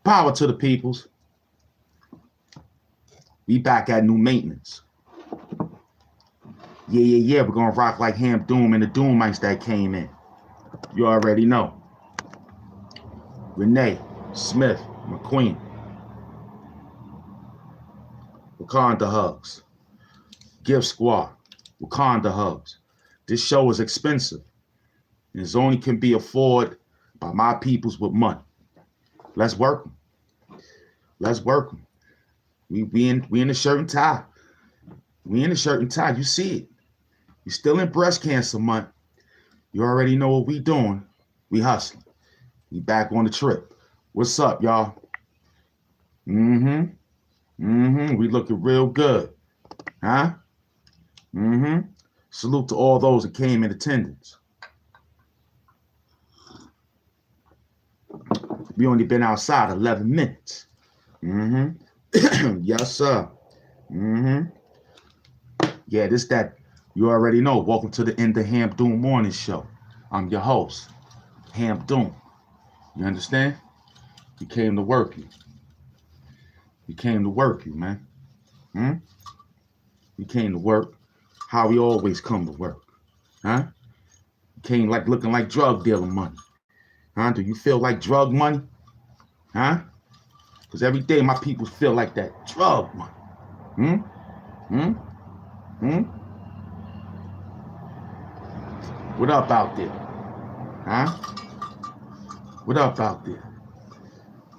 Power to the peoples. We back at new maintenance. Yeah. We're gonna rock like Hamp Doom and the Doomites that came in. You already know. Renee, Smith, McQueen. Wakanda hugs. Gift Squad. Wakanda hugs. This show is expensive. And it only can be afforded by my peoples with money. Let's work them. Let's work them. We in the shirt and tie. We in the shirt and tie. You see it. You still in breast cancer month. You already know what we doing. We hustling. We back on the trip. What's up, y'all? We looking real good. Huh? Salute to all those that came in attendance. We only been outside 11 minutes. Yes, sir. Yeah, this that you already know. Welcome to the Nthe Hamp Doom Morning Show. I'm your host, Hamp Doom. You understand? We came to work you. We came to work you, man. We came to work how we always come to work. Huh? We came like looking like drug dealer money. Huh? Do you feel like drug money? Huh? Because every day my people feel like that drug money. What up out there? Huh? What up out there?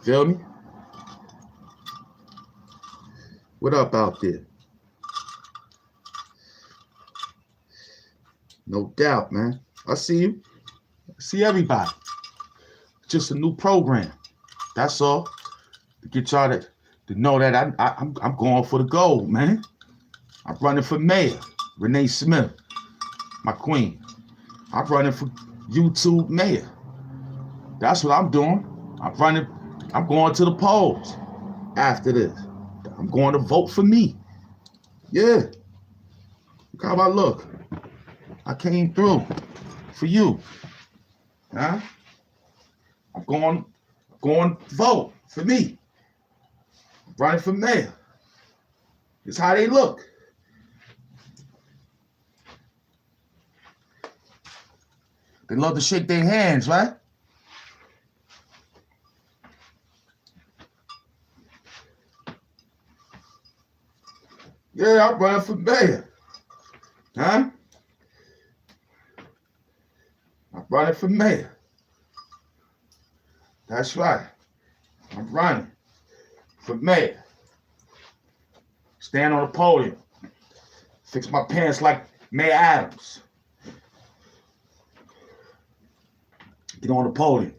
Feel me? What up out there? No doubt, man. I see you. I see everybody. It's just a new program. That's all. To get y'all to know that I'm going for the gold, man. I'm running for mayor. Renee Smith, my queen. I'm running for YouTube mayor. That's what I'm doing. I'm going to the polls after this. I'm going to vote for me. Yeah. Look how I look. I came through for you. Huh? I'm going to vote for me. I'm running for mayor. It's how they look. They love to shake their hands, right? Yeah, I'm running for mayor. Huh? I'm running for mayor. That's right. I'm running for mayor. Stand on the podium. Fix my pants like Mayor Adams. Get on the podium.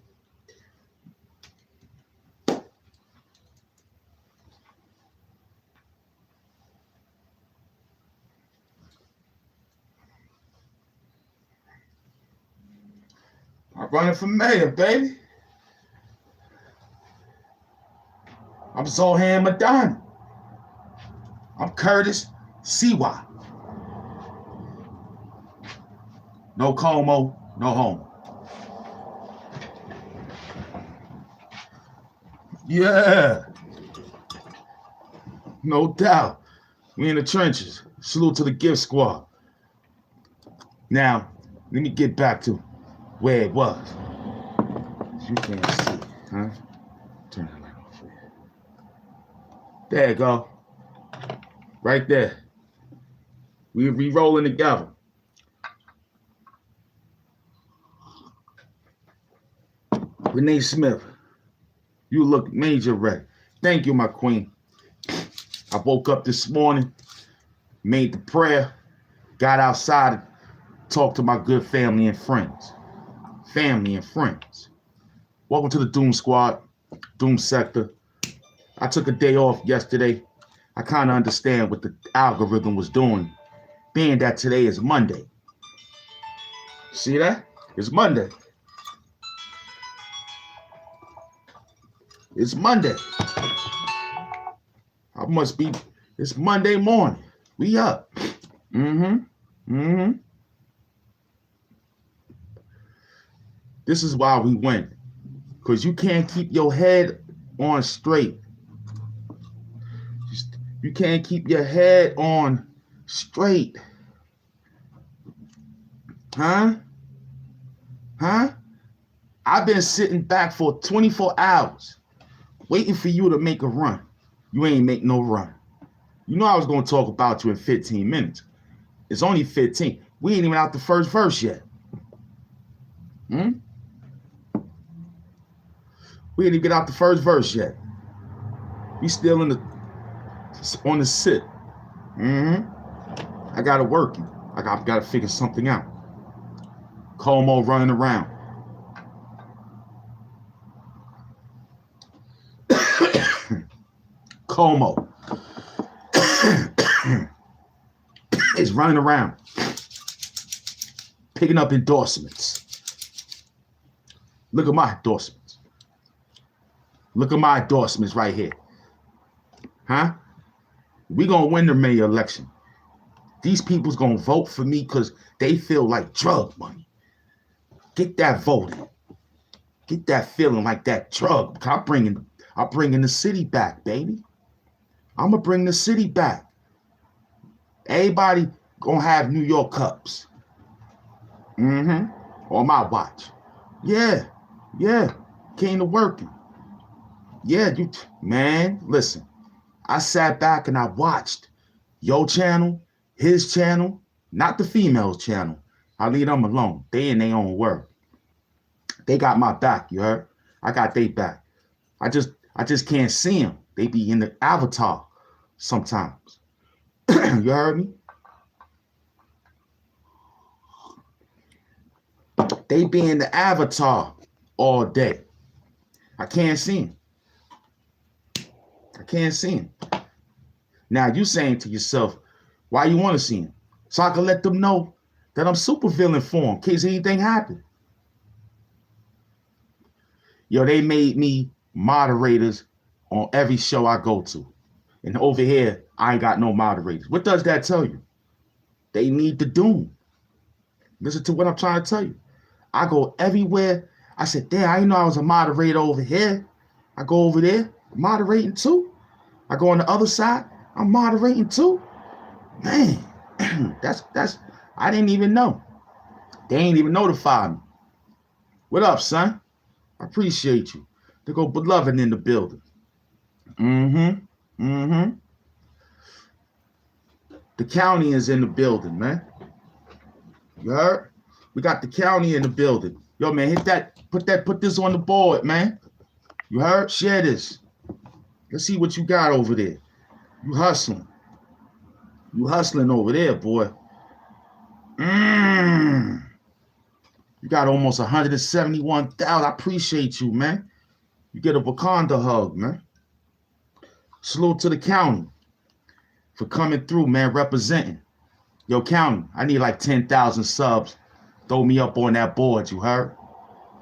I'm running for mayor, baby. I'm Zohan Madonna. I'm Curtis Siwa. No Como, no homo. Yeah. No doubt. We in the trenches. Salute to the gift squad. Now, let me get back to where it was. You can't see, huh? Turn that light off for you. There you go. Right there. We re-rolling together. Renee Smith, you look major red. Thank you, my queen. I woke up this morning, made the prayer, got outside, talked to my good family and friends. Family and friends. Welcome to the Doom Squad, Doom Sector. I took a day off yesterday I kind of understand what the algorithm was doing, being that today is Monday. See that? It's Monday. It's Monday. It's Monday morning. We up. This is why we win. Because you can't keep your head on straight. You can't keep your head on straight. Huh? I've been sitting back for 24 hours waiting for you to make a run. You ain't make no run. You know I was going to talk about you in 15 minutes. It's only 15. We ain't even out the first verse yet. We ain't even get out the first verse yet. We still on the sit. I got to work you. I got to figure something out. Como running around. Como is running around picking up endorsements. Look at my endorsements. Look at my endorsements right here. Huh? We gonna win the mayor election. These people's gonna vote for me because they feel like drug money. Get that voting. Get that feeling like that drug. I'm bringing the city back, baby. I'm gonna bring the city back. Everybody gonna have New York cups. On my watch. Yeah. Came to working. Yeah, man, listen. I sat back and I watched your channel, his channel, not the female's channel. I leave them alone. They in their own world. They got my back, you heard? I got their back. I just can't see them. They be in the avatar sometimes. You heard me? They be in the avatar all day. I can't see them. I can't see him. Now you saying to yourself, why you want to see him? So I can let them know that I'm super villain for him in case anything happen. Yo, they made me moderators on every show I go to. And over here, I ain't got no moderators. What does that tell you? They need the doom. Listen to what I'm trying to tell you. I go everywhere. I said, damn, I didn't know I was a moderator over here. I go over there, moderating too. I go on the other side, I'm moderating too. Man, that's I didn't even know. They ain't even notify me. What up, son? I appreciate you. They go beloved in the building. The county is in the building, man. You heard? We got the county in the building. Yo, man, hit that, put this on the board, man. You heard? Share this. Let's see what you got over there. You hustling. You hustling over there, boy. You got almost 171,000. I appreciate you, man. You get a Wakanda hug, man. Salute to the county for coming through, man, representing. Yo, county, I need like 10,000 subs. Throw me up on that board, you heard?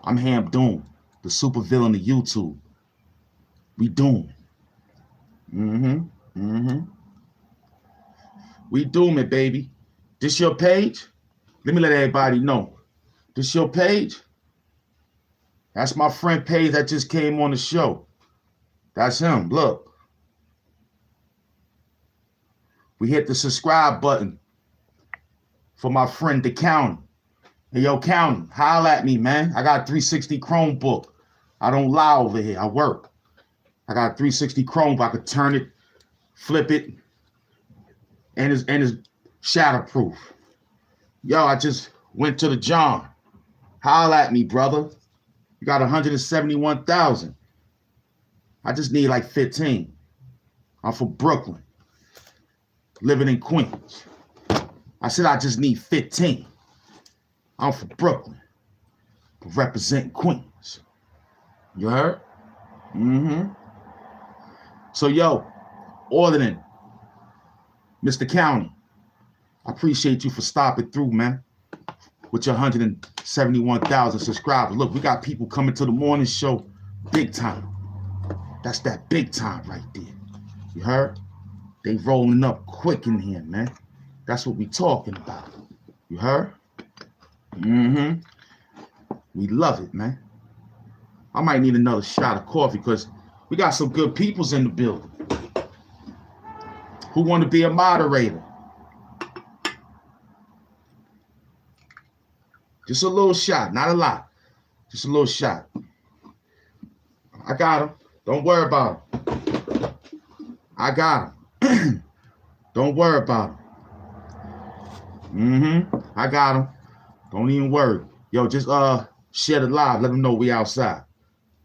I'm Hamp Doom, the super villain of YouTube. We doom. We doom it, baby. This your page? Let me let everybody know. This your page? That's my friend page that just came on the show. That's him. Look. We hit the subscribe button for my friend the county. Hey, yo, county, holla at me, man. I got 360 Chromebook. I don't lie over here. I work. I got 360 Chromebook. I could turn it, flip it, and it's shatterproof. Yo, I just went to the John. Holla at me, brother. You got 171,000. I just need like 15. I'm from Brooklyn, living in Queens. I said I just need 15. I'm from Brooklyn, representing Queens. You heard? So, yo, ordering Mr. County, I appreciate you for stopping through, man, with your 171,000 subscribers. Look, we got people coming to the morning show big time. That's that big time right there. You heard? They rolling up quick in here, man. That's what we talking about. You heard? Mm-hmm. We love it, man. I might need another shot of coffee because we got some good peoples in the building who want to be a moderator. Just a little shot, not a lot. Just a little shot. I got him. Don't worry about him. I got him. Don't worry about him. I got him. Don't even worry. Yo, just share the live. Let them know we outside.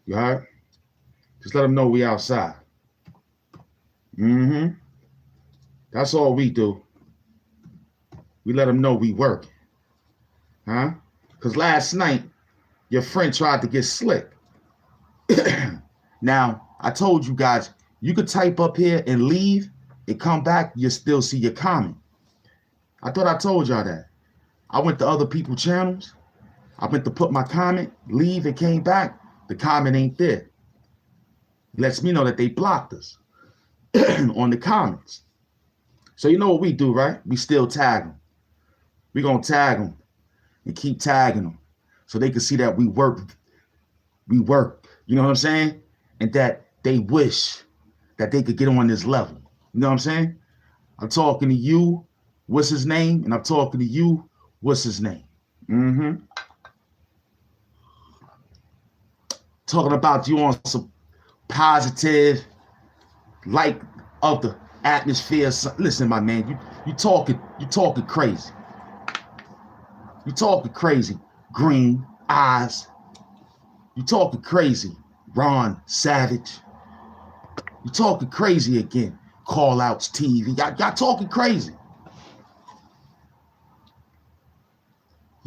You heard? Just let them know we outside. That's all we do. We let them know we working. Huh? Because last night, your friend tried to get slick. Now, I told you guys, you could type up here and leave and come back, you'll still see your comment. I thought I told y'all that. I went to other people's channels. I went to put my comment, leave, and came back. The comment ain't there. It lets me know that they blocked us on the comments. So you know what we do, right? We still tag them. We're going to tag them and keep tagging them so they can see that we work. We work. You know what I'm saying? And that they wish that they could get on this level. You know what I'm saying? I'm talking to you, what's his name? And I'm talking to you, what's his name? Talking about you on some positive, like of the atmosphere. Listen, my man, you talking crazy. You talking crazy, green eyes. You talking crazy, Ron Savage. You talking crazy again, Call Outs TV. Y'all talking crazy.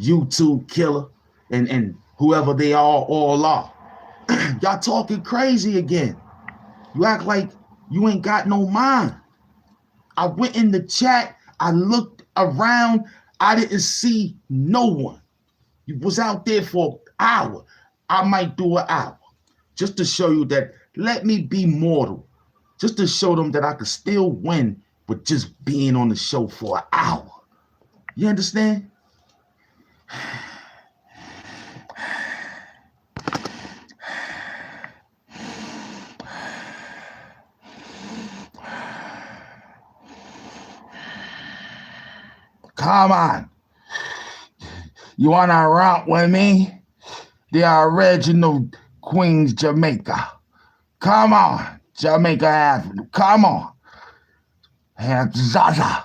YouTube killer and whoever they all are. Y'all talking crazy again. You act like you ain't got no mind. I went in the chat. I looked around. I didn't see no one. You was out there for an hour. I might do an hour just to show you that let me be mortal. Just to show them that I could still win with just being on the show for an hour. You understand? Come on. You want to romp with me? The original Queens, Jamaica. Come on. Jamaica Avenue. Come on. And Zaza.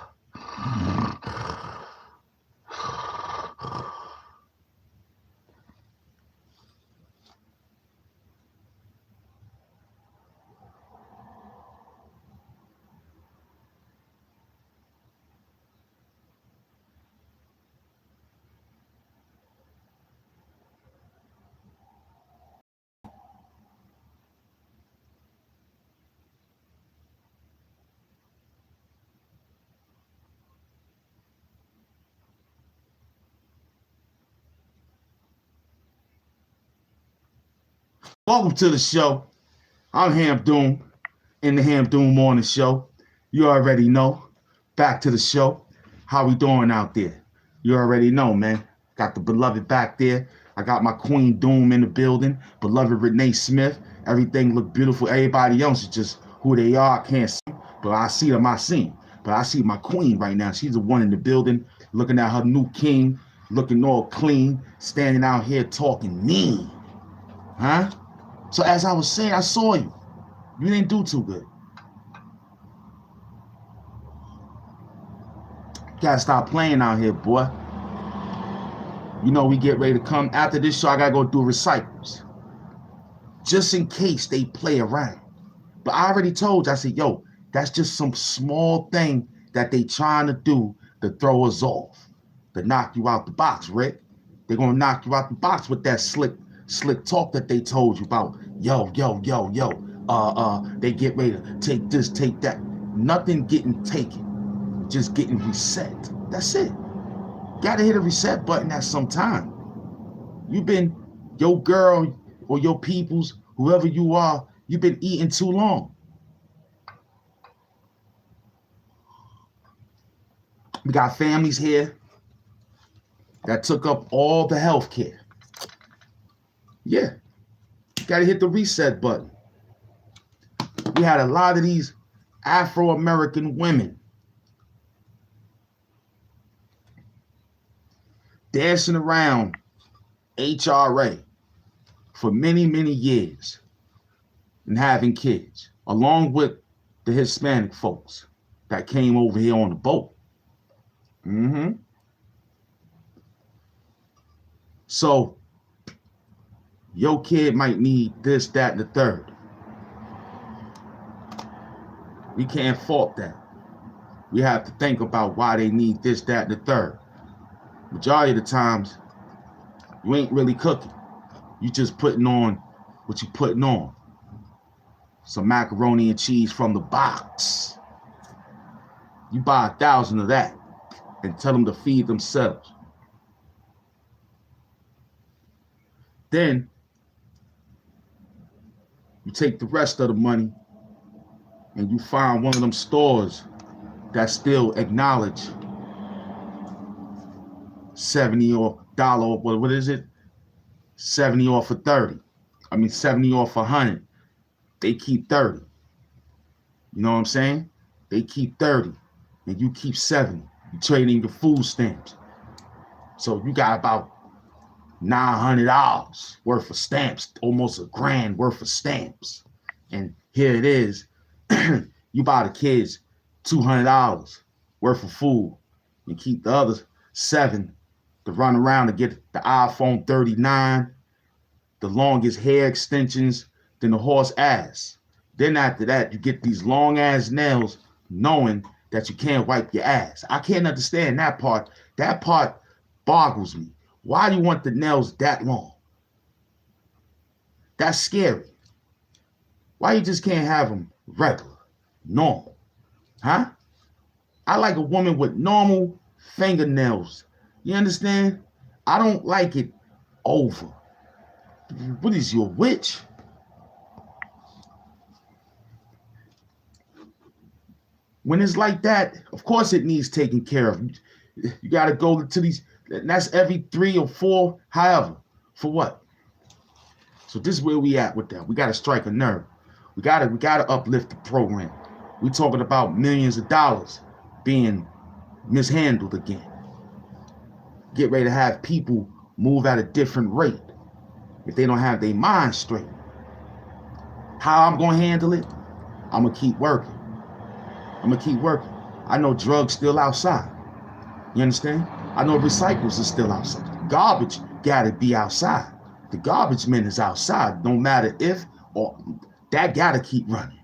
Welcome to the show. I'm Hamp Doom in the Hamp Doom Morning Show. You already know. Back to the show. How we doing out there? You already know, man. Got the beloved back there. I got my Queen Doom in the building. Beloved Renee Smith. Everything look beautiful. Everybody else is just who they are. I can't see them, but I see them. I see them. But I see my queen right now. She's the one in the building, looking at her new king, looking all clean, standing out here talking mean. Huh? So as I was saying, I saw you. You didn't do too good. You gotta stop playing out here, boy. You know we get ready to come. After this show, I gotta go do recycles. Just in case they play around. But I already told you, I said, yo, that's just some small thing that they trying to do to throw us off. To knock you out the box, Rick. They're gonna knock you out the box with that slick talk that they told you about. Yo, they get ready to take this, take that. Nothing getting taken. just getting reset. That's it. Gotta hit a reset button at some time. You've been, your girl or your peoples, whoever you are, you've been eating too long. We got families here that took up all the health care. Yeah, you gotta hit the reset button. We had a lot of these Afro-American women dancing around HRA for many, many years and having kids, along with the Hispanic folks that came over here on the boat. So your kid might need this, that, and the third. We can't fault that. We have to think about why they need this, that, and the third. Majority of the times, you ain't really cooking. You just putting on what you putting on. Some macaroni and cheese from the box. You buy 1,000 of that and tell them to feed themselves. Then you take the rest of the money and you find one of them stores that still acknowledge $70 or $1, what is it? 70 off for 30. 70 off for 100. They keep 30. You know what I'm saying? They keep 30 and you keep 70. You trading your food stamps. So you got about $900 worth of stamps, almost $1,000 worth of stamps. And here it is. You buy the kids $200 worth of food and keep the other 7 to run around and get the iPhone 39, the longest hair extensions than the horse ass. Then after that, you get these long ass nails knowing that you can't wipe your ass. I can't understand that part. That part boggles me. Why do you want the nails that long? That's scary. Why you just can't have them regular, normal? Huh? I like a woman with normal fingernails. You understand? I don't like it over. What is you, a witch? When it's like that, of course it needs taken care of. You got to go to these, and that's every 3 or 4, however. For what? So this is where we at with that. We got to strike a nerve. We got to uplift the program. We're talking about millions of dollars being mishandled again. Get ready to have people move at a different rate if they don't have their mind straight. How I'm going to handle it? I'm going to keep working. I know drugs still outside. You understand? I know recycles are still outside. Garbage got to be outside. The garbage man is outside. No matter if or that got to keep running.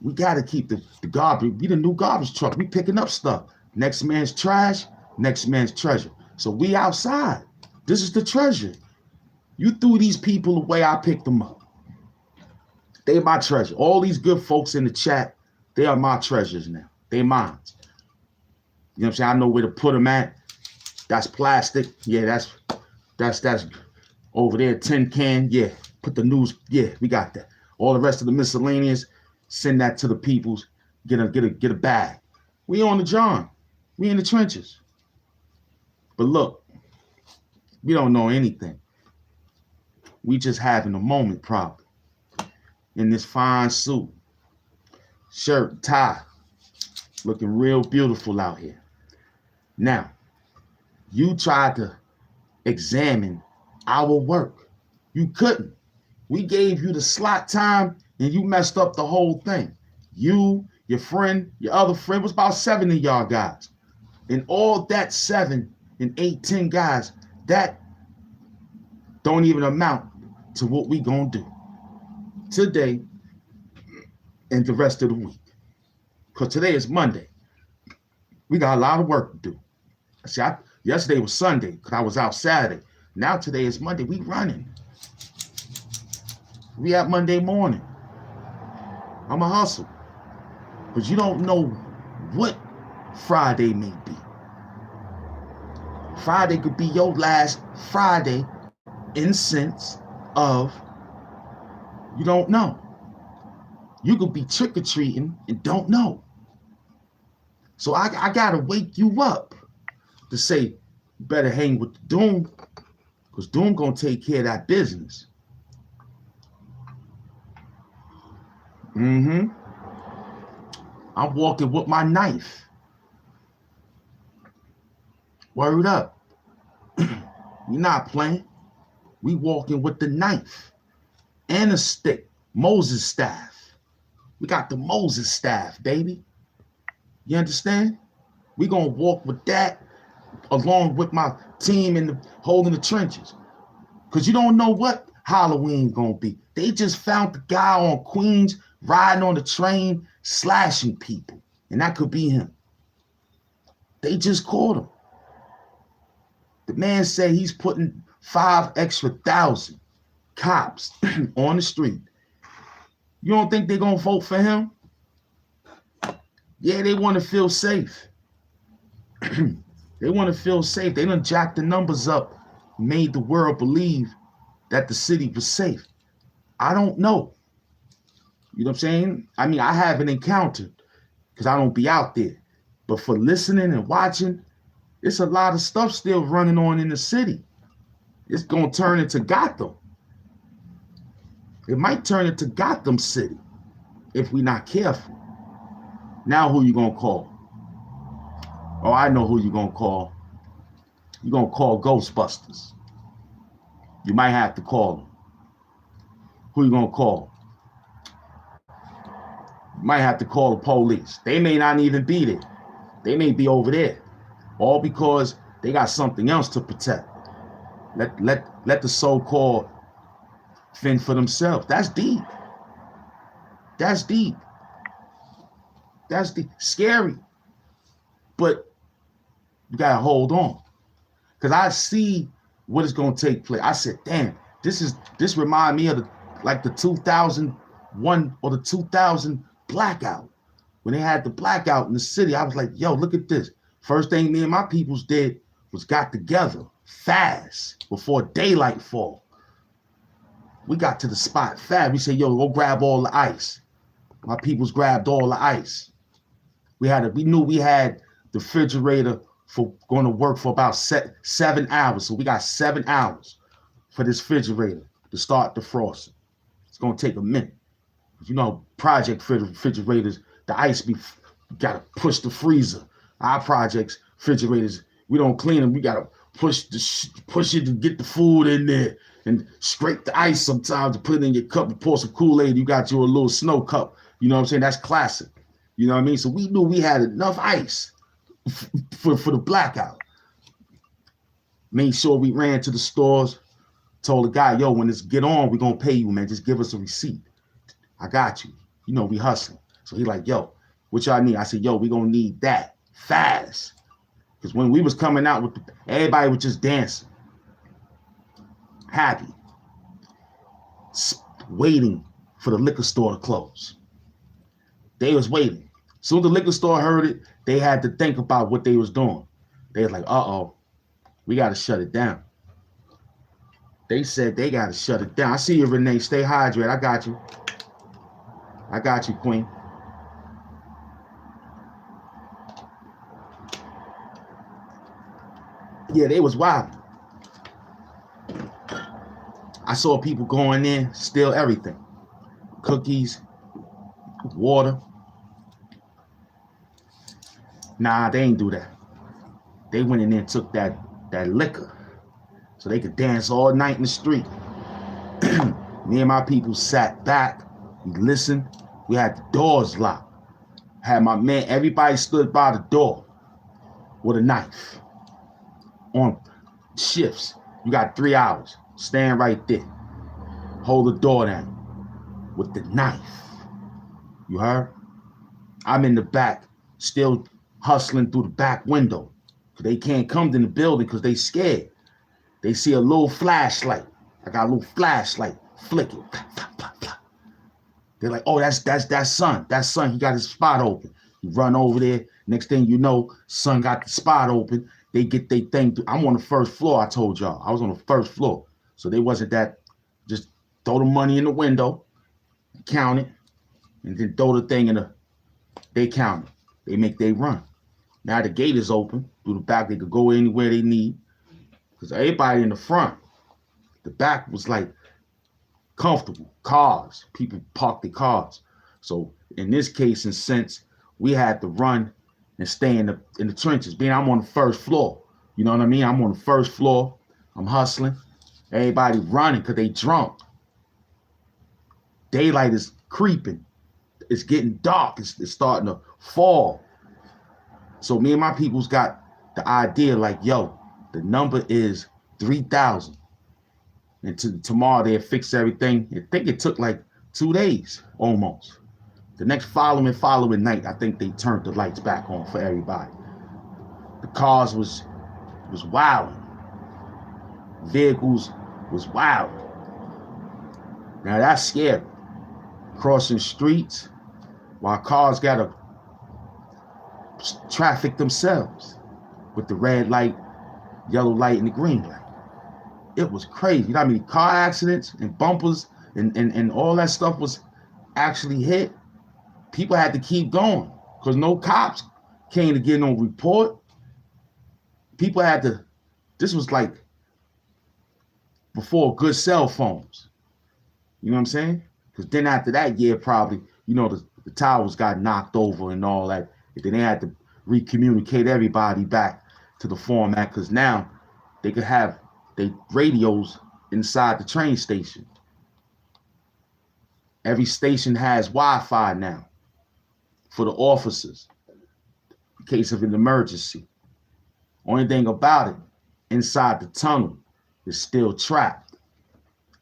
We got to keep the garbage. We the new garbage truck. We picking up stuff. Next man's trash, next man's treasure. So we outside. This is the treasure. You threw these people away, I picked them up. They my treasure. All these good folks in the chat, they are my treasures now. They mine. You know what I'm saying? I know where to put them at. That's plastic. Yeah, that's over there, tin can. Yeah, put the news. Yeah, we got that. All the rest of the miscellaneous, send that to the peoples. Get a bag. We on the John. We in the trenches. But look, we don't know anything. We just having a moment probably. In this fine suit, shirt, tie, looking real beautiful out here. Now, you tried to examine our work. You couldn't. We gave you the slot time and you messed up the whole thing. You, your friend, your other friend, was about 7 of y'all guys. And all that 7 and 8, 10 guys, that don't even amount to what we gonna do today and the rest of the week. Because today is Monday. We got a lot of work to do. See, yesterday was Sunday because I was out Saturday. Now today is Monday. We running. We at Monday morning. I'm a hustle. But you don't know what Friday may be. Friday could be your last Friday in sense of you don't know. You could be trick-or-treating and don't know. So I gotta wake you up to say, you better hang with the Doom, because Doom gonna take care of that business. I'm walking with my knife. Word up. We're not playing. We walking with the knife and a stick, Moses staff. We got the Moses staff, baby. You understand? We gonna walk with that along with my team in the holding the trenches. Cause you don't know what Halloween gonna be. They just found the guy on Queens riding on the train, slashing people. And that could be him. They just caught him. The man said he's putting 5 extra thousand cops on the street. You don't think they're gonna vote for him? Yeah, they want to feel safe. They want to feel safe. They done jacked the numbers up, made the world believe that the city was safe. I don't know. You know what I'm saying? I mean, I haven't encountered because I don't be out there. But for listening and watching, it's a lot of stuff still running on in the city. It's going to turn into Gotham. It might turn into Gotham City if we're not careful. Now who you going to call? Oh, I know who you're going to call. You're going to call Ghostbusters. You might have to call them. Who you going to call? You might have to call the police. They may not even be there. They may be over there. All because they got something else to protect. Let the so-called fend for themselves. That's deep. That's deep. That's deep. Scary. But you gotta hold on. Because I see what is gonna take place. I said, damn, this remind me of the 2001 or the 2000 blackout. When they had the blackout in the city, I was like, yo, look at this. First thing me and my peoples did was got together fast before daylight fall. We got to the spot fast. We said, yo, go grab all the ice. My peoples grabbed all the ice. We knew we had the refrigerator for going to work for about 7 hours. So we got 7 hours for this refrigerator to start defrosting. It's gonna take a minute. You know, project refrigerators, the ice gotta push the freezer. Our projects refrigerators, we don't clean them. We gotta push it to get the food in there and scrape the ice sometimes to put it in your cup and pour some Kool-Aid. You got your little snow cup. You know what I'm saying? That's classic. You know what I mean? So we knew we had enough ice for the blackout. Made sure we ran to the stores, told the guy, yo, when this get on, we're gonna pay you, man. Just give us a receipt. I got you. You know, we hustling. So he like, yo, what y'all need? I said, yo, we gonna need that fast. Because when we was coming out with everybody was just dancing. Happy. Waiting for the liquor store to close. They was waiting. Soon the liquor store heard it, they had to think about what they was doing. They was like, uh-oh, we got to shut it down. They said they got to shut it down. I see you, Renee. Stay hydrated. I got you. I got you, Queen. Yeah, they was wild. I saw people going in, steal everything. Cookies, water. Nah, they ain't do that. They went in there and took that liquor so they could dance all night in the street. Me and my people sat back. We listened. We had the doors locked. Had my man, everybody stood by the door with a knife. On shifts, you got 3 hours. Stand right there. Hold the door down with the knife. You heard? I'm in the back, still hustling through the back window. They can't come to the building because they scared. They see a little flashlight. I got a little flashlight flicking. They're like, oh, that's son. That's son. He got his spot open. He run over there. Next thing you know, son got the spot open. They get their thing through. I'm on the first floor, I told y'all. I was on the first floor. So they wasn't that, just throw the money in the window, count it, and then throw the thing in the, they count it. They make they run. Now the gate is open. Through the back, they could go anywhere they need. Because everybody in the front, the back was like comfortable. Cars. People parked their cars. So in this case, and since we had to run and stay in the trenches, being I'm on the first floor. You know what I mean? I'm on the first floor. I'm hustling. Everybody running because they drunk. Daylight is creeping. It's getting dark. It's starting to fall. So me and my peoples got the idea like, yo, the number is 3,000. And tomorrow they'll fix everything. I think it took like 2 days almost. The next following night, I think they turned the lights back on for everybody. The cars was wild. Vehicles was wild. Now that's scary. Crossing streets while cars gotta traffic themselves with the red light, yellow light, and the green light. It was crazy. You know how many car accidents and bumpers and all that stuff was actually hit? People had to keep going because no cops came to get no report. People had to, this was like before good cell phones. You know what I'm saying? Because then after that year, probably, you know, the towers got knocked over and all that. And then they had to recommunicate everybody back to the format because now they could have their radios inside the train station. Every station has Wi-Fi now for the officers in case of an emergency. Only thing about it, inside the tunnel is still trapped.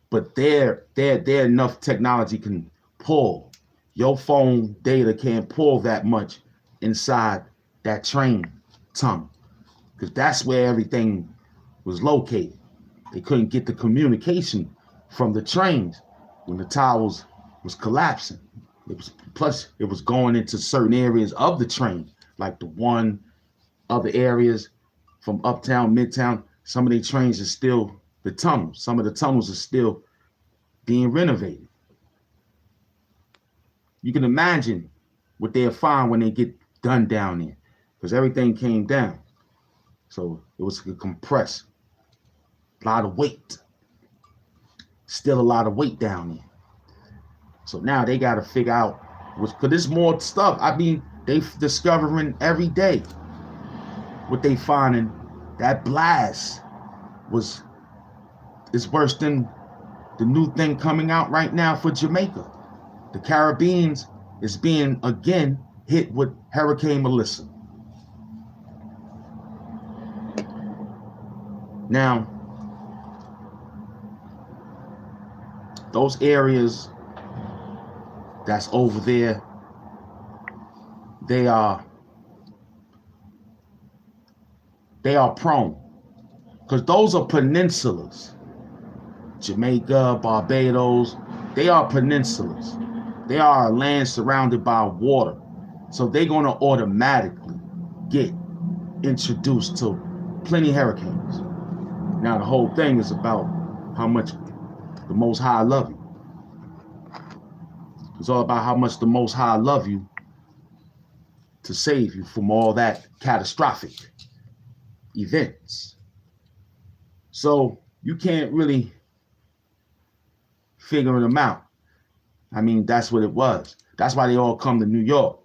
But there enough technology can pull. Your phone data can't pull that much inside that train tunnel because that's where everything was located. They couldn't get the communication from the trains when the towers was collapsing. Plus it was going into certain areas of the train, like the one other areas from uptown, midtown. Some of the trains are still the tunnels. Some of the tunnels are still being renovated. You can imagine what they'll find when they get done down there, because everything came down. So it was compressed. A lot of weight. Still a lot of weight down there. So now they got to figure out, because there's more stuff. I mean, they discovering every day what they finding. That blast is worse than the new thing coming out right now for Jamaica. The Caribbean is being again hit with Hurricane Melissa. Now, those areas that's over there, they are prone, because those are peninsulas. Jamaica, Barbados, they are peninsulas. They are a land surrounded by water. So they're going to automatically get introduced to plenty of hurricanes. Now the whole thing is about how much the Most High love you. It's all about how much the Most High love you to save you from all that catastrophic events. So you can't really figure them out. I mean, that's what it was. That's why they all come to New York.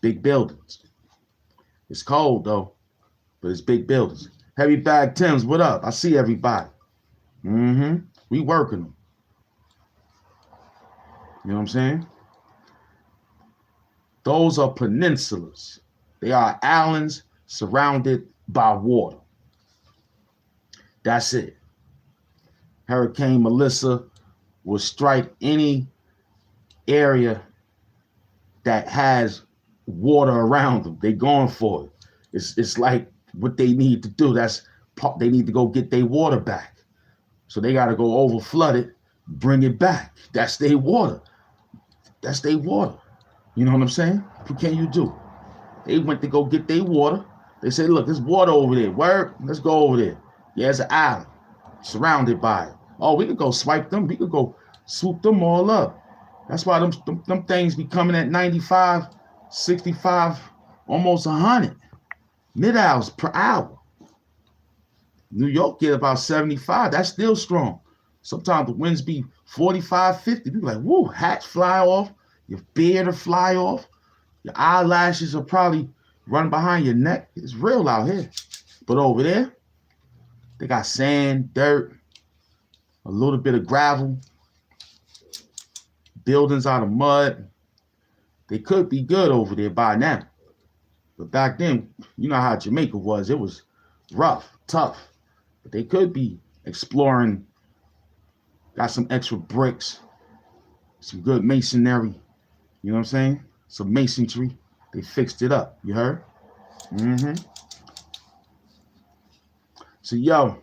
Big buildings. It's cold though, but it's big buildings. Heavy Bag Tims, what up? I see everybody. We working them. You know what I'm saying? Those are peninsulas. They are islands surrounded by water. That's it. Hurricane Melissa will strike any area that has water around them. They going for it. It's like what they need to do. They need to go get their water back. So they got to go over flood it, bring it back. That's their water. That's their water. You know what I'm saying? What can you do? They went to go get their water. They said, look, there's water over there. Word, let's go over there. Yeah, it's an island surrounded by it. Oh, we could go swipe them. We could go swoop them all up. That's why them things be coming at 95, 65, almost 100 mid-hours per hour. New York get about 75. That's still strong. Sometimes the winds be 45, 50. People like, woo, hats fly off. Your beard will fly off. Your eyelashes will probably run behind your neck. It's real out here. But over there, they got sand, dirt, a little bit of gravel, buildings out of mud. They could be good over there by now. But back then, you know how Jamaica was. It was rough, tough. But they could be exploring, got some extra bricks, some good masonry. You know what I'm saying? Some masonry. They fixed it up. You heard? Mm-hmm. So, yo,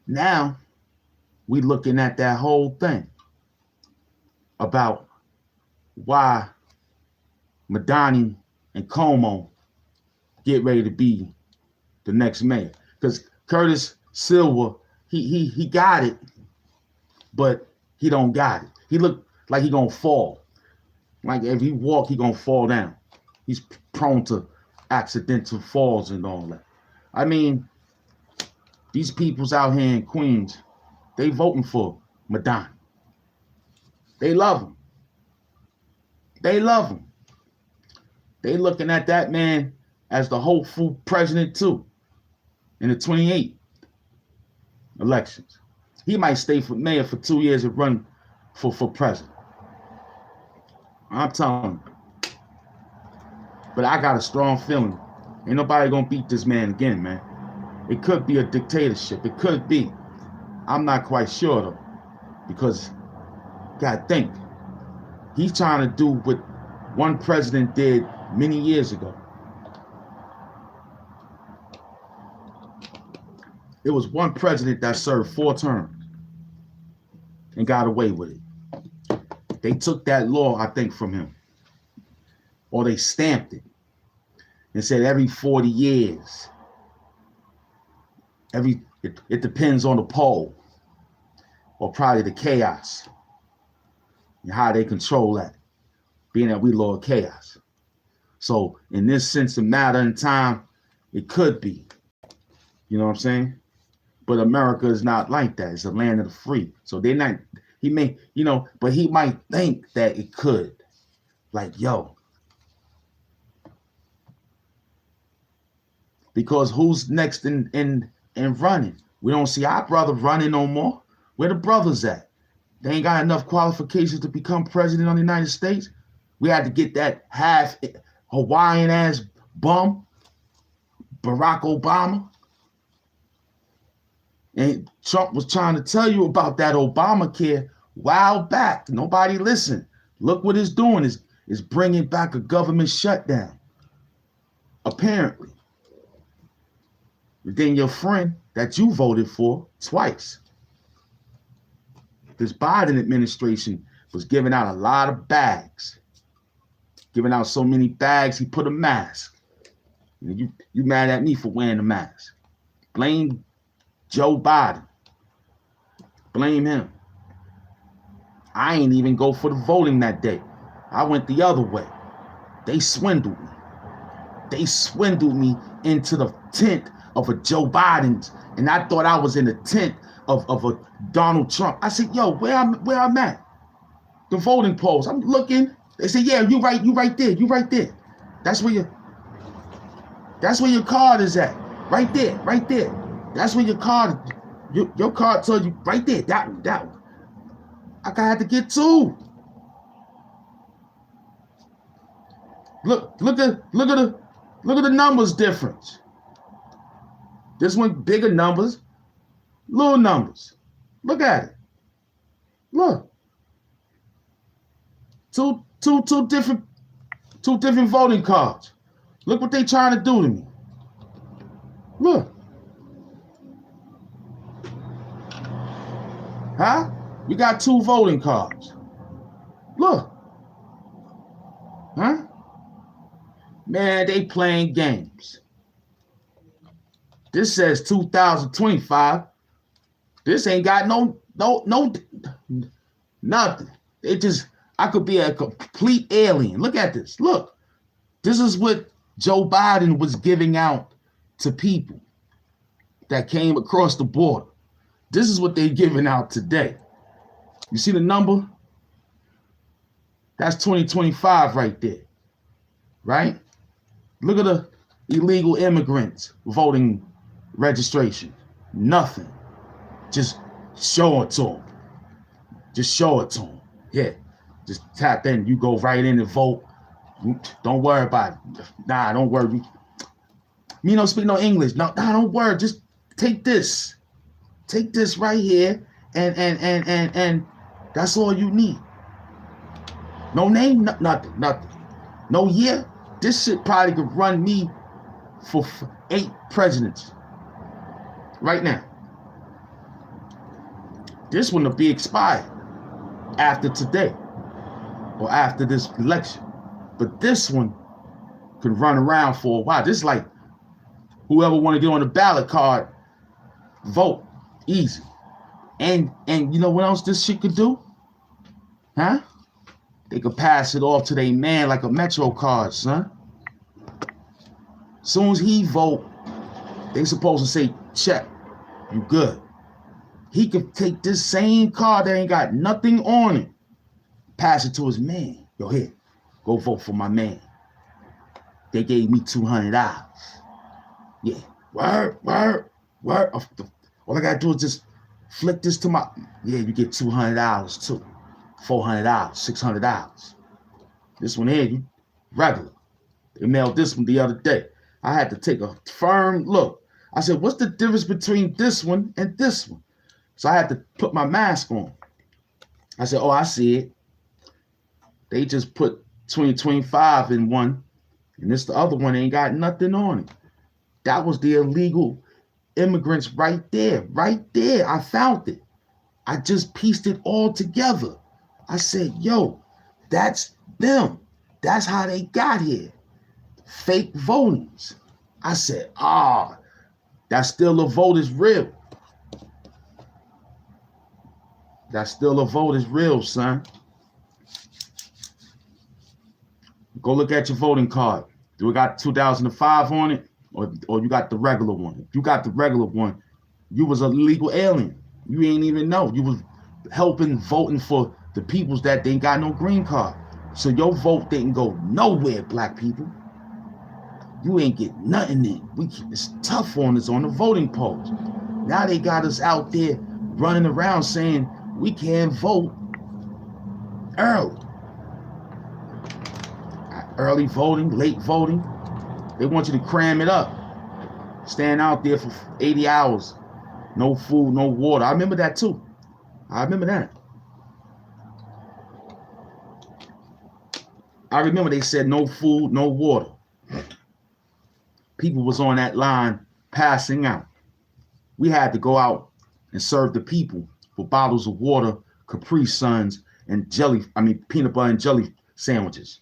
now we looking at that whole thing about why Madani and Como get ready to be the next mayor. Because Curtis Silva, he got it, but he don't got it. He look like he gonna fall. Like if he walk, he gonna fall down. He's prone to accidental falls and all that. I mean, these people's out here in Queens, they voting for Madani. They love him. They love him. They looking at that man as the hopeful president too in the 28 elections. He might stay for mayor for 2 years and run for president. I'm telling you. But I got a strong feeling. Ain't nobody gonna beat this man again, man. It could be a dictatorship. It could be. I'm not quite sure though. Because you gotta think. He's trying to do what one president did many years ago. It was one president that served 4 terms and got away with it. They took that law, I think, from him. Or they stamped it and said every 40 years. It depends on the poll or probably the chaos and how they control that, being that we love chaos. So in this sense of matter and time, it could be. You know what I'm saying? But America is not like that. It's a land of the free. So they're not, he may, you know, but he might think that it could. Like, yo. Because who's next in running? We don't see our brother running no more. Where the brothers at? They ain't got enough qualifications to become president of the United States. We had to get that half Hawaiian ass bum, Barack Obama. And Trump was trying to tell you about that Obamacare a while back. Nobody listened. Look what it's doing. Is bringing back a government shutdown. Apparently. But then your friend that you voted for twice. This Biden administration was giving out a lot of bags. Giving out so many bags, he put a mask. You mad at me for wearing a mask. Blame Joe Biden. Blame him. I ain't even go for the voting that day. I went the other way. They swindled me. They swindled me into the tent of a Joe Biden's, and I thought I was in the tent of a Donald Trump. I said, yo, where I'm at? The voting polls. I'm looking. They said, yeah, you right there. You right there. That's where your card is at. Right there. That's where your card, your card told you right there. That one. I had to get 2. Look at the numbers difference. This one bigger numbers, little numbers. Look at it. Look. Two different voting cards. Look what they trying to do to me. Look. Huh? We got 2 voting cards. Look. Huh? Man, they playing games. This says 2025. This ain't got no nothing. It just, I could be a complete alien. Look at this. Look. This is what Joe Biden was giving out to people that came across the border. This is what they're giving out today. You see the number? That's 2025 right there. Right? Look at the illegal immigrants voting registration. Nothing. Just show it to them. Just show it to them. Yeah. Just tap in. You go right in and vote. Don't worry about it. Nah, don't worry. Me don't speak no English. No, don't worry. Just take this. Take this right here. And that's all you need. No name, nothing. No year. This shit probably could run me for 8 presidents. Right now. This one will be expired after today or after this election. But this one can run around for a while. This is like whoever want to get on the ballot card, vote. Easy. And you know what else this shit could do? Huh? They could pass it off to their man like a Metro card, son. Soon as he vote, they supposed to say, check, you good. He could take this same card that ain't got nothing on it, pass it to his man. Yo, here, go vote for my man. They gave me $200. Yeah, word. All I gotta do is just flick this to my, yeah, you get $200 too. $400, $600. This one here, you regular. They mailed this one the other day. I had to take a firm look. I said, what's the difference between this one and this one? So I had to put my mask on. I said, oh, I see it. They just put 2025 in one, and this the other one ain't got nothing on it. That was the illegal immigrants right there. Right there. I found it. I just pieced it all together. I said, yo, that's them. That's how they got here. Fake votings. I said, that still a vote is real. That still a vote is real, son. Go look at your voting card. Do it got 2005 on it? Or you got the regular one? If you got the regular one, you was a legal alien. You ain't even know. You was helping voting for the peoples that ain't got no green card. So your vote didn't go nowhere, black people. You ain't get nothing in. It's tough on us on the voting polls. Now they got us out there running around saying we can't vote early. Early voting, late voting. They want you to cram it up. Stand out there for 80 hours. No food, no water. I remember that too. I remember that. I remember they said no food, no water. People was on that line passing out. We had to go out and serve the people with bottles of water, Capri Suns, and peanut butter and jelly sandwiches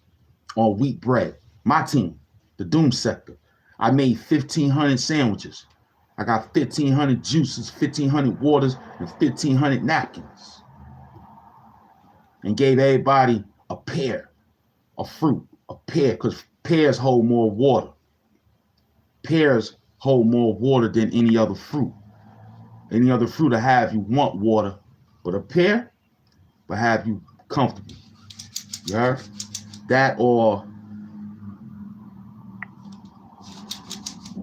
on wheat bread. My team, the Doom Sector. I made 1,500 sandwiches. I got 1,500 juices, 1,500 waters, and 1,500 napkins. And gave everybody a pear of fruit, a pear, because pears hold more water. Pears hold more water than any other fruit. Any other fruit will have you want water, but a pear will have you comfortable. You heard? That or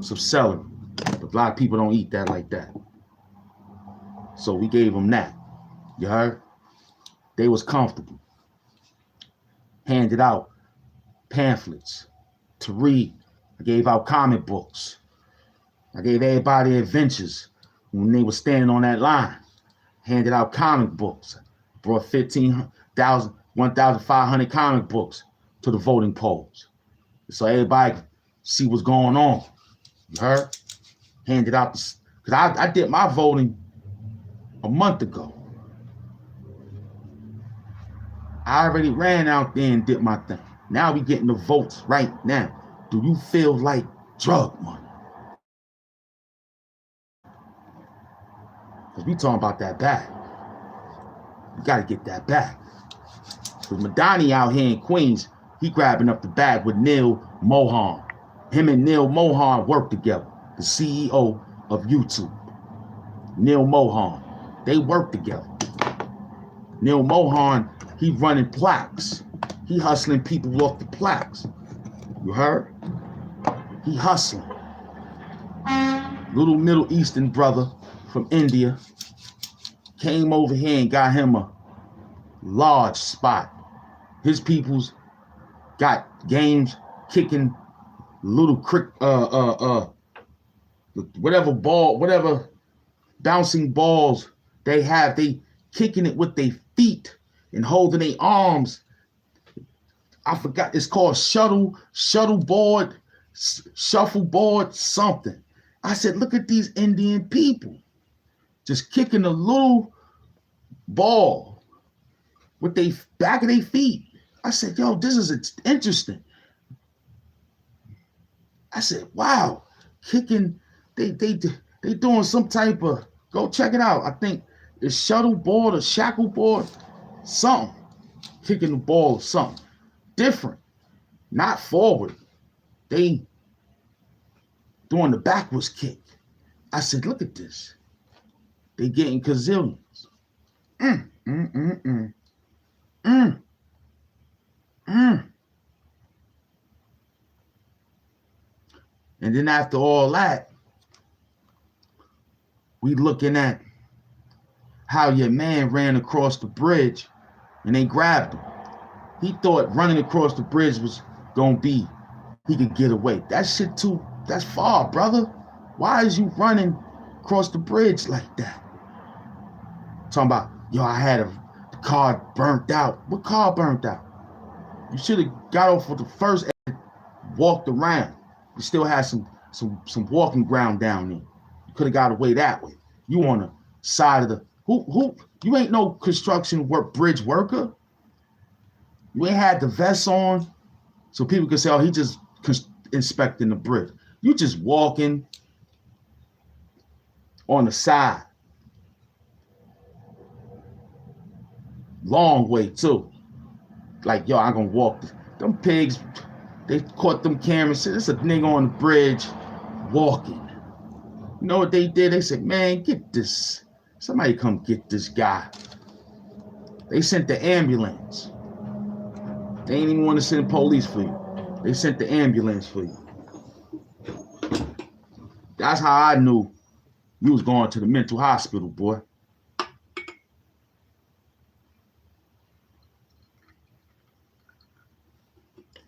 some celery. But a lot of people don't eat that like that. So we gave them that. You heard? They was comfortable. Handed out pamphlets to read. I gave out comic books. I gave everybody adventures when they were standing on that line. Handed out comic books. Brought 1,500 comic books to the voting polls. So everybody could see what's going on. You heard? Handed out, because I did my voting a month ago. I already ran out there and did my thing. Now we getting the votes right now. Do you feel like drug money? Because we talking about that bag. You got to get that bag. Because Madani out here in Queens, he grabbing up the bag with Neil Mohan. Him and Neil Mohan work together. The CEO of YouTube. Neil Mohan. They work together. Neil Mohan, he running plaques. He hustling people off the plaques. You heard? He hustling. Little Middle Eastern brother from India came over here and got him a large spot. His people's got games kicking little whatever bouncing balls they have. They kicking it with their feet and holding their arms. I forgot, it's called shuffleboard, something. I said, look at these Indian people just kicking a little ball with the back of their feet. I said, yo, this is interesting. I said, wow, kicking, they doing some type of, go check it out. I think it's shuttleboard or shackleboard, something. Kicking the ball or something. Different, not forward. They doing the backwards kick. I said, look at this. They getting gazillions. And then after all that, we looking at how your man ran across the bridge and they grabbed him. He thought running across the bridge was gonna be, he could get away. That shit too, that's far, brother. Why is you running across the bridge like that? Talking about, yo, I had the car burnt out. What car burnt out? You should have got off with the first and walked around. You still had some walking ground down there. You could have got away that way. You on the side of the, you ain't no construction bridge worker. You ain't had the vest on so people could say, oh, he just inspecting the bridge. You just walking on the side. Long way too. Like, yo, I'm gonna walk. Them pigs, they caught them cameras. Said, there's a nigga on the bridge walking. You know what they did? They said, man, get this. Somebody come get this guy. They sent the ambulance. They ain't even want to send police for you. They sent the ambulance for you. That's how I knew you was going to the mental hospital, boy.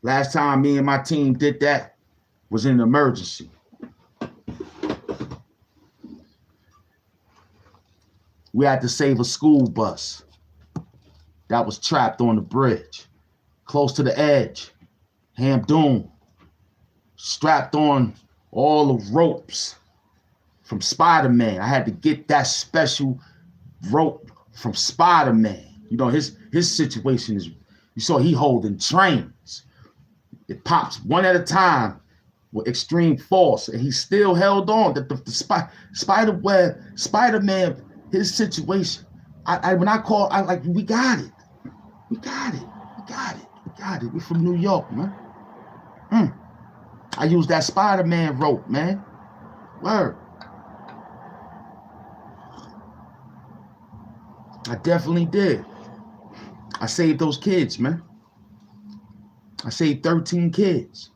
Last time me and my team did that was in an emergency. We had to save a school bus that was trapped on the bridge, close to the edge. Hamp, strapped on all the ropes from Spider-Man. I had to get that special rope from Spider-Man. You know, his situation is, you saw he holding trains. It pops one at a time with extreme force, and he still held on. The Spider-Man, his situation. When I call, I like, we got it. We got it. We're from New York, man. I used that Spider-Man rope, man. Word. I definitely did. I saved those kids, man. I saved 13 kids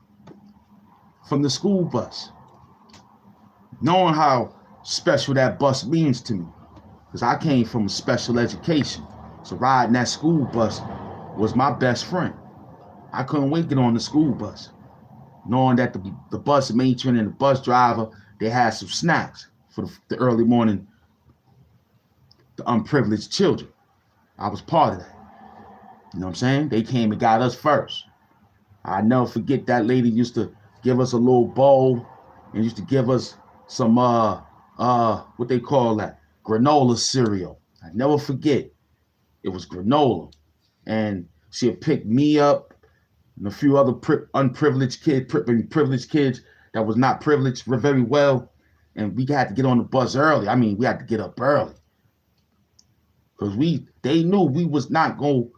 from the school bus. Knowing how special that bus means to me. Because I came from a special education. So riding that school bus was my best friend. I couldn't wait to get on the school bus. Knowing that the bus matron and the bus driver, they had some snacks for the early morning, the unprivileged children. I was part of that. You know what I'm saying? They came and got us first. I never forget that lady used to give us a little bowl and used to give us some what they call that, granola cereal. I never forget. It was granola. And she'd pick me up and a few other unprivileged privileged kids that was not privileged very well, and we had to get on the bus early. I mean, we had to get up early because they knew we was not going,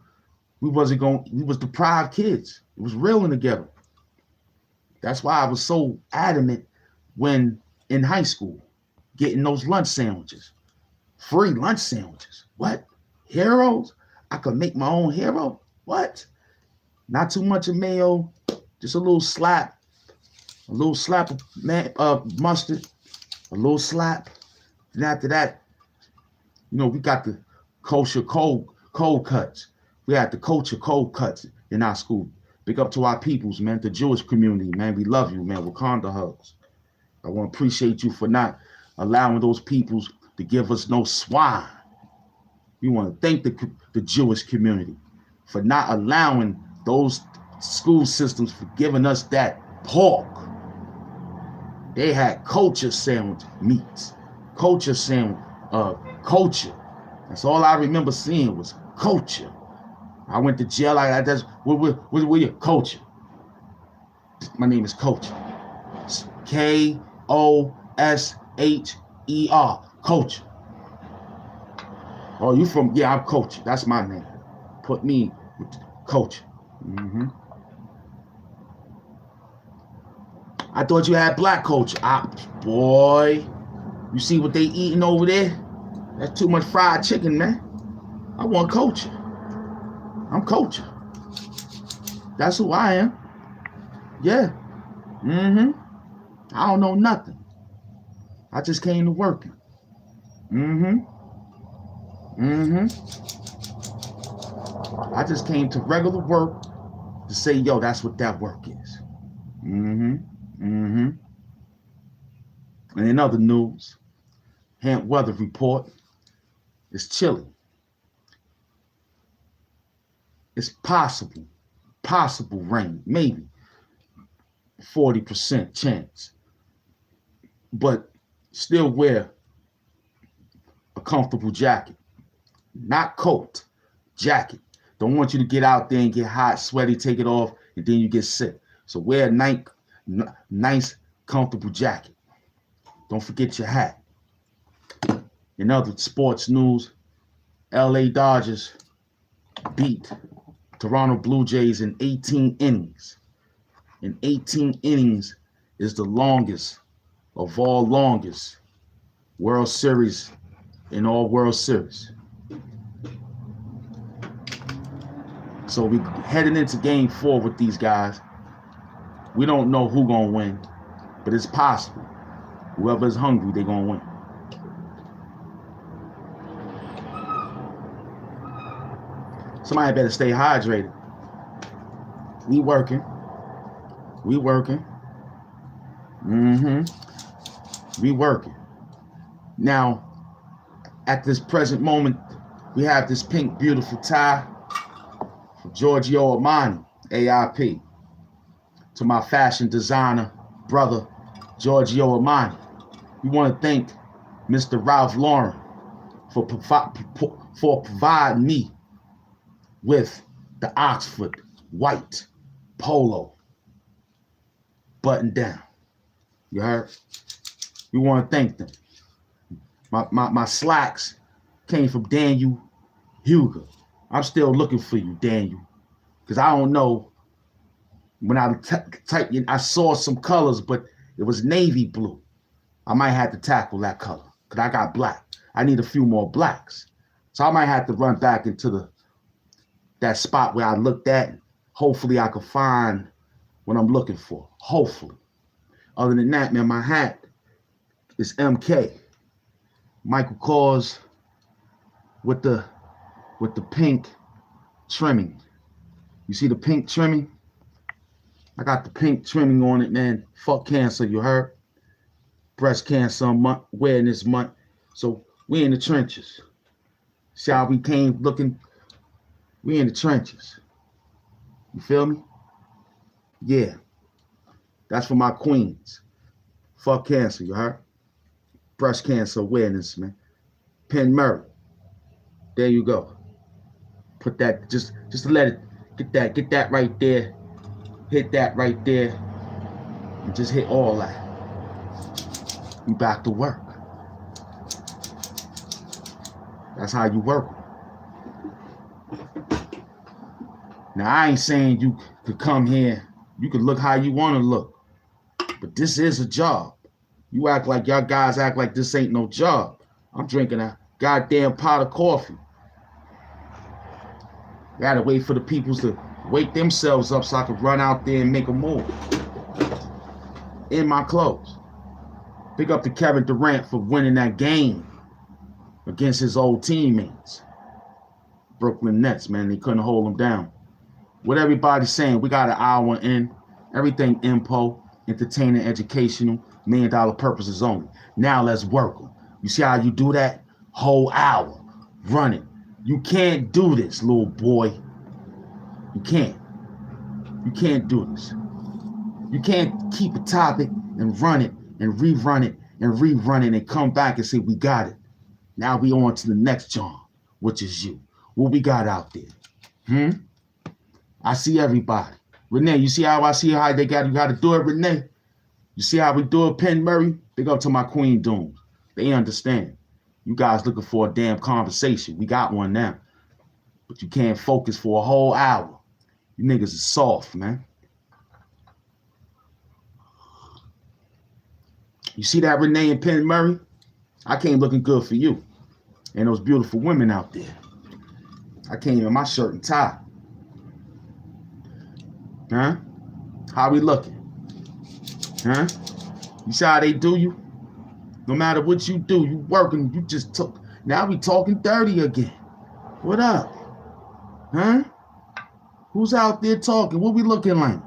we wasn't going, we was deprived kids. It was reeling together. That's why I was so adamant when in high school, getting those lunch sandwiches, free lunch sandwiches. What? Heroes? I could make my own hero? What? Not too much of mayo, just a little slap of mustard, a little slap. And after that, we got the kosher cold cuts. We had the kosher cold cuts in our school. Big up to our peoples, man, the Jewish community, man. We love you, man. Wakanda hugs. I want to appreciate you for not allowing those peoples to give us no swine. We want to thank the Jewish community for not allowing those school systems for giving us that pork. They had culture sandwich meats, culture sandwich, culture. That's all I remember seeing was culture. I went to jail. That's where your culture. My name is Culture. Kosher. Culture. Oh, you from? Yeah, I'm Culture. That's my name. Put me with Culture. I thought you had black culture. Boy, you see what they eating over there? That's too much fried chicken, man. I want culture. I'm Culture. That's who I am. Yeah. I don't know nothing. I just came to working. I just came to regular work to say, yo, that's what that work is. And in other news, Hamp weather report is chilly. It's possible rain, maybe 40% chance. But still wear a comfortable jacket, not coat, jacket. Don't want you to get out there and get hot, sweaty, take it off, and then you get sick. So wear a nice, comfortable jacket. Don't forget your hat. In other sports news, LA Dodgers beat Toronto Blue Jays in 18 innings. And 18 innings is the longest of all longest World Series in all World Series. So we heading into Game 4 with these guys. We don't know who gonna win, but it's possible. Whoever's hungry, they gonna win. Somebody better stay hydrated. We working. We working. Now, at this present moment, we have this pink, beautiful tie from Giorgio Armani, AIP. To my fashion designer brother, Giorgio Armani. We want to thank Mr. Ralph Lauren for providing me with the Oxford white polo button down. You heard? We want to thank them. My slacks came from Daniel Huger. I'm still looking for you, Daniel, because I don't know. When I typed in, I saw some colors, but it was navy blue. I might have to tackle that color because I got black. I need a few more blacks. So I might have to run back into that spot where I looked at. Hopefully I can find what I'm looking for. Hopefully. Other than that, man, my hat is MK. Michael Kors with the pink trimming. You see the pink trimming? I got the pink trimming on it, man. Fuck cancer, you heard? Breast cancer month, awareness month. So we in the trenches. See how we came looking? We in the trenches. You feel me? Yeah. That's for my queens. Fuck cancer, you heard? Breast cancer awareness, man. Penn Murray. There you go. Put that, just to let it, get that right there. hit that right there, and just hit all that. You back to work. That's how you work. Now, I ain't saying you could come here, you could look how you want to look, but this is a job. You act like y'all guys act like this ain't no job. I'm drinking a goddamn pot of coffee. Gotta wait for the peoples to wake themselves up so I can run out there and make a move. In my clothes. Pick up to Kevin Durant for winning that game against his old teammates. Brooklyn Nets, man, they couldn't hold him down. What everybody's saying, we got an hour in. Everything info, entertaining, educational, $1 million purposes only. Now let's work them. You see how you do that? Whole hour running. You can't do this, little boy. You can't. You can't do this. You can't keep a topic and run it and rerun it and rerun it and come back and say, we got it. Now we on to the next John, which is you. What we got out there? I see everybody. Renee, you see how I see how they got, you got to do it, Renee? You see how we do it, Penn Murray? Big up to my Queen Dooms. They understand. You guys looking for a damn conversation. We got one now. But you can't focus for a whole hour. You niggas is soft, man. You see that, Renee and Penn Murray? I came looking good for you. And those beautiful women out there. I came in my shirt and tie. Huh? How we looking? Huh? You see how they do you? No matter what you do, you working, you just took. Now we talking dirty again. What up? Huh? Who's out there talking? What we looking like?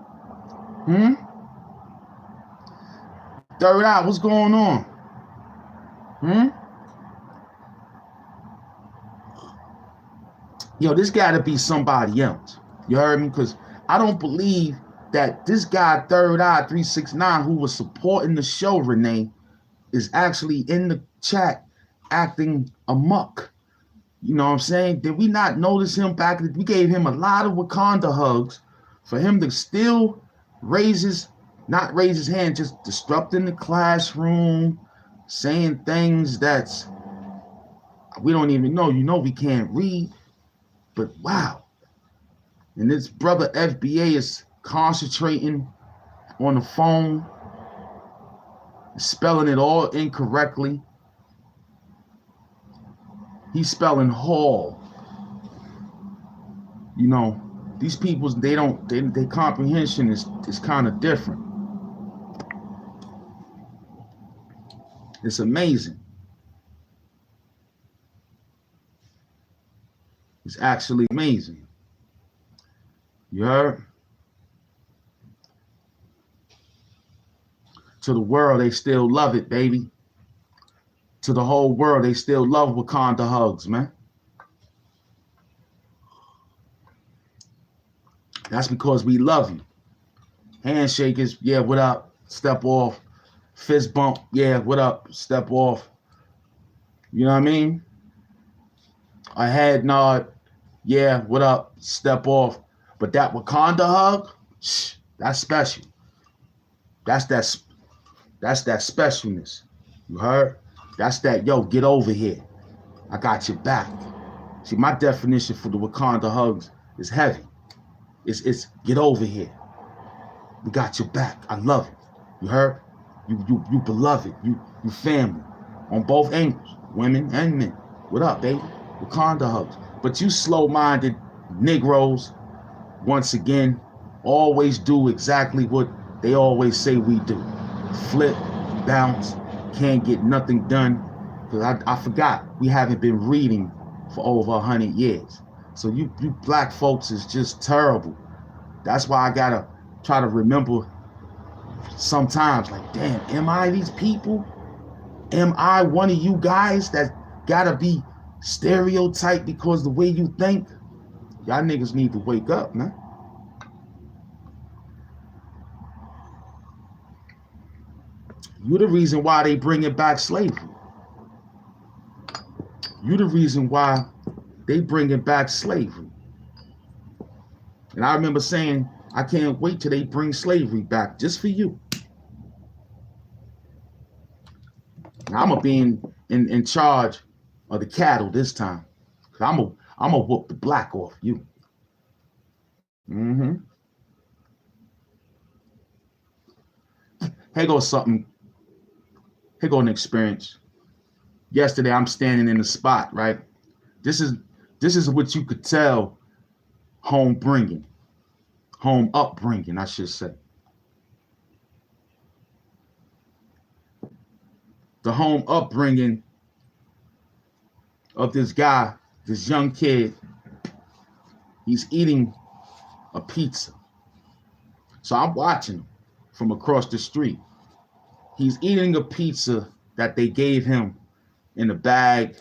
Third out, what's going on? Yo, this gotta be somebody else. You heard me? Because I don't believe that this guy, Third Eye 369, who was supporting the show, Renee, is actually in the chat acting amok. You know what I'm saying? Did we not notice him back? We gave him a lot of Wakanda hugs for him to still not raise his hand, just disrupting the classroom, saying things that's, we don't even know. You know we can't read, but wow. And this brother FBA is concentrating on the phone, spelling it all incorrectly. He's spelling hall. You know, these people's, their comprehension is kind of different. It's amazing. It's actually amazing. You heard? To the world, they still love it, baby. To the whole world, they still love Wakanda hugs, man. That's because we love you. Handshake is, yeah, what up? Step off. Fist bump, yeah, what up? Step off. You know what I mean? A head nod, yeah, what up? Step off. But that Wakanda hug, that's special. That's that specialness. You heard? That's that, yo, get over here. I got your back. See, my definition for the Wakanda hugs is heavy. It's get over here. We got your back. I love it. You heard? You beloved. You family. On both angles. Women and men. What up, baby? Wakanda hugs. But you slow-minded Negroes, once again, always do exactly what they always say we do. Flip, bounce, can't get nothing done. Because I forgot, we haven't been reading for over 100 years. So you black folks is just terrible. That's why I gotta try to remember sometimes, like, damn, am I these people? Am I one of you guys that gotta be stereotyped because the way you think? Y'all niggas need to wake up, man. You're the reason why they bringing back slavery. You're the reason why they bringing back slavery. And I remember saying, I can't wait till they bring slavery back just for you. Now, I'm going to be in charge of the cattle this time. I'm going to whoop the black off you. Mm-hmm. Here goes something. Here goes an experience. Yesterday, I'm standing in the spot, right? This is what you could tell home upbringing, I should say. The home upbringing of this guy, this young kid, he's eating a pizza. So I'm watching him from across the street. He's eating a pizza that they gave him in a bag.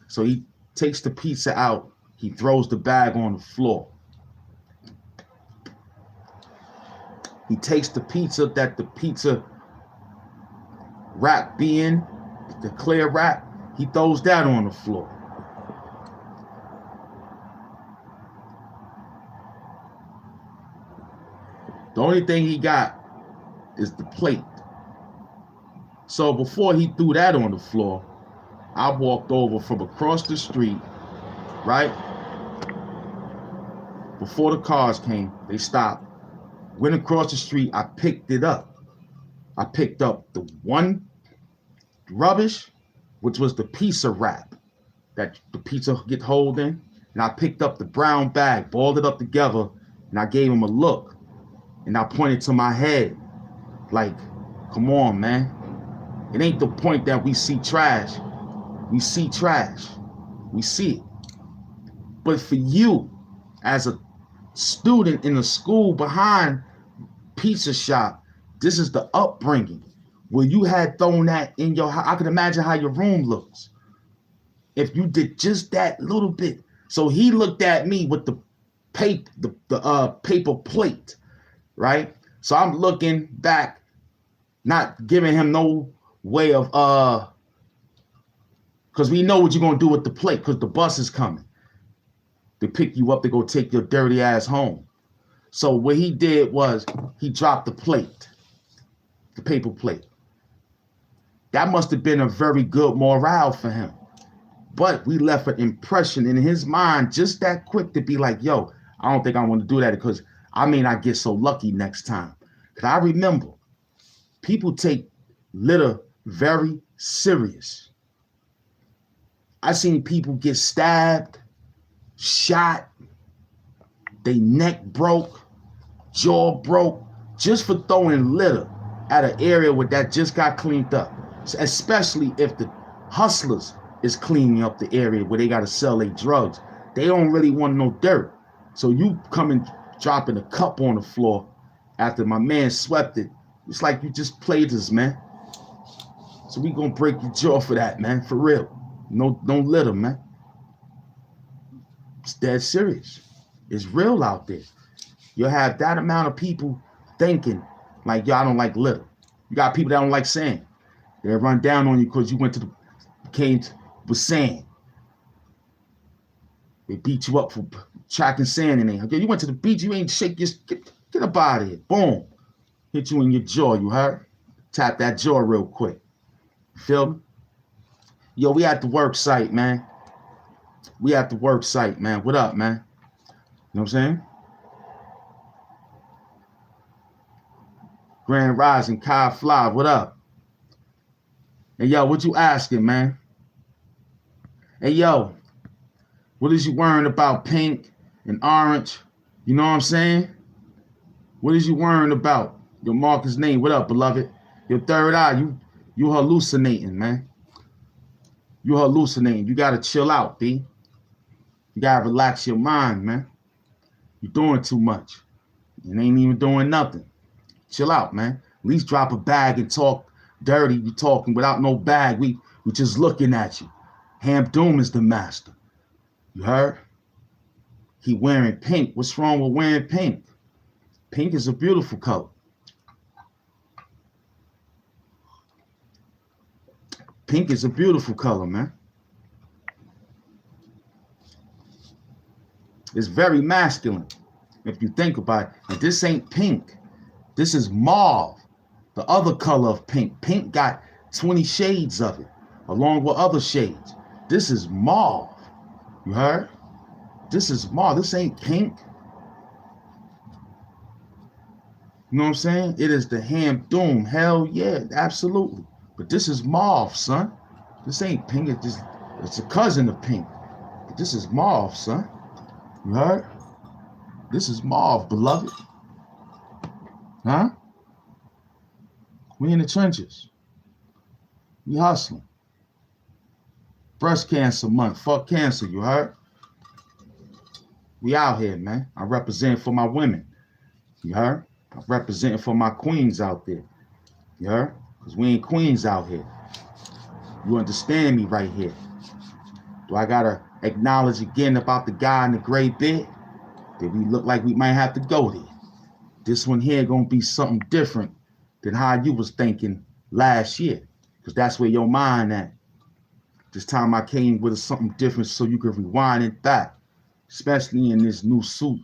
So he takes the pizza out. He throws the bag on the floor. He takes the pizza that the pizza wrap be in, the clear wrap. He throws that on the floor. The only thing he got is the plate. So before he threw that on the floor, I walked over from across the street, right? Before the cars came, they stopped. Went across the street, I picked it up. I picked up the one rubbish, which was the pizza wrap that the pizza get hold in. And I picked up the brown bag, balled it up together, and I gave him a look. And I pointed to my head like, come on, man. It ain't the point that we see trash. We see trash. We see it. But for you, as a student in a school behind pizza shop, this is the upbringing where you had thrown that in your house. I can imagine how your room looks if you did just that little bit. So he looked at me with the paper plate, right? So I'm looking back, not giving him no way of because we know what you're gonna do with the plate, because the bus is coming to pick you up to go take your dirty ass home. So what he did was he dropped the plate, the paper plate. That must have been a very good morale for him. But we left an impression in his mind just that quick to be like, yo, I don't think I want to do that because I may not get so lucky next time. Because I remember people take litter very serious. I seen people get stabbed, shot, they neck broke, jaw broke, just for throwing litter at an area where that just got cleaned up. Especially if the hustlers is cleaning up the area where they got to sell their drugs. They don't really want no dirt. So you come and dropping a cup on the floor after my man swept it. It's like you just played us, man. So we gonna break your jaw for that, man, for real. No, don't litter, man. It's dead serious. It's real out there. You'll have that amount of people thinking like, yo, I don't like litter. You got people that don't like sand. They run down on you because you went to the cave with sand. They beat you up for tracking sand in there. Okay, you went to the beach, you ain't shake your, get up out of here. Boom. Hit you in your jaw, you heard? Tap that jaw real quick. Feel me? Yo, we at the work site, man. We at the work site, man. What up, man? You know what I'm saying? Grand Rising, Kai Fly, what up? Hey, yo, what you asking, man? Hey, yo, what is you worrying about pink and orange? You know what I'm saying? What is you worrying about? Your Marcus name, what up, beloved? Your third eye, you hallucinating, man. You hallucinating. You gotta chill out, B. You gotta relax your mind, man. You're doing too much. You ain't even doing nothing. Chill out, man. At least drop a bag and talk dirty. You talking without no bag. We just looking at you. Hamp Doom is the master. You heard? He wearing pink. What's wrong with wearing pink? Pink is a beautiful color. Pink is a beautiful color, man. It's very masculine. If you think about it, and this ain't pink. This is mauve, the other color of pink. Pink got 20 shades of it, along with other shades. This is mauve. You heard? This is mauve. This ain't pink. You know what I'm saying? It is the Hamp Doom. Hell yeah, absolutely. But this is mauve, son. This ain't pink. It's a cousin of pink. But this is mauve, son. You heard? This is mauve, beloved. Huh? We in the trenches. We hustling. Breast cancer month. Fuck cancer, you heard? We out here, man. I represent for my women. You heard? I'm representing for my queens out there. You heard? Because we ain't queens out here. You understand me right here. Do I gotta acknowledge again about the guy in the gray bed? That we look like we might have to go there. This one here gonna be something different than how you was thinking last year. Because that's where your mind at. This time I came with something different so you can rewind it back. Especially in this new suit.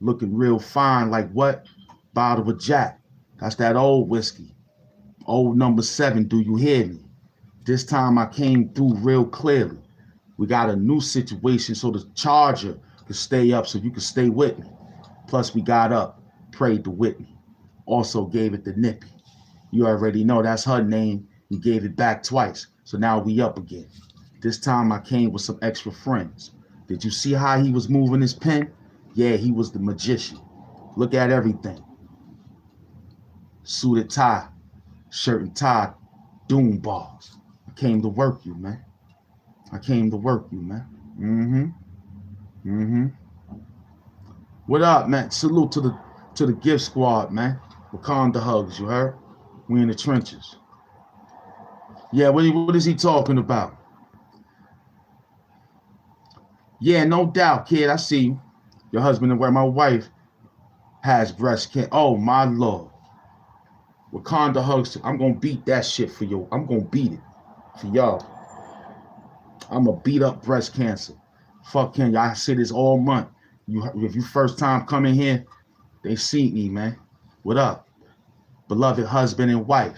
Looking real fine like what? Bottle of Jack. That's that old whiskey. Old number 7, do you hear me? This time I came through real clearly. We got a new situation so the charger could stay up so you could stay with me. Plus we got up, prayed to Whitney. Also gave it to Nippy. You already know that's her name. We gave it back twice. So now we up again. This time I came with some extra friends. Did you see how he was moving his pen? Yeah, he was the magician. Look at everything. Suited tie, shirt and tie, doom bars. I came to work you, man. I came to work you, man. What up, man? Salute to the gift squad, man. Wakanda hugs, you heard? We in the trenches. Yeah, what is he talking about? Yeah, no doubt, kid. I see you. Your husband and my wife has breast cancer. Oh, my Lord. Wakanda hugs. I'm going to beat that shit for you. I'm going to beat it for y'all. I'm going to beat up breast cancer. Fuck him. Y'all say this all month. If you first time coming here, they see me, man. What up? Beloved husband and wife.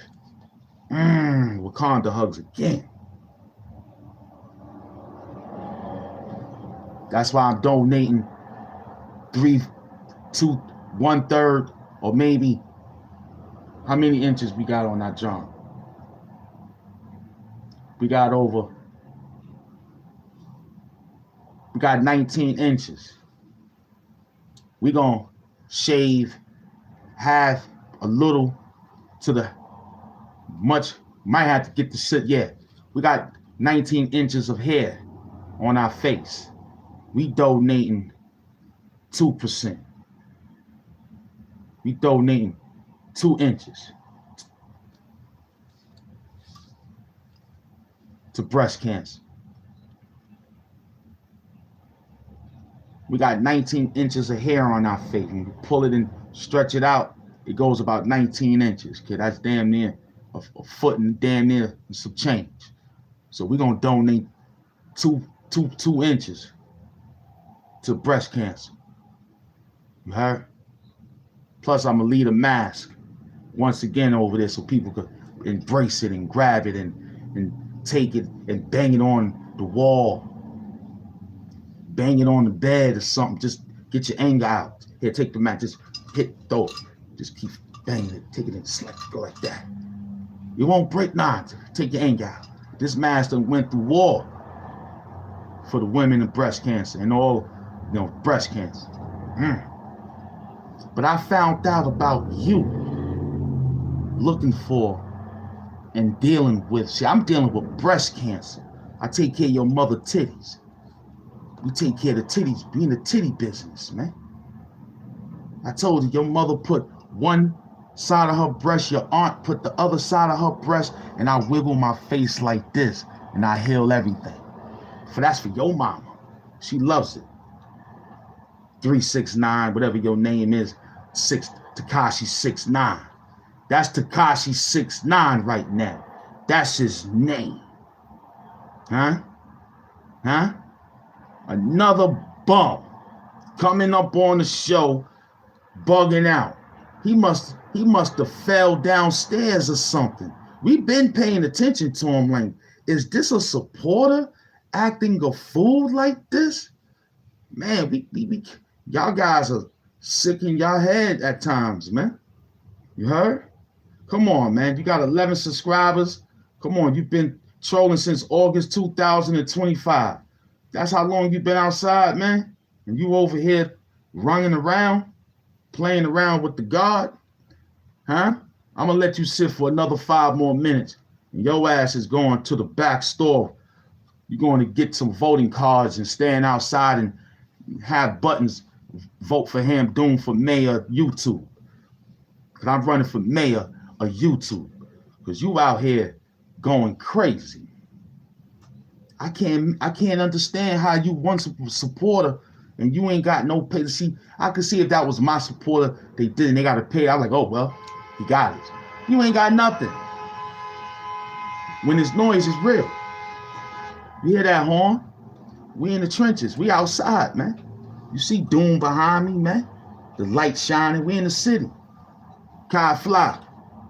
Wakanda hugs again. That's why I'm donating 1/3, or maybe how many inches we got on that John? We got 19 inches. We gonna shave half, a little to the much. Might have to get the shit. Yeah, we got 19 inches of hair on our face. We donating 2%. We donating 2 inches to breast cancer. We got 19 inches of hair on our face. When you pull it and stretch it out, it goes about 19 inches. Okay, that's damn near a foot and damn near some change. So we're gonna donate two inches to breast cancer. You heard? Plus, I'm gonna leave a mask once again over there so people could embrace it and grab it and take it and bang it on the wall, bang it on the bed or something. Just get your anger out. Here, take the mask. Just throw it. Just keep banging it. Take it and slap it. Go like that. You won't break nothing. Take your anger out. This mask done went through war for the women and breast cancer and all, breast cancer. But I found out about you looking for and dealing with. See, I'm dealing with breast cancer. I take care of your mother titties. We take care of the titties, be in the titty business, man. I told you, your mother put one side of her breast, your aunt put the other side of her breast, and I wiggle my face like this, and I heal everything. That's for your mama. She loves it. 369, whatever your name is, Tekashi 69. That's Tekashi 69 right now. That's his name. Huh? Another bum coming up on the show, bugging out. He must have fell downstairs or something. We've been paying attention to him. Like, is this a supporter acting a fool like this? Man, we y'all guys are sick in y'all head at times, man. You heard? Come on, man. You got 11 subscribers. Come on, you've been trolling since August 2025. That's how long you've been outside, man. And you over here running around, playing around with the God, huh? I'm gonna let you sit for another 5 more minutes, and your ass is going to the back store. You're going to get some voting cards and stand outside and have buttons. Vote for Hamp for mayor of YouTube. Cause I'm running for mayor of YouTube. Cause you out here going crazy. I can't understand how you once a supporter and you ain't got no pay to see. I could see if that was my supporter, they didn't, they got to pay. I was like, oh, well, he got it. You ain't got nothing. When this noise is real. You hear that horn? We in the trenches. We outside, man. You see Doom behind me, man? The light shining. We in the city. Kai Fly.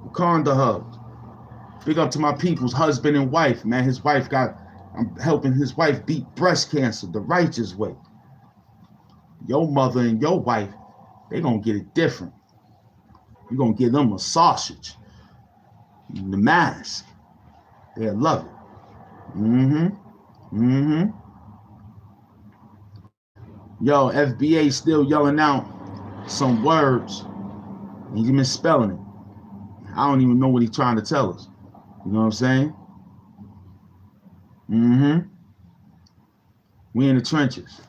Wakanda hugs. Big up to my people's husband and wife, man. His wife I'm helping his wife beat breast cancer the righteous way. Your mother and your wife, they gonna get it different. You're gonna give them a sausage. The mask. They'll love it. Yo, FBA still yelling out some words. And he's misspelling it. I don't even know what he's trying to tell us. You know what I'm saying? We in the trenches.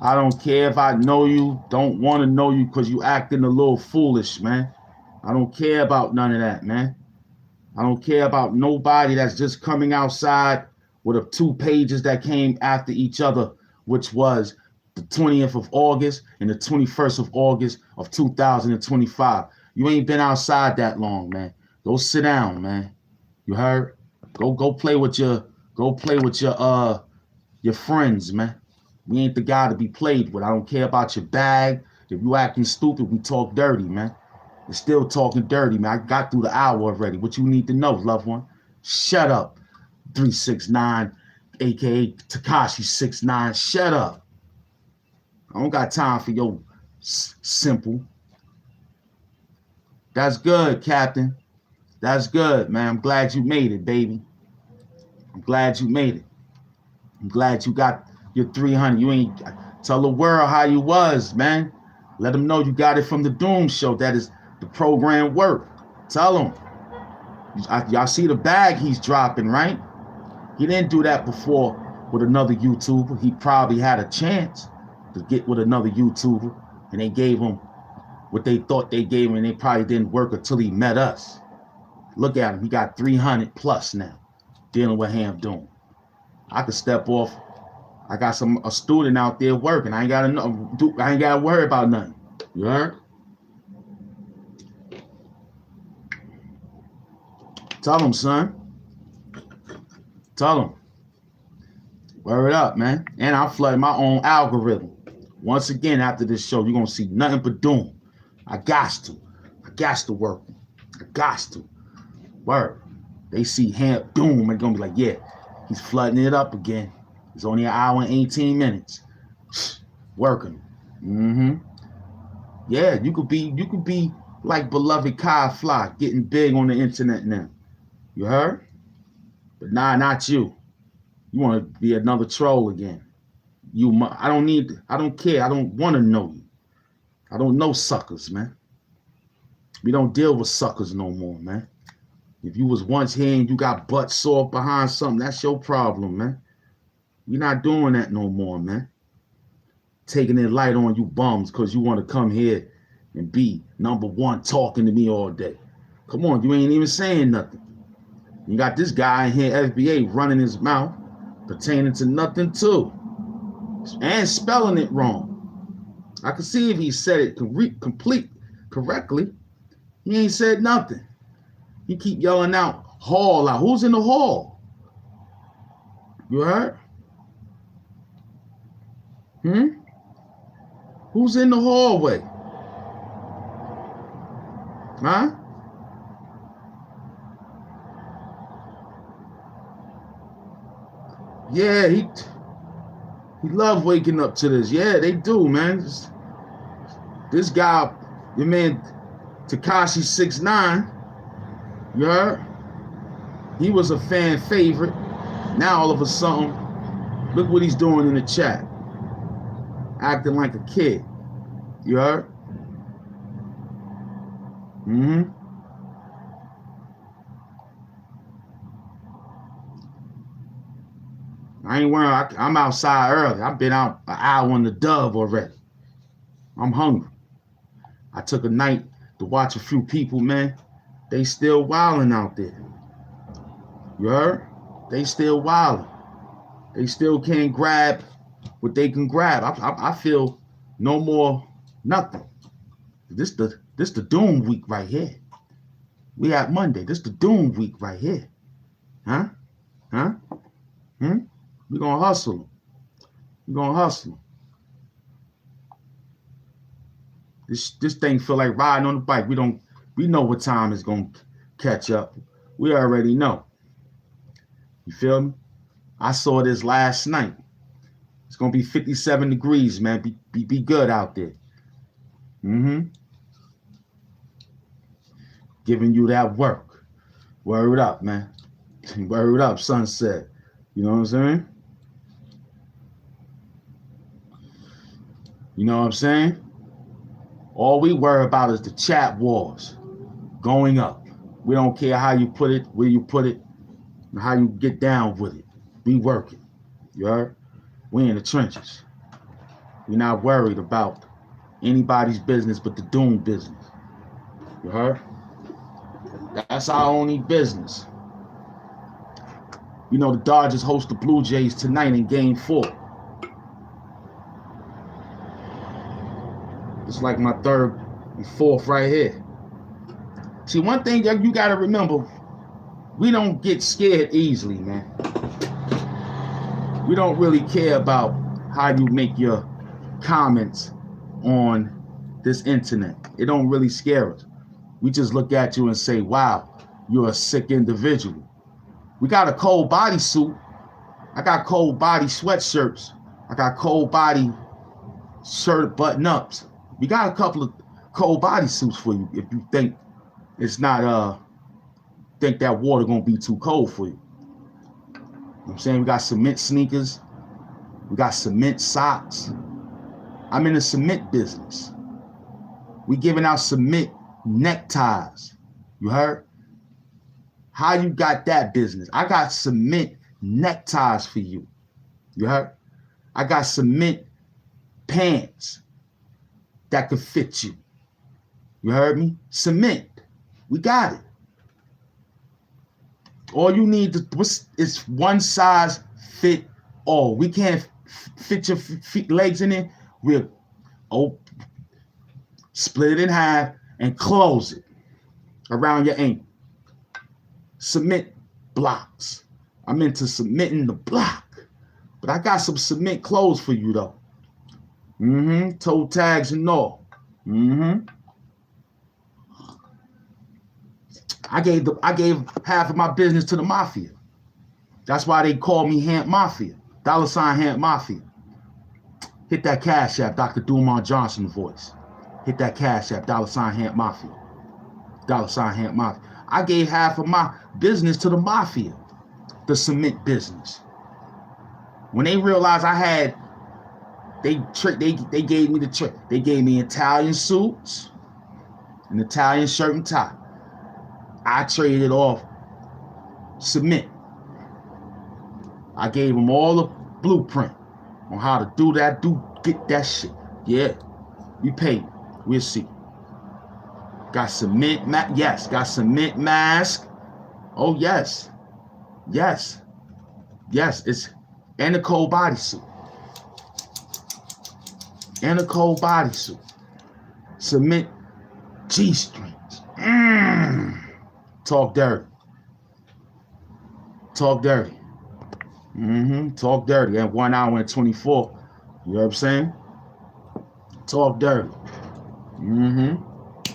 I don't care if I know you, don't want to know you because you acting a little foolish, man. I don't care about none of that, man. I don't care about nobody that's just coming outside with the 2 pages that came after each other, which was the 20th of August and the 21st of August of 2025. You ain't been outside that long, man. Go sit down, man. You heard? Go play with your friends, man. We ain't the guy to be played with. I don't care about your bag. If you acting stupid, we talk dirty, man. You're still talking dirty, man. I got through the hour already. What you need to know, loved one? Shut up. 369, aka Takashi 69. Shut up. I don't got time for your simple. That's good, Captain. That's good, man. I'm glad you made it, baby. I'm glad you made it. I'm glad you got your 300. You ain't tell the world how you was, man. Let them know you got it from the Doom Show. That is the program work. Tell them. Y'all see the bag he's dropping, right? He didn't do that before with another YouTuber. He probably had a chance to get with another YouTuber, and they gave him what they thought they gave him, and they probably didn't work until he met us. Look at him. He got 300 plus now dealing with Hamp Doom. I could step off. I got a student out there working. I ain't got to worry about nothing. You heard? Tell him, son. Tell him. Word up, man. And I'm flooding my own algorithm. Once again, after this show, you're going to see nothing but doom. I got to work. I got to. Word. They see Hamp Doom and going to be like, yeah, he's flooding it up again. It's only 1 hour and 18 minutes. Working. Yeah, you could be like beloved Kai Fly, getting big on the internet now. You heard? But nah, not you. You want to be another troll again. I don't care. I don't want to know you. I don't know suckers, man. We don't deal with suckers no more, man. If you was once here and you got butt sore behind something, that's your problem, man. We're not doing that no more, man. Taking it light on you bums because you want to come here and be number one talking to me all day. Come on, you ain't even saying nothing. You got this guy in here, FBA, running his mouth, pertaining to nothing too. And spelling it wrong. I can see if he said it correctly. He ain't said nothing. He keep yelling out, hall out. Who's in the hall? You heard? Who's in the hallway? Huh? Yeah, he love waking up to this. Yeah, they do, man. This guy, your man Tekashi 6ix9ine, you heard? He was a fan favorite. Now all of a sudden, look what he's doing in the chat. Acting like a kid. You heard? I ain't wearing, I'm outside early. I've been out an hour on the dove already. I'm hungry. I took a night to watch a few people, man. They still wilding out there. You heard? They still wilding. They still can't grab what they can grab. I feel no more nothing. This the doom week right here. We at Monday. This the doom week right here. Huh? We gonna hustle. We gonna hustle. This thing feel like riding on the bike. We know what time it's gonna catch up. We already know. You feel me? I saw this last night. It's gonna be 57 degrees, man. Be good out there. Giving you that work. Word up, man. Word up, sunset. You know what I'm saying? You know what I'm saying? All we worry about is the chat wars going up. We don't care how you put it, where you put it, and how you get down with it. We working. You heard? We in the trenches. We're not worried about anybody's business but the doom business. You heard? That's our only business. You know, the Dodgers host the Blue Jays tonight in Game 4. It's like my third and fourth right here. See, one thing that you got to remember, we don't get scared easily, man. We don't really care about how you make your comments on this internet. It don't really scare us. We just look at you and say, wow, you're a sick individual. We got a cold body suit. I got cold body sweatshirts. I got cold body shirt button-ups. We got a couple of cold body suits for you if you think it's not, think that water gonna be too cold for you. You know what I'm saying? We got cement sneakers. We got cement socks. I'm in the cement business. We giving out cement neckties. You heard? How you got that business? I got cement neckties for you. You heard? I got cement pants that could fit you. You heard me? Cement. We got it. All you need is one size fit all. We can't fit your legs in it. We'll split it in half and close it around your ankle. Cement blocks. I'm into cementing the block. But I got some cement clothes for you though. Toe tags and all. I gave half of my business to the mafia. That's why they call me Hamp Mafia. $ Hamp Mafia. Hit that Cash App, Dr. Dumont Johnson voice. Hit that Cash App, $ Hamp Mafia. $ Hamp Mafia. I gave half of my business to the mafia, the cement business. When they realized I had, they gave me the trick. They gave me Italian suits, an Italian shirt and tie. I traded off cement. I gave them all the blueprint on how to do that, get that shit. Yeah, we paid. We'll see. Got cement, yes. Got cement mask. Oh yes, yes. It's and a cold bodysuit. And a cold bodysuit. Cement G-strings. Talk dirty. Talk dirty. Talk dirty at 1 hour and 24. You know what I'm saying? Talk dirty. Mm-hmm.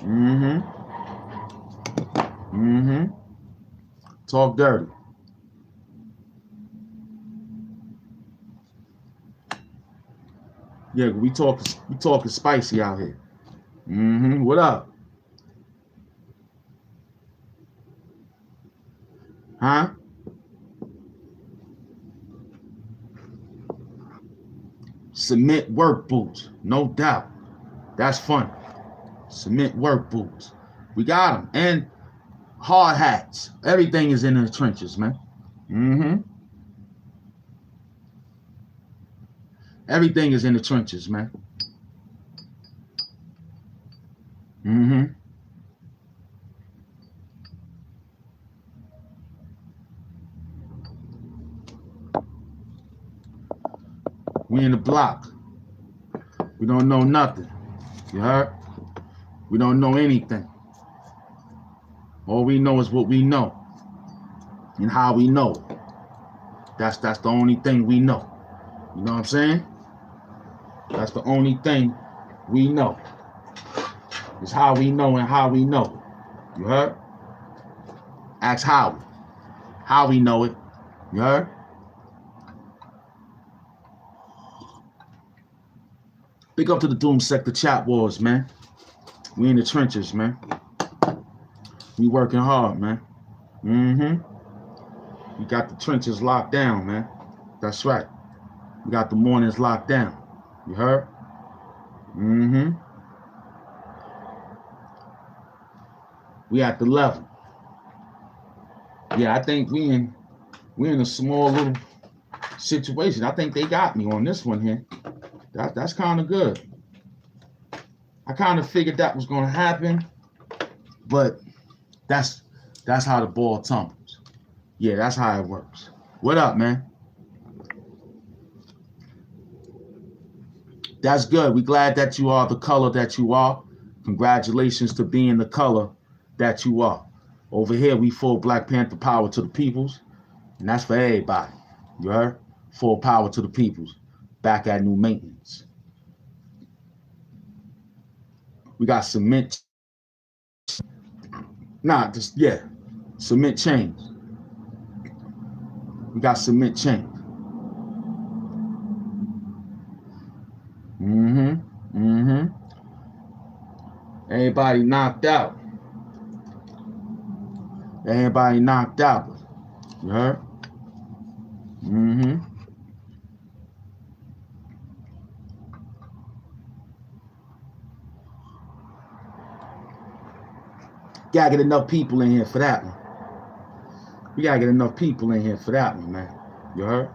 Mm-hmm. Mm-hmm. Talk dirty. Yeah, we talking spicy out here. What up? Huh? Cement work boots, no doubt. That's fun. Cement work boots. We got them. And hard hats. Everything is in the trenches, man. Mm-hmm. Everything is in the trenches, man. Mm-hmm. We in the block. We don't know nothing. You heard? We don't know anything. All we know is what we know and how we know it. That's the only thing we know. You know what I'm saying? That's the only thing we know. It's how we know and how we know it. You heard? Ask Howie. How we know it. You heard? Big up to the Doom Sector chat wars, man. We in the trenches, man. We working hard, man. We got the trenches locked down, man. That's right. We got the mornings locked down. You heard? We at the level. Yeah, I think we in a small little situation. I think they got me on this one here. That's kind of good. I kind of figured that was gonna happen, but that's how the ball tumbles. Yeah, that's how it works. What up, man? That's good. We glad that you are the color that you are. Congratulations to being the color that you are. Over here, we full Black Panther power to the peoples, and that's for everybody. You heard? Full power to the peoples. Back at new maintenance. We got cement. Nah, just yeah, cement chains. We got cement chains. Everybody knocked out. Everybody knocked out. You heard? Gotta get enough people in here for that one. We gotta get enough people in here for that one, man. You heard?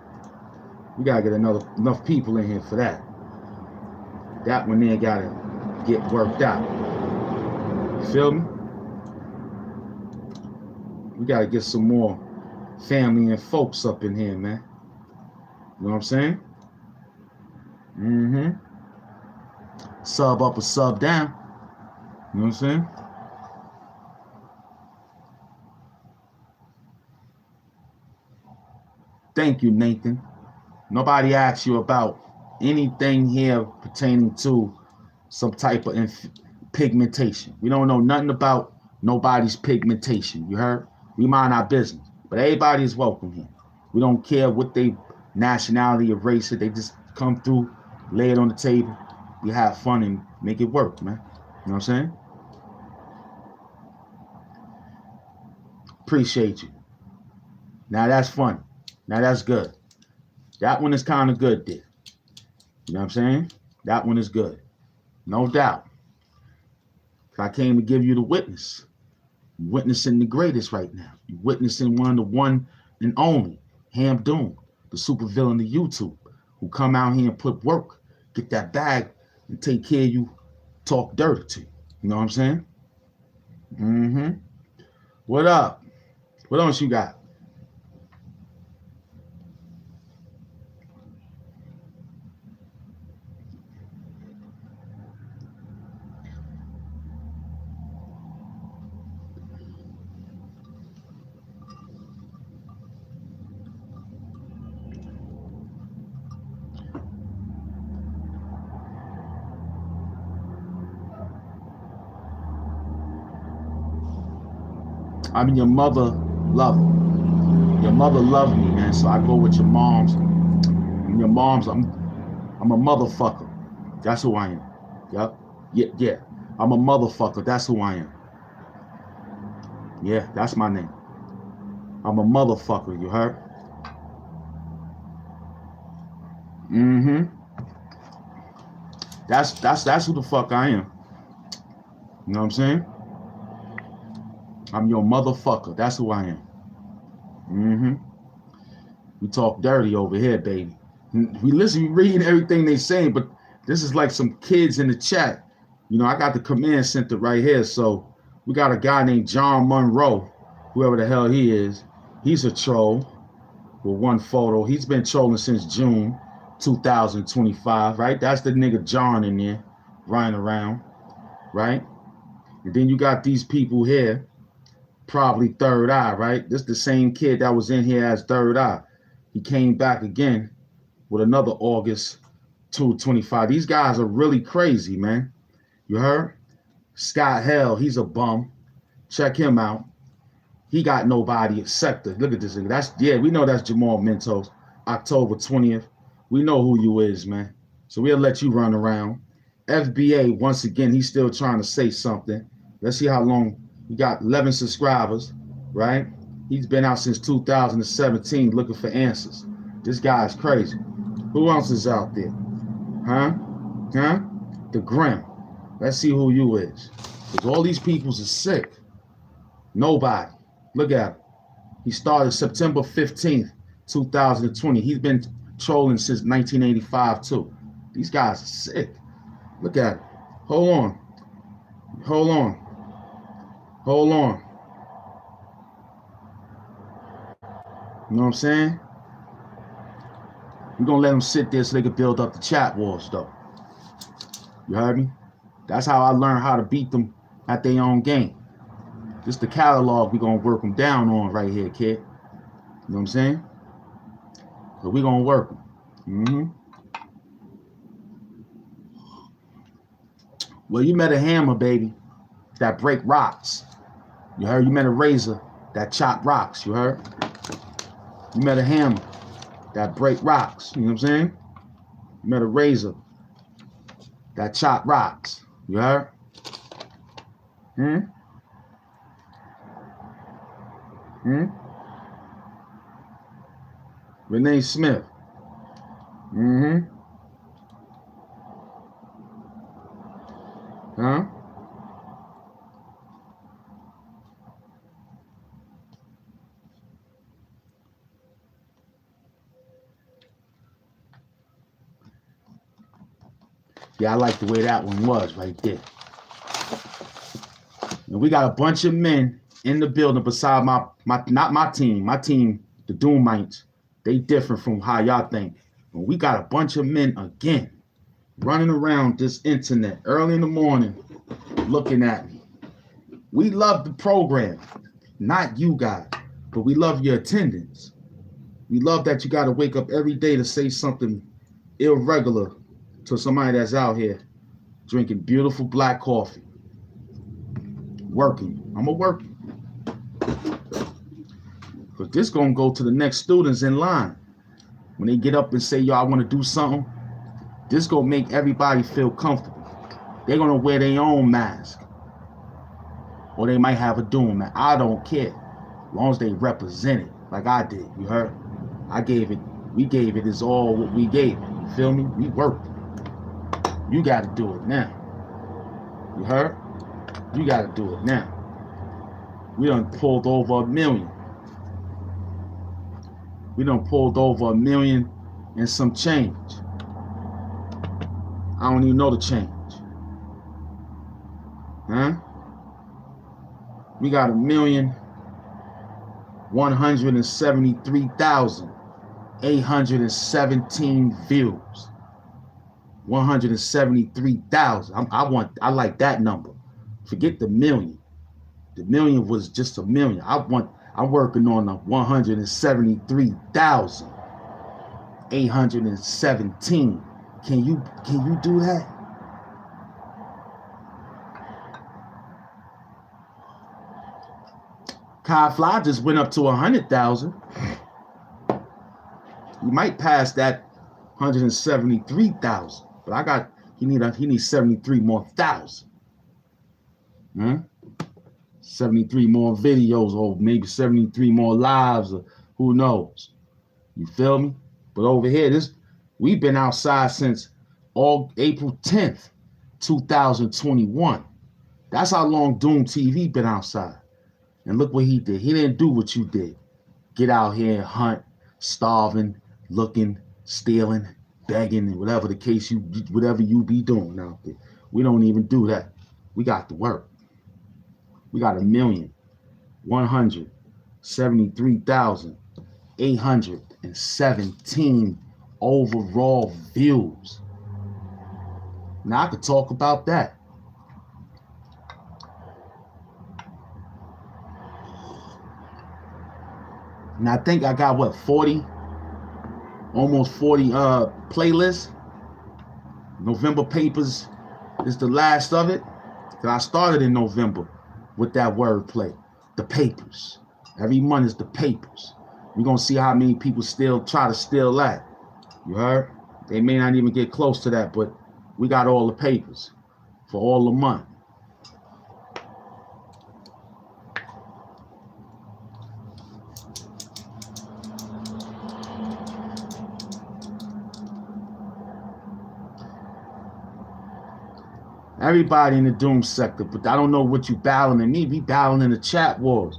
We gotta get enough people in here for that. That one there gotta get worked out. You feel me? We gotta get some more family and folks up in here, man. You know what I'm saying? Sub up or sub down. You know what I'm saying? Thank you, Nathan. Nobody asked you about anything here pertaining to some type of pigmentation. We don't know nothing about nobody's pigmentation. You heard? We mind our business. But everybody is welcome here. We don't care what they nationality or race. They just come through, lay it on the table. We have fun and make it work, man. You know what I'm saying? Appreciate you. Now that's fun. Now that's good. That one is kind of good there. You know what I'm saying? That one is good. No doubt. I came to give you the witness. You're witnessing the greatest right now. You're witnessing one and only, Hamp the supervillain of YouTube, who come out here and put work, get that bag, and take care of you, talk dirty to you. You know what I'm saying? What up? What else you got? I mean, your mother loved Your mother loved me, man. So I go with your moms. And your moms, I'm a motherfucker. That's who I am. Yep. Yeah. I'm a motherfucker. That's who I am. Yeah, that's my name. I'm a motherfucker. You heard? Mm-hmm. That's who the fuck I am. You know what I'm saying? I'm your motherfucker. That's who I am. Mm-hmm. We talk dirty over here, baby. We listen, we read everything they saying, but this is like some kids in the chat. You know, I got the command center right here. So we got a guy named John Monroe, whoever the hell he is. He's a troll with one photo. He's been trolling since June 2025, right? That's the nigga John in there running around, right? And then you got these people here, probably Third Eye, right? This is the same kid that was in here as Third Eye. He came back again with another August 225. These guys are really crazy, man. You heard? Scott Hell, he's a bum. Check him out. He got nobody sector. Look at this nigga. We know that's Jamal Mentos. October 20th. We know who you is, man. So we'll let you run around. FBA, once again, he's still trying to say something. Let's see how long. He got 11 subscribers, right? He's been out since 2017 looking for answers. This guy's crazy. Who else is out there? Huh? The Grim. Let's see who you is. Because all these peoples are sick. Nobody. Look at him. He started September 15th, 2020. He's been trolling since 1985 too. These guys are sick. Look at him. Hold on. You know what I'm saying? We're going to let them sit there so they can build up the chat wars, though. You heard me? That's how I learned how to beat them at their own game. This the catalog we're going to work them down on right here, kid. You know what I'm saying? So we're going to work them. Mm-hmm. Well, you met a hammer, baby, that break rocks. You heard? You met a razor that chop rocks. You heard? You met a hammer that break rocks. You know what I'm saying? You met a razor that chop rocks. You heard? Renee Smith. Huh? Yeah, I like the way that one was right there. And we got a bunch of men in the building beside not my team. My team, the Doomites, they different from how y'all think. But we got a bunch of men again running around this internet early in the morning looking at me. We love the program, not you guys, but we love your attendance. We love that you got to wake up every day to say something irregular to somebody that's out here drinking beautiful black coffee. Working. I'm going to work. Because this going to go to the next students in line. When they get up and say, yo, I want to do something, this going to make everybody feel comfortable. They're going to wear their own mask. Or they might have a doom mask. I don't care. As long as they represent it like I did. You heard? We gave it is all what we gave it. You feel me? We worked. You got to do it now. You heard? You got to do it now. We done pulled over 1 million. We done pulled over 1 million and some change. I don't even know the change. Huh? We got 1,173,817 views. 173,000. I like that number. Forget the million. The million was just a million. I'm working on the 173,817. Can you do that? Kai Fly just went up to 100,000. You might pass that 173,000, but he needs 73 more thousand. 73 more videos, or maybe 73 more lives, or who knows? You feel me? But over here, we've been outside since April 10th, 2021. That's how long Doom TV been outside. And look what he did. He didn't do what you did. Get out here and hunt, starving, looking, stealing, begging, and whatever the case whatever you be doing out there. We don't even do that. We got to work. We got 1,173,817 overall views. Now I could talk about that. And I think I got what, 40, almost 40 playlists. November Papers is the last of it. Cause I started in November with that wordplay. The papers. Every month is the papers. We're gonna see how many people still try to steal that. You heard? They may not even get close to that, but we got all the papers for all the month. Everybody in the Doom sector, but I don't know what you battling in me. We battling in the chat wars.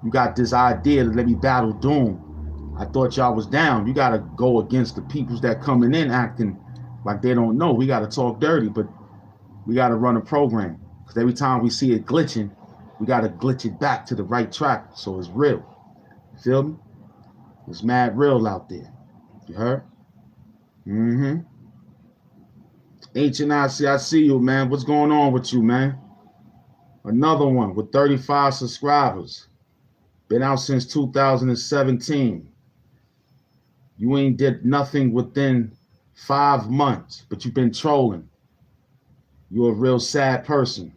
You got this idea to let me battle Doom. I thought y'all was down. You gotta go against the peoples that coming in acting like they don't know. We gotta talk dirty, but we gotta run a program. Because every time we see it glitching, we gotta glitch it back to the right track so it's real. You feel me? It's mad real out there. You heard? Ancient I see you, man. What's going on with you, man? Another one with 35 subscribers. Been out since 2017. You ain't did nothing within 5 months, but you've been trolling. You're a real sad person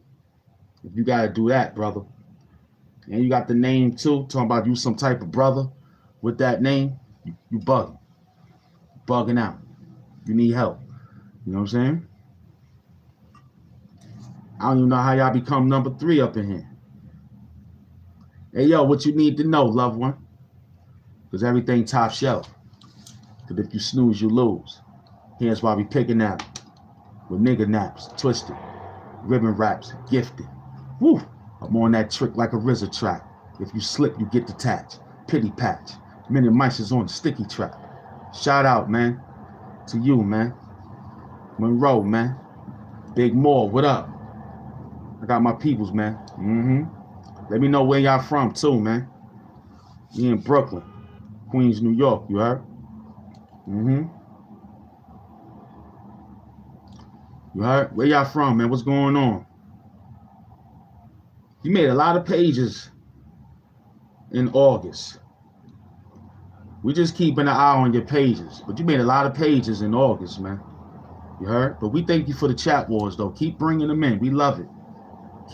if you gotta do that, brother. And you got the name too, talking about you some type of brother with that name. You bugging. Bugging out. You need help. You know what I'm saying? I don't even know how y'all become number 3 up in here. Hey, yo, what you need to know, loved one? Because everything top shelf. Because if you snooze, you lose. Here's why we picking at it. With nigga naps, twisted, ribbon wraps, gifted. Woo! I'm on that trick like a RZA track. If you slip, you get detached. Pity patch. Many mice is on the sticky trap. Shout out, man. To you, man. Monroe, man. Big Moore, what up? I got my peoples, man. Let me know where y'all from, too, man. Me in Brooklyn, Queens, New York, you heard? You heard? Where y'all from, man? What's going on? You made a lot of pages in August. We just keeping an eye on your pages. But you made a lot of pages in August, man. You heard? But we thank you for the chat wars, though. Keep bringing them in. We love it.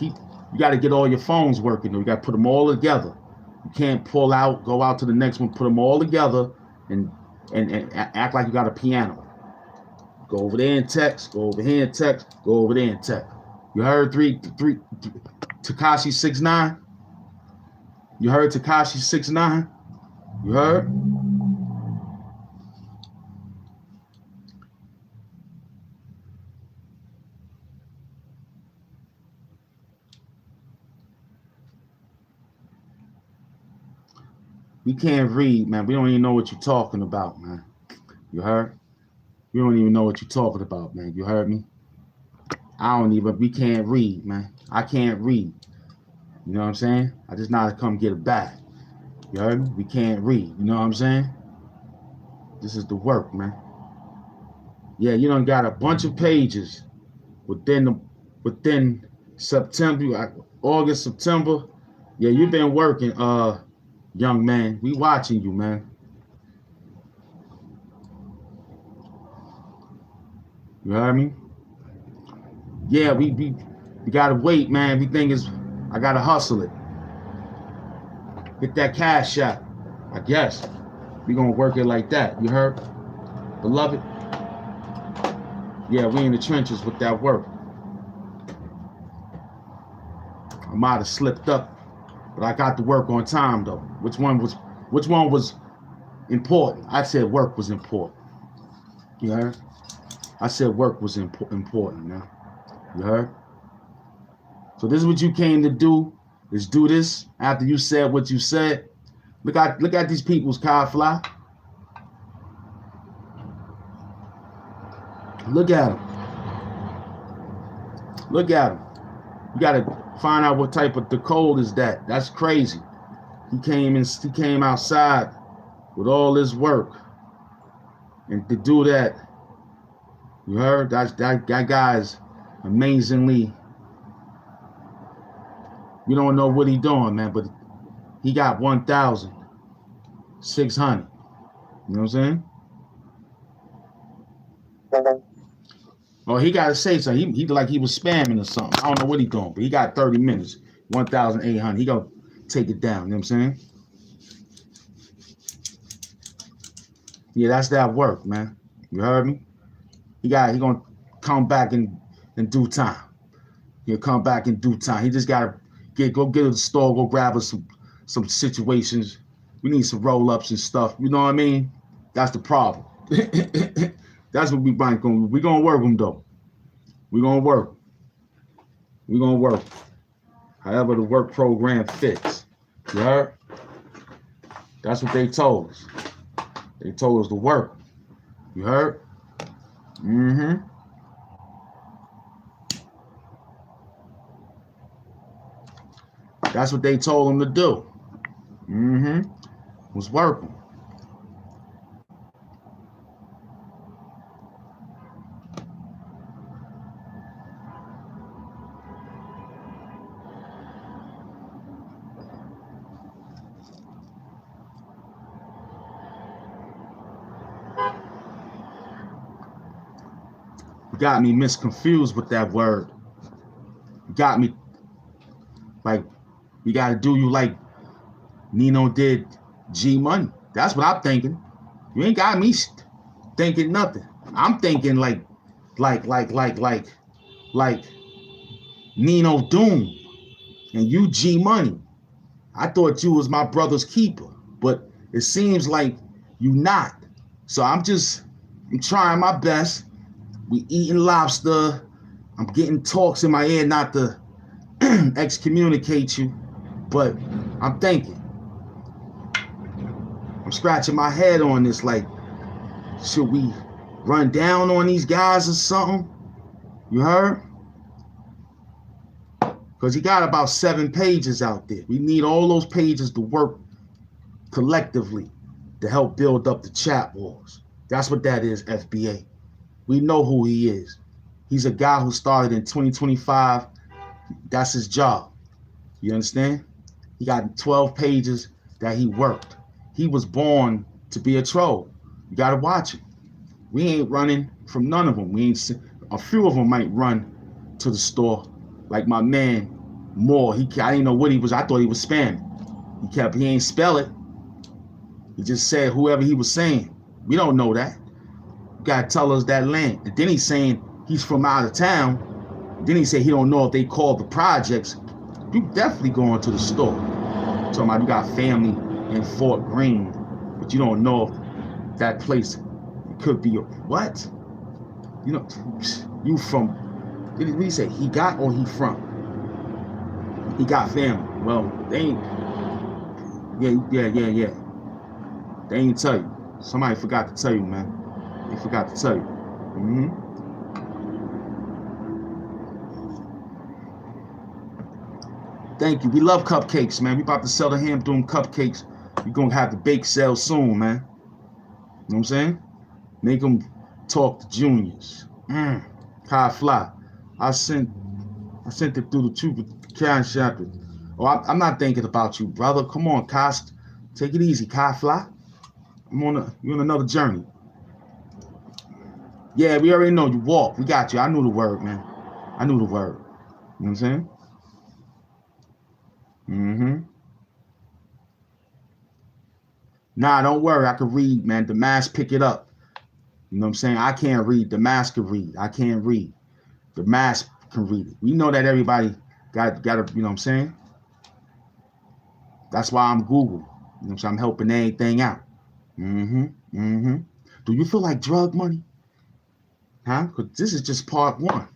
You got to get all your phones working, though. You got to put them all together. You can't pull out, go out to the next one, put them all together, and act like you got a piano. Go over there and text. Go over here and text. Go over there and text. You heard Tekashi 6ix9ine? You heard Tekashi 6ix9ine? You heard? We can't read, man. We don't even know what you're talking about, man. You heard? We don't even know what you're talking about, man. You heard me? We can't read, man. I can't read. You know what I'm saying? I just know how to come get a bag. You heard me? We can't read. You know what I'm saying? This is the work, man. Yeah, you done got a bunch of pages within September, August, September. Yeah, you've been working, young man. We watching you, man. You heard me? Yeah, we gotta wait, man. Everything is, I gotta hustle it. Get that cash out. I guess. We gonna work it like that. You heard? Beloved? Yeah, we in the trenches with that work. I might have slipped up, but I got to work on time though. Which one was important? I said work was important. You heard? I said work was important now. You heard? So this is what you came to do, is do this after you said what you said. Look at these people's car fly. Look at them. Look at them. You got to find out what type of the cold is that. That's crazy. He came outside with all this work, and to do that, you heard, that guy is amazingly. We don't know what he doing, man, but he got 1,600. You know what I'm saying? Oh, he got to say something. He like he was spamming or something. I don't know what he doing, but he got 30 minutes, 1,800. He gonna take it down. You know what I'm saying? Yeah, that's that work, man. You heard me? He gonna come back in due time. He'll come back in due time. He just gotta go get to the store, go grab us some situations. We need some roll-ups and stuff. You know what I mean? That's the problem. That's what we gonna work them though. We gonna work. We gonna work. However the work program fits. You heard? That's what they told us. They told us to work. You heard? Mm-hmm. That's what they told them to do. Mm-hmm. Was working. Got me misconfused with that word. Got me like, we got to do you like Nino did G Money. That's what I'm thinking. You ain't got me thinking nothing. I'm thinking like Nino Doom and you G Money. I thought you was my brother's keeper, but it seems like you not. So I'm trying my best. We eating lobster. I'm getting talks in my ear not to excommunicate you, but I'm thinking. I'm scratching my head on this, like, should we run down on these guys or something? You heard? Because he got about 7 pages out there. We need all those pages to work collectively to help build up the chat wars. That's what that is, FBA. We know who he is. He's a guy who started in 2025. That's his job. You understand? He got 12 pages that he worked. He was born to be a troll. You gotta watch him. We ain't running from none of them. A few of them might run to the store, like my man Moore. I didn't know what he was. I thought he was spamming. He ain't spell it. He just said whoever he was saying. We don't know that. You gotta tell us that land. And then he's saying he's from out of town. Then he said he don't know if they called the projects. You definitely going to the store. Talking about you got family in Fort Greene, but you don't know if that place could be what? You know, you from? Did he say he got or he from? He got family. Well, they ain't. Yeah. They ain't tell you. Somebody forgot to tell you, man. They forgot to tell you. Mm-hmm. Thank you. We love cupcakes, man. We about to sell the Hamp cupcakes. We're going to have the bake sale soon, man. You know what I'm saying? Make them talk to juniors. How fly. I sent it through the tube cash chapter. Oh, I'm not thinking about you, brother. Come on, Cost. Take it easy, Kai Fly. You're on another journey. Yeah, we already know you walk. We got you. I knew the word, man. I knew the word. You know what I'm saying? Mm-hmm. Nah, don't worry. I can read, man. The mask pick it up. You know what I'm saying? I can't read. The mask can read. I can't read. The mask can read it. We know that everybody got to, you know what I'm saying? That's why I'm Google. You know what I'm saying? I'm helping everything out. Do you feel like drug money? Huh? Because this is just part one.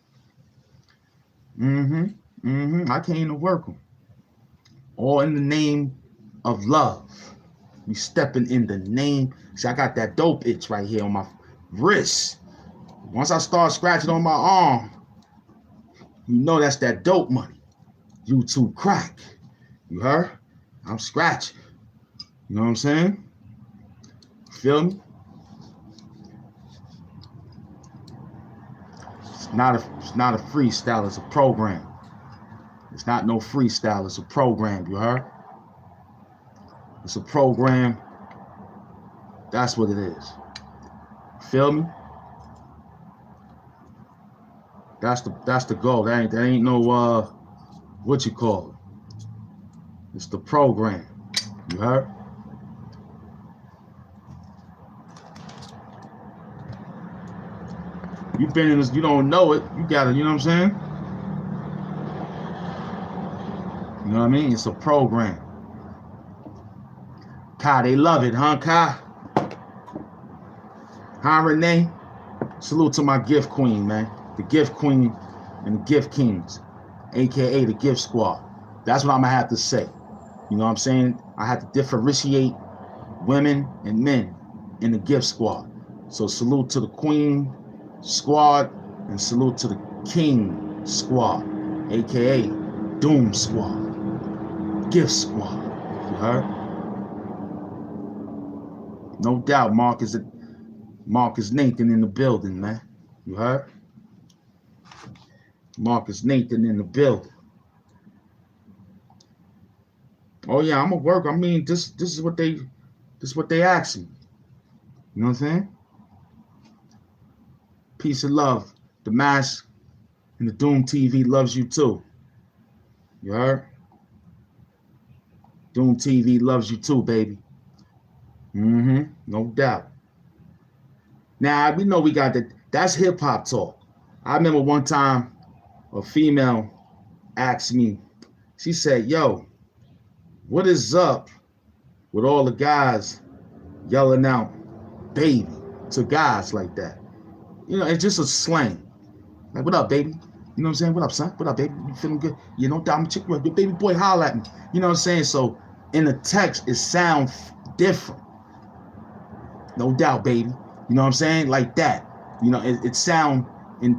I came to work them. All in the name of love. We stepping in the name. See, I got that dope itch right here on my wrist. Once I start scratching on my arm, you know that's that dope money. YouTube crack. You heard? I'm scratching. You know what I'm saying? Feel me? It's not a freestyle, it's a program. It's not no freestyle, it's a program, you heard? It's a program. That's what it is. Feel me? That's the goal. That ain't no what you call it. It's the program. You heard? You been in this, you don't know it. You gotta, you know what I'm saying? You know what I mean? It's a program. Kai, they love it, huh, Kai? Huh, Renee? Salute to my gift queen, man. The gift queen and the gift kings, aka the gift squad. That's what I'm gonna have to say. You know what I'm saying? I have to differentiate women and men in the gift squad. So salute to the queen squad and salute to the king squad, aka doom squad, gift squad. You heard? No doubt, Marcus Nathan in the building, man. You heard? Marcus Nathan in the building. Oh yeah, I'm gonna work. I mean, this is what they ask me. You know what I'm saying? Peace and love. The Mask and the Doom TV loves you too. You heard? Doom TV loves you too, baby. No doubt. Now we know we got that. That's hip hop talk. I remember one time a female asked me. She said, "Yo, what is up with all the guys yelling out baby to guys like that?" You know, it's just a slang. Like, what up, baby? You know what I'm saying? What up, son? What up, baby? You feeling good? You know, I'm chick, your baby boy, holla at me. You know what I'm saying? So in the text, it sounds different. No doubt, baby. You know what I'm saying? Like that. You know, it sound in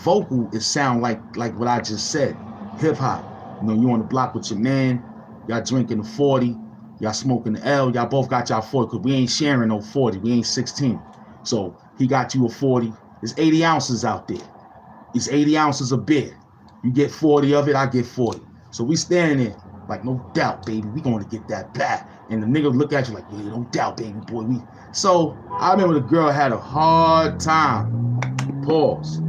vocal, it sound like what I just said. Hip hop. You know, you on the block with your man, y'all drinking the 40, y'all smoking the L, y'all both got y'all 40, because we ain't sharing no 40, we ain't 16. So he got you a 40. There's 80 ounces out there. It's 80 ounces of beer. You get 40 of it, I get 40. So we standing there like, no doubt, baby, we going to get that back. And the nigga look at you like, yeah, no doubt, baby boy. So I remember the girl had a hard time. Pause.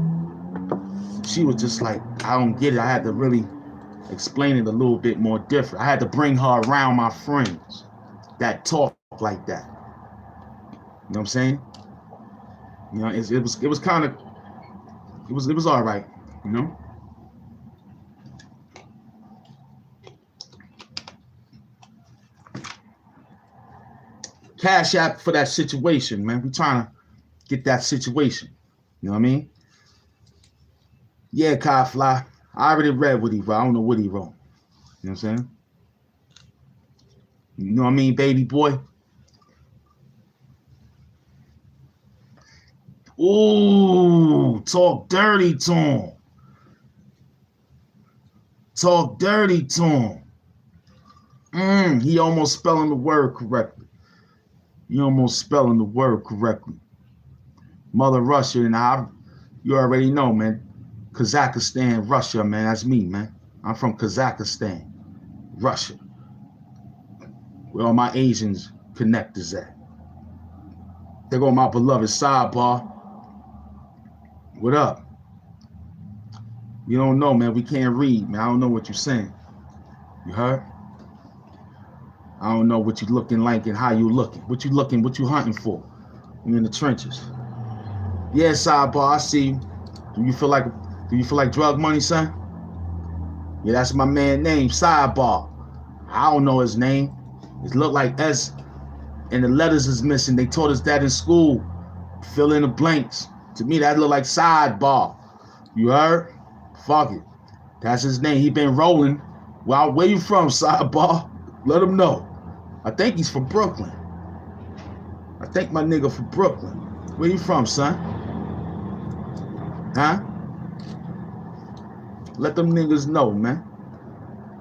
She was just like, I don't get it. I had to really explain it a little bit more different. I had to bring her around my friends that talk like that. You know what I'm saying? You know, it was kind of, it was all right, you know? Cash app for that situation, man. We trying to get that situation. You know what I mean? Yeah, Kai Fly. I already read what he wrote. I don't know what he wrote. You know what I'm saying? You know what I mean, baby boy? Ooh, talk dirty to him. Talk dirty to him. He almost spelling the word correctly. You almost spelling the word correctly. Mother Russia, and you already know, man. Kazakhstan, Russia, man. That's me, man. I'm from Kazakhstan, Russia. Where all my Asians connectors at. There go my beloved sidebar. What up? You don't know, man. We can't read, man. I don't know what you're saying. You heard? I don't know what you looking like and how you looking. What you hunting for? You in the trenches. Yeah, sidebar, I see you. Do you feel like drug money, son? Yeah, that's my man name, sidebar. I don't know his name. It looked like S and the letters is missing. They taught us that in school. Fill in the blanks. To me, that look like sidebar. You heard? Fuck it. That's his name. He been rolling. Well, where you from, sidebar? Let him know. I think he's from Brooklyn. I think my nigga from Brooklyn. Where you from, son? Huh? Let them niggas know, man.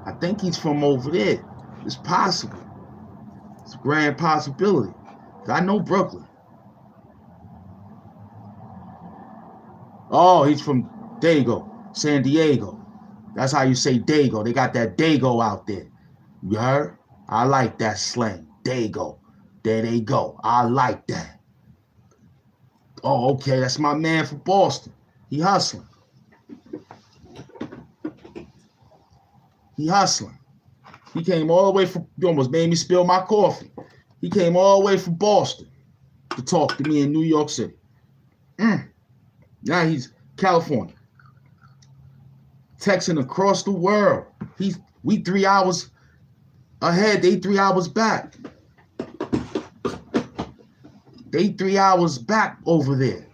I think he's from over there. It's possible. It's a grand possibility. I know Brooklyn. Oh, he's from Dago, San Diego. That's how you say Dago. They got that Dago out there. You heard? I like that slang. Dago. There they go. I like that. Oh, okay. That's my man from Boston. He hustling. He hustling. He came all the way from, you almost made me spill my coffee. He came all the way from Boston to talk to me in New York City. Now he's California. Texting across the world. We 3 hours ahead. They 3 hours back. They 3 hours back over there.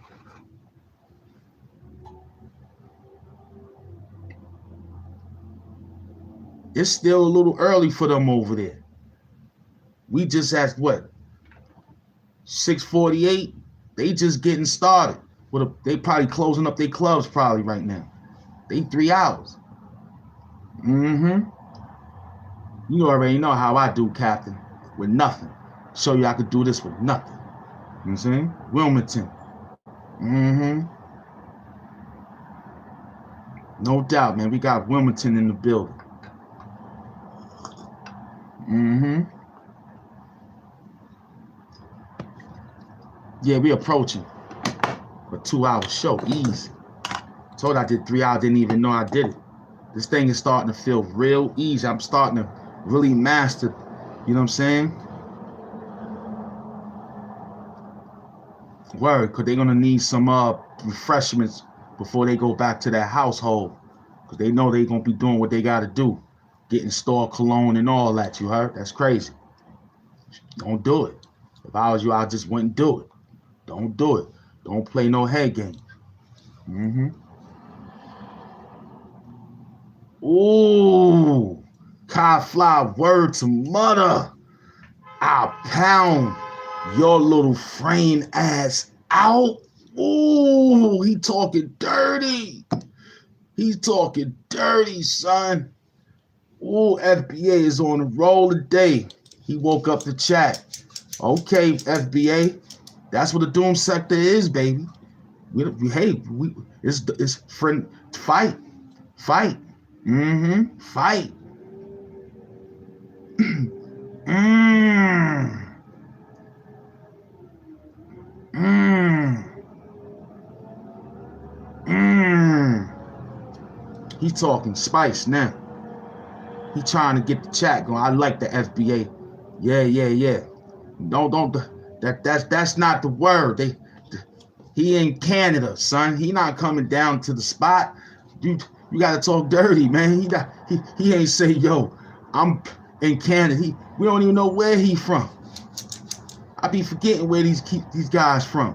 It's still a little early for them over there. We just at what? 6:48. They just getting started. They probably closing up their clubs probably right now. They 3 hours. You already know how I do, Captain. With nothing. Show you I could do this with nothing. You know what I'm saying? Wilmington. No doubt, man. We got Wilmington in the building. Yeah, we approaching a 2 hour show, easy. Told I did 3 hours, didn't even know I did it. This thing is starting to feel real easy. I'm starting to really master, you know what I'm saying? Word, because they're going to need some refreshments before they go back to their household. Because they know they're going to be doing what they got to do. Getting store cologne and all that, you heard? That's crazy. Don't do it. If I was you, I just wouldn't do it. Don't do it. Don't play no head games. Ooh, Kai Fly, word to mother. I'll pound your little frame ass out. Ooh, he talking dirty. He's talking dirty, son. Ooh, FBA is on the roll today. He woke up the chat. Okay, FBA. That's what the doom sector is, baby. It's friend fight. Fight. Fight. He's talking spice now. He trying to get the chat going. I like the FBA. Yeah. Don't. That's not the word. He in Canada, son. He not coming down to the spot. You gotta talk dirty, man. He ain't say, yo, I'm in Canada. We don't even know where he from. I be forgetting where these guys from.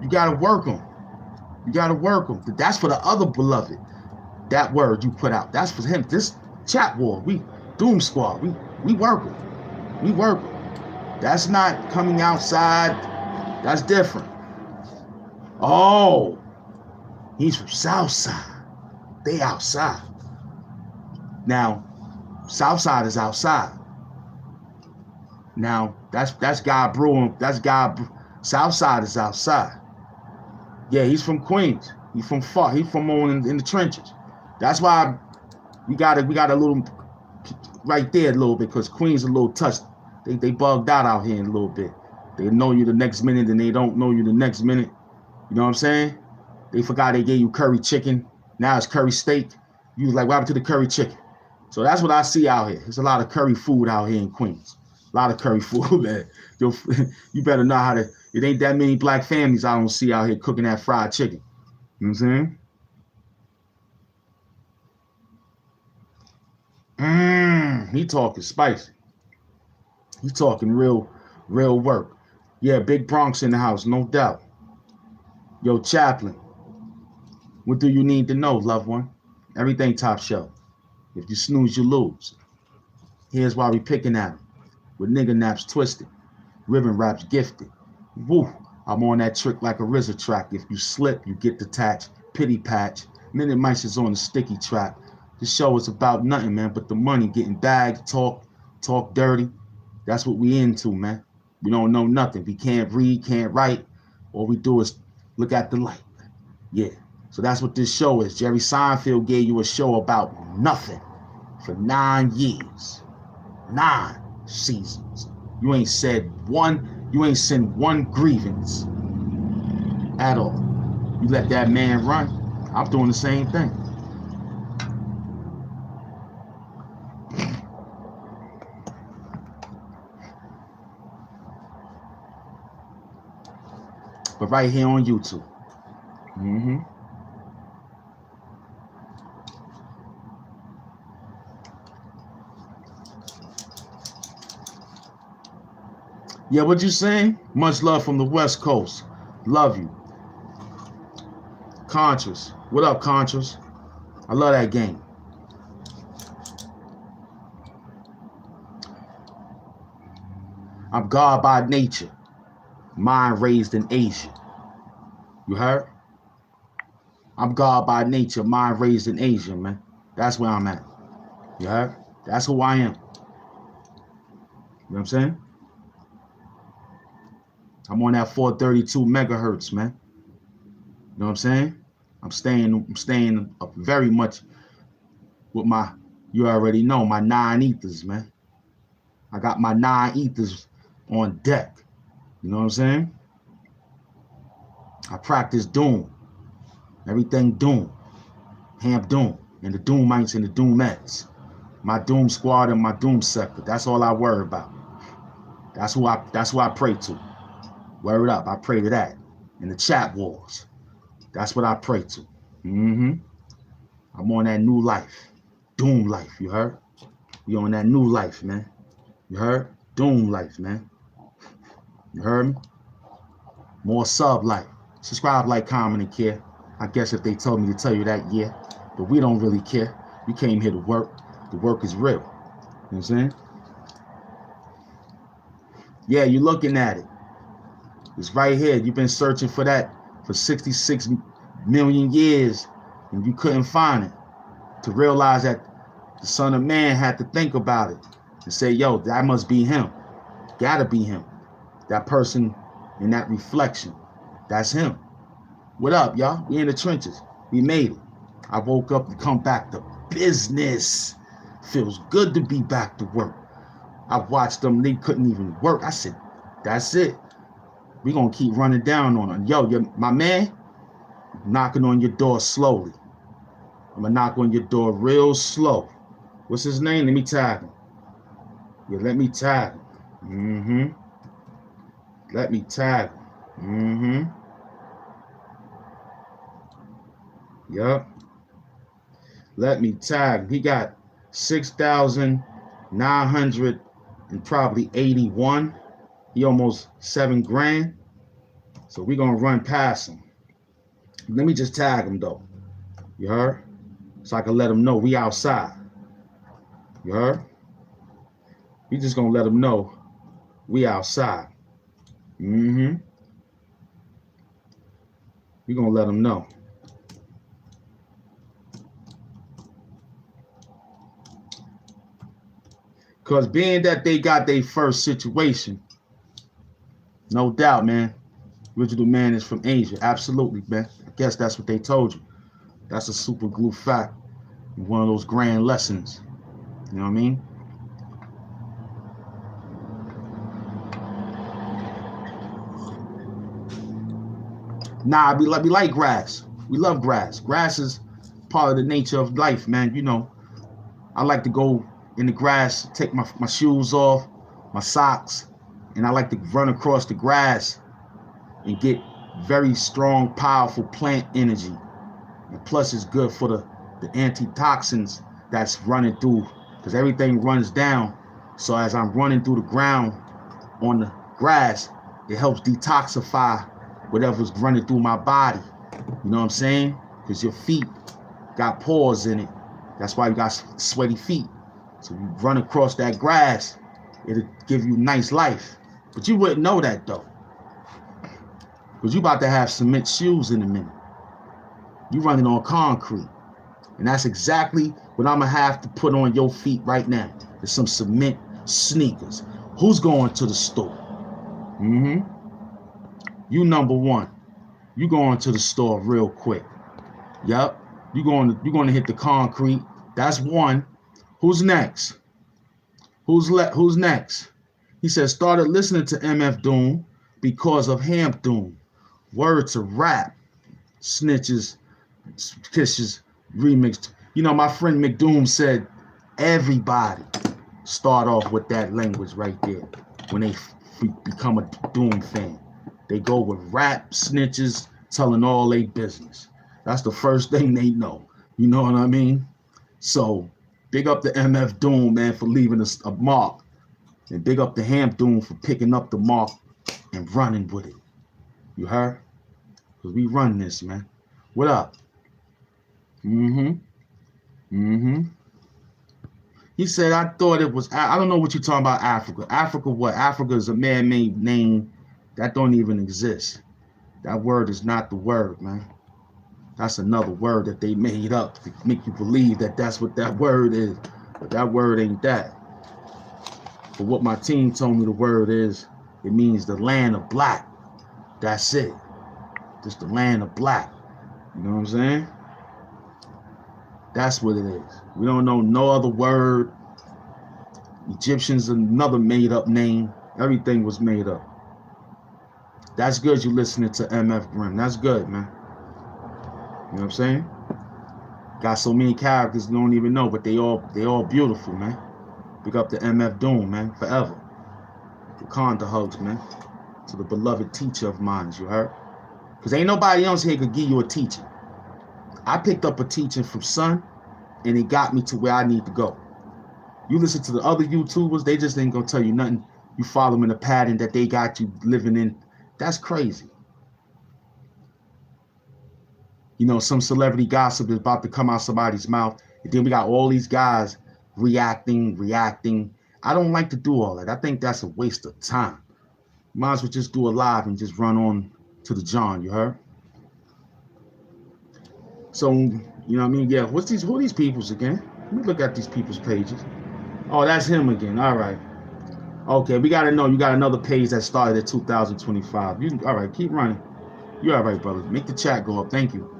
You gotta work them. That's for the other beloved. That word you put out. That's for him. This chat war. We Doom Squad. We work them. That's not coming outside. That's different. Oh, he's from Southside. They outside. Now, Southside is outside. Now, that's guy brewing. Southside is outside. Yeah, he's from Queens. He's from far. He's from on in the trenches. That's why we got a little right there a little bit, because Queens a little touched. They bugged out here in a little bit. They know you the next minute and they don't know you the next minute. You know what I'm saying? They forgot they gave you curry chicken. Now it's curry steak. You was like, what happened to the curry chicken? So that's what I see out here. There's a lot of curry food out here in Queens. A lot of curry food, man. You better know how to. It ain't that many black families I don't see out here cooking that fried chicken. You know what I'm saying? He talking spicy. He talking real work. Yeah, Big Bronx in the house, no doubt. Yo, Chaplain, what do you need to know, loved one? Everything top shelf. If you snooze, you lose. Here's why we picking at him. With nigga naps twisted. Ribbon raps gifted. Woo, I'm on that trick like a RZA track. If you slip, you get detached. Pity patch. Minute Mice is on the sticky trap. This show is about nothing, man, but the money. Getting bagged, talk dirty. That's what we into, man. We don't know nothing. We can't read, can't write. All we do is look at the light. Yeah. So that's what this show is. Jerry Seinfeld gave you a show about nothing for 9 years. 9 seasons. You ain't sent one grievance at all. You let that man run. I'm doing the same thing. But right here on YouTube. Yeah, what you saying? Much love from the West Coast. Love you. Contras. What up, Contras? I love that game. I'm God by nature. Mind raised in Asia. You heard? I'm God by nature. Mind raised in Asia, man. That's where I'm at. You heard? That's who I am. You know what I'm saying? I'm on that 432 megahertz, man. You know what I'm saying? I'm staying up very much with my, you already know, my 9 ethers, man. I got my 9 ethers on deck. You know what I'm saying? I practice Doom. Everything Doom. Hamp Doom. And the Doomites and the Doomettes. My Doom squad and my Doom sector. That's all I worry about. That's who I pray to. Word up, I pray to that. In the chat wars. That's what I pray to. I'm on that new life. Doom life, you heard? You on that new life, man. You heard? Doom life, man. You heard me? More sub life. Subscribe, like, comment, and care. I guess if they told me to tell you that, yeah. But we don't really care. We came here to work. The work is real. You know what I'm saying? Yeah, you're looking at it. It's right here. You've been searching for that for 66 million years, and you couldn't find it. To realize that the Son of Man had to think about it and say, yo, that must be him. Gotta be him. That person in that reflection. That's him. What up, y'all? We in the trenches. We made it. I woke up to come back to business. Feels good to be back to work. I watched them. They couldn't even work. I said, that's it. We gonna keep running down on them. Yo, my man, knocking on your door slowly. I'm gonna knock on your door real slow. What's his name? Let me tag him. Yeah, let me tag him. Let me tag him. Yup. Let me tag him. He got 6,900 and probably 81. He almost 7 grand. So we gonna run past him. Let me just tag him though. You heard? So I can let him know we outside. You heard? We just gonna let him know we outside. We gonna let him know. Cause being that they got their first situation, no doubt, man. Original man is from Asia. Absolutely, man. I guess that's what they told you. That's a super glue fact. One of those grand lessons. You know what I mean? Nah, we like grass. We love grass. Grass is part of the nature of life, man. You know, I like to go in the grass, take my shoes off, my socks, and I like to run across the grass and get very strong, powerful plant energy. And plus it's good for the antitoxins that's running through, because everything runs down. So as I'm running through the ground on the grass, it helps detoxify whatever's running through my body. You know what I'm saying? Because your feet got pores in it. That's why you got sweaty feet. So you run across that grass, it'll give you nice life. But you wouldn't know that though, because you about to have cement shoes in a minute. You running on concrete. And that's exactly what I'm gonna have to put on your feet right now. There's some cement sneakers. Who's going to the store? You number one. You going to the store real quick. Yep. You're going to hit the concrete. That's one. Who's next? Who's next? He said started listening to MF Doom because of Hamp Doom. Word to rap. Snitches, kisses, remixed. You know, my friend McDoom said everybody start off with that language right there when they become a Doom fan. They go with rap, snitches, telling all their business. That's the first thing they know. You know what I mean? So big up the MF Doom, man, for leaving us a mark. And big up the Hamp Doom for picking up the mark and running with it. You heard? Because we run this, man. What up? He said, I thought it was, I don't know what you're talking about, Africa. Africa what? Africa is a man-made name that don't even exist. That word is not the word, man. That's another word that they made up to make you believe that that's what that word is. But that word ain't that. But what my team told me the word is, it means the land of black. That's it. Just the land of black. You know what I'm saying? That's what it is. We don't know no other word. Egyptians, another made up name. Everything was made up. That's good you listening to MF Grimm. That's good, man. You know what I'm saying? Got so many characters you don't even know, but they all beautiful, man. Big up to MF Doom, man, forever. Wakanda hugs, man. To the beloved teacher of mine, you heard? Because ain't nobody else here could give you a teaching. I picked up a teaching from Son, and it got me to where I need to go. You listen to the other YouTubers, they just ain't gonna tell you nothing. You follow them in the pattern that they got you living in. That's crazy. You know, some celebrity gossip is about to come out somebody's mouth, and then we got all these guys reacting. I don't like to do all that. I think that's a waste of time. Might as well just do a live and just run on to the John, you heard? So, you know what I mean? Yeah, who are these peoples again? Let me look at these people's pages. Oh, that's him again. All right. Okay, we got to know you got another page that started at 2025. All right, keep running. You all right, brother. Make the chat go up. Thank you.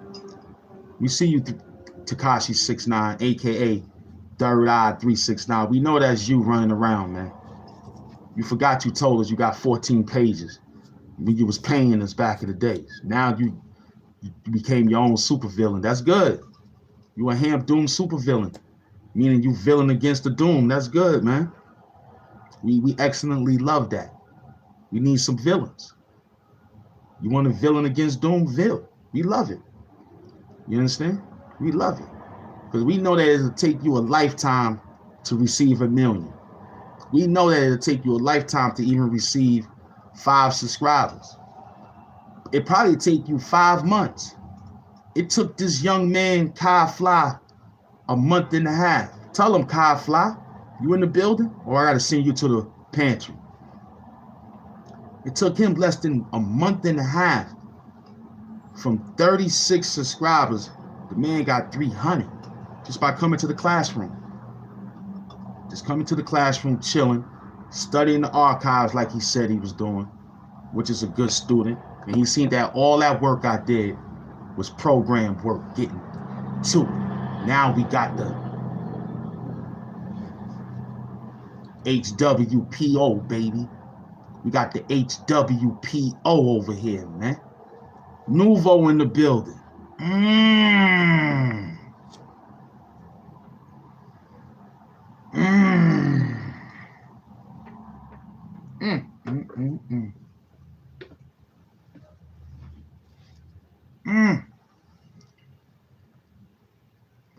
We see you, Takashi69, a.k.a. Third Eye 369. We know that's you running around, man. You forgot you told us you got 14 pages when you was paying us back in the days. Now you became your own supervillain. That's good. You a Hamp Doom supervillain, meaning you villain against the Doom. That's good, man. We excellently love that. We need some villains. You want a villain against Doom? We love it. You understand? We love it. Because we know that it'll take you a lifetime to receive 1 million. We know that it'll take you a lifetime to even receive 5 subscribers. It probably take you 5 months. It took this young man, Kai Fly, a month and a half. Tell him, Kai Fly, you in the building? Or I gotta send you to the pantry. It took him less than a month and a half. From 36 subscribers, the man got 300 just by coming to the classroom. Just coming to the classroom, chilling, studying the archives like he said he was doing, which is a good student. And he seen that all that work I did was program work, getting to it. Now we got the HWPO, baby. We got the HWPO over here, man. Nuvo in the building.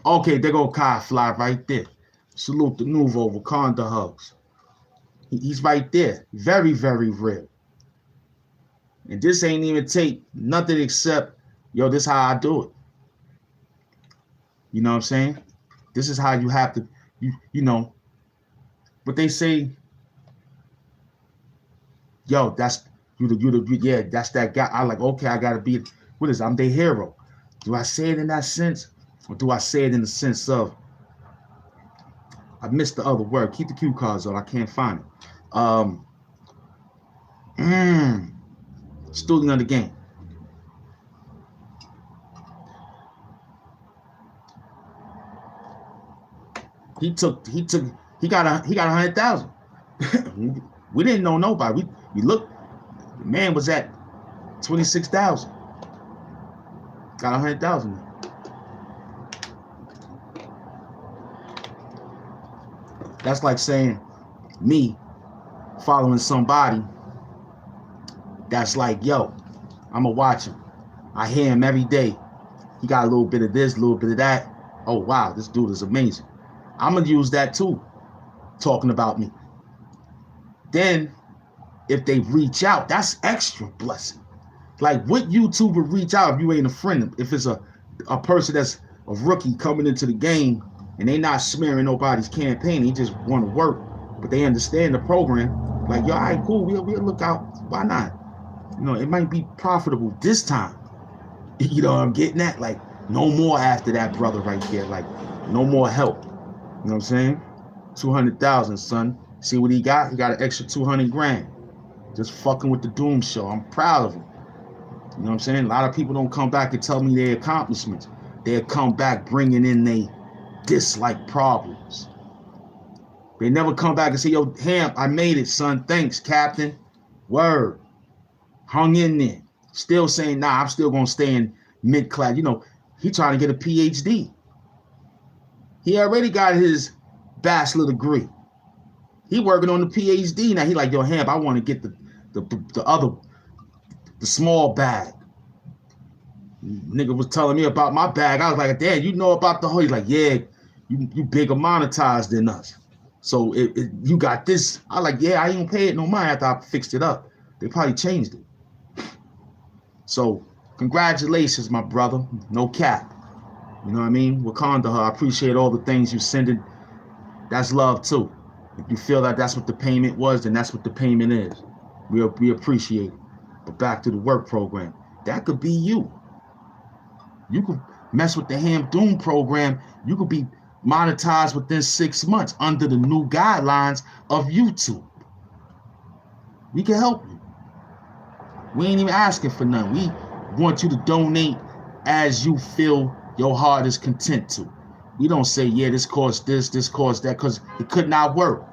Okay, there go Kai Fly right there. Salute the Nouveau, Wakanda hugs. He's right there. Very, very real. And this ain't even take nothing except, yo, this how I do it. You know what I'm saying? This is how you have to, you know, what they say, yo, that's, yeah, that's that guy. I like, okay, I gotta be, what is it? I'm their hero. Do I say it in that sense? Or do I say it in the sense of, I missed the other word. Keep the cue cards on. I can't find it. Student of the game. He got 100,000. We didn't know nobody. We looked, the man was at 26,000. Got 100,000. That's like saying me following somebody that's like, yo, I'ma watch him. I hear him every day. He got a little bit of this, a little bit of that. Oh, wow, this dude is amazing. I'm going to use that too, talking about me. Then, if they reach out, that's extra blessing. Like, what YouTuber reach out if you ain't a friend? If it's a person that's a rookie coming into the game and they not smearing nobody's campaign, they just want to work, but they understand the program. Like, yo, all right, cool, we'll look out. Why not? You know, it might be profitable this time. You know what I'm getting at? Like, no more after that brother right there. Like, no more help. You know what I'm saying? 200,000, son. See what he got? He got an extra 200 grand. Just fucking with the Doom Show. I'm proud of him. You know what I'm saying? A lot of people don't come back and tell me their accomplishments. They'll come back bringing in their dislike problems. They never come back and say, yo, Hamp, I made it, son. Thanks, Captain. Word. Hung in there. Still saying, nah, I'm still going to stay in mid-class. You know, he trying to get a PhD. He already got his bachelor degree. He working on the PhD now. He like, yo, Hamp, I want to get the small bag. Nigga was telling me about my bag. I was like, damn, you know about the whole. He's like, yeah, you bigger monetized than us. So you got this. I like, yeah, I ain't pay it no mind after I fixed it up. They probably changed it. So congratulations, my brother. No cap. You know what I mean? Wakanda, I appreciate all the things you sending. That's love too. If you feel that that's what the payment was, then that's what the payment is. We appreciate it. But back to the work program. That could be you. You could mess with the Hamp Doom program. You could be monetized within 6 months under the new guidelines of YouTube. We can help you. We ain't even asking for nothing. We want you to donate as you feel your heart is content to. We don't say, yeah, this costs this costs that, because it could not work.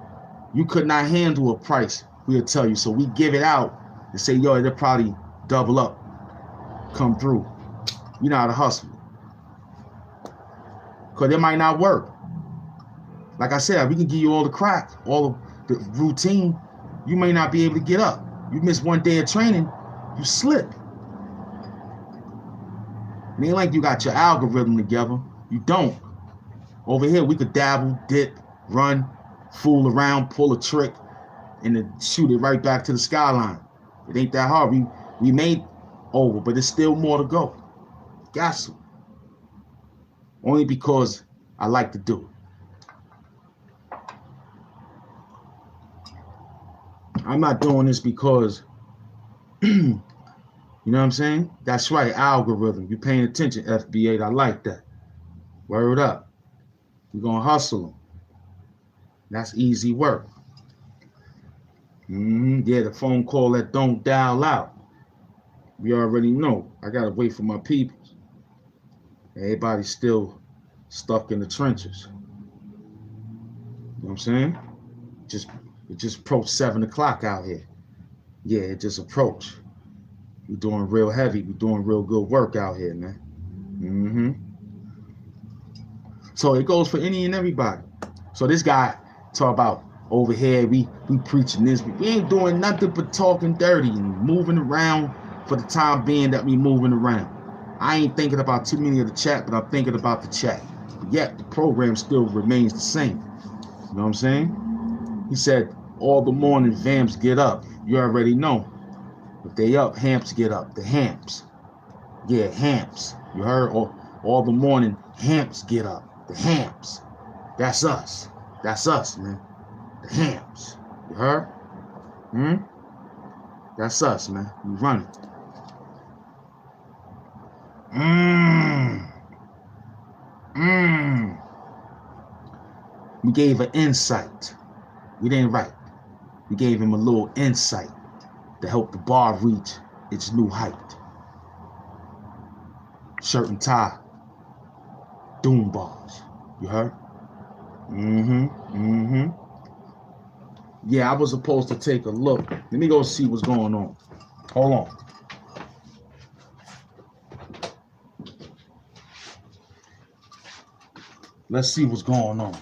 You could not handle a price, we'll tell you. So we give it out and say, yo, it'll probably double up, come through. You know how to hustle. Because it might not work. Like I said, we can give you all the crack, all of the routine. You may not be able to get up. You miss one day of training, you slip. It ain't like you got your algorithm together. You don't. Over here, we could dabble, dip, run, fool around, pull a trick, and then shoot it right back to the skyline. It ain't that hard. We made over, but there's still more to go. Got to. Only because I like to do it. I'm not doing this because, you know what I'm saying? That's right, algorithm. You paying attention, FBA. I like that. Word up. We're going to hustle them. That's easy work. Yeah, the phone call that don't dial out. We already know. I got to wait for my people. Everybody's still stuck in the trenches. You know what I'm saying? It just approached 7 o'clock out here. Yeah, it just approached. We're doing real heavy. We're doing real good work out here, man. So it goes for any and everybody. So this guy talk about over here, we preaching this. We ain't doing nothing but talking dirty and moving around for the time being that we moving around. I ain't thinking about too many of the chat, but I'm thinking about the chat. yet the program still remains the same. You know what I'm saying? He said, all the morning vamps get up. You already know. If they up, Hamps get up. The Hamps. Yeah, Hamps. You heard? All the morning Hamps get up. The Hamps. That's us. That's us, man. The Hamps. You heard? That's us, man. We running. We gave an insight. We didn't write. We gave him a little insight to help the bar reach its new height. Shirt and tie. Doom bars. You heard? Yeah, I was supposed to take a look. Let me go see what's going on. Hold on. Let's see what's going on.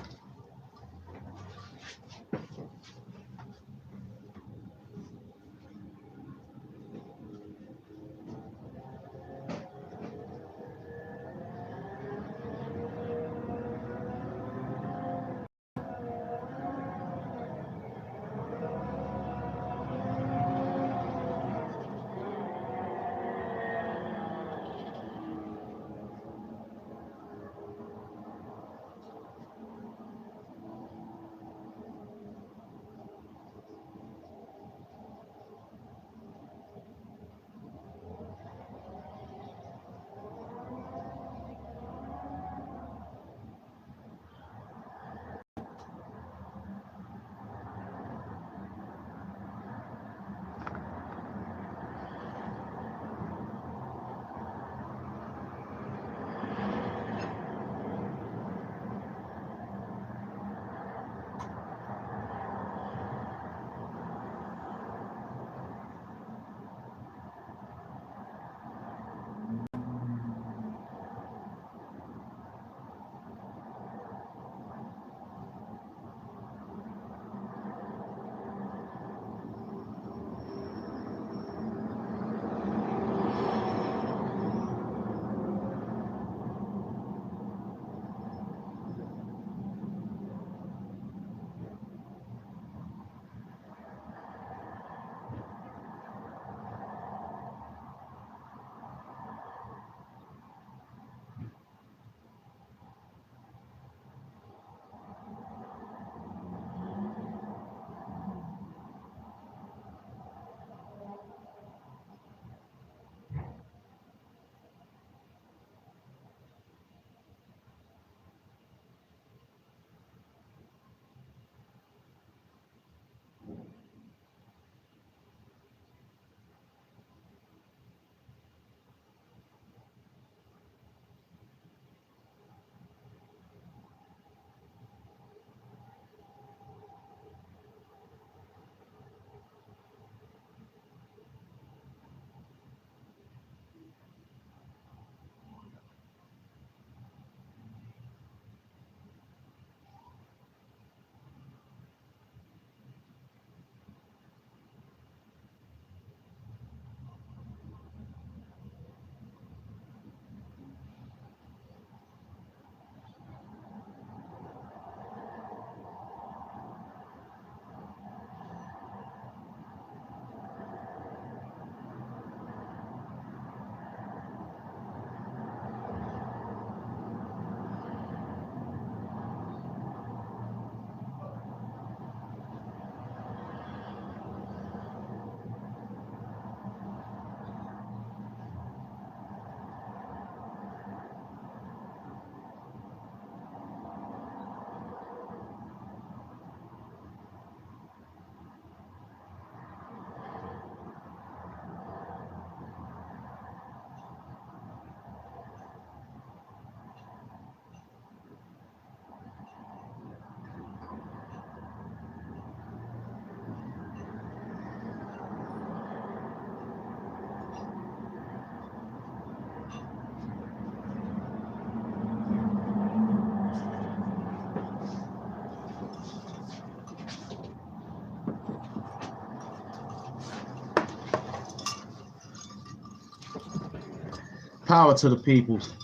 Power to the peoples.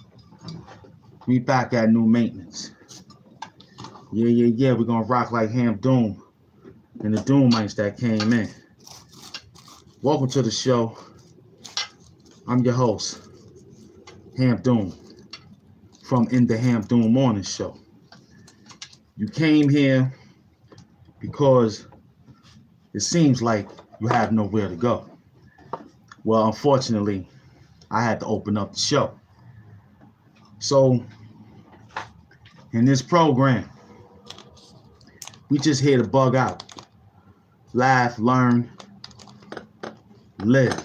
We back at new maintenance. Yeah. We're gonna rock like Hamp Doom and the Doom Mites that came in. Welcome to the show. I'm your host, Hamp Doom, from the Hamp Doom Morning Show. You came here because it seems like you have nowhere to go. Well, unfortunately, I had to open up the show. So, in this program, we just here to bug out, laugh, learn, live.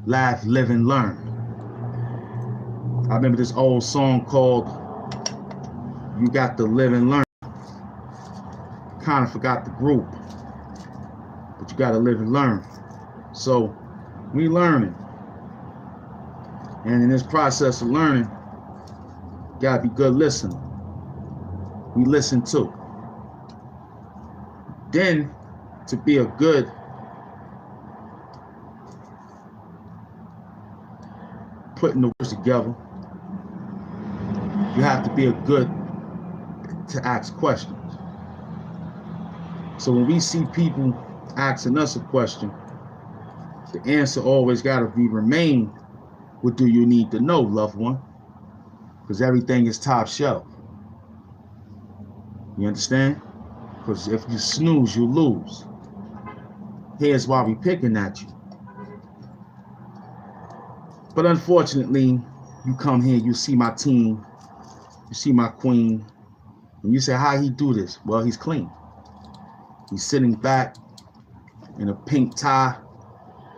Laugh, live, and learn. I remember this old song called You Got to Live and Learn. Kind of forgot the group, but you got to live and learn. So we learning, and in this process of learning, you gotta be good listener. We listen too. Then, to be a good putting the words together, you have to be a good to ask questions. So when we see people asking us a question, the answer always got to be remain, what do you need to know, loved one? Because everything is top shelf. You understand? Because if you snooze, you lose. Here's why we picking at you. But unfortunately, you come here, you see my team, you see my queen, and you say, how he do this? Well, he's clean. He's sitting back in a pink tie,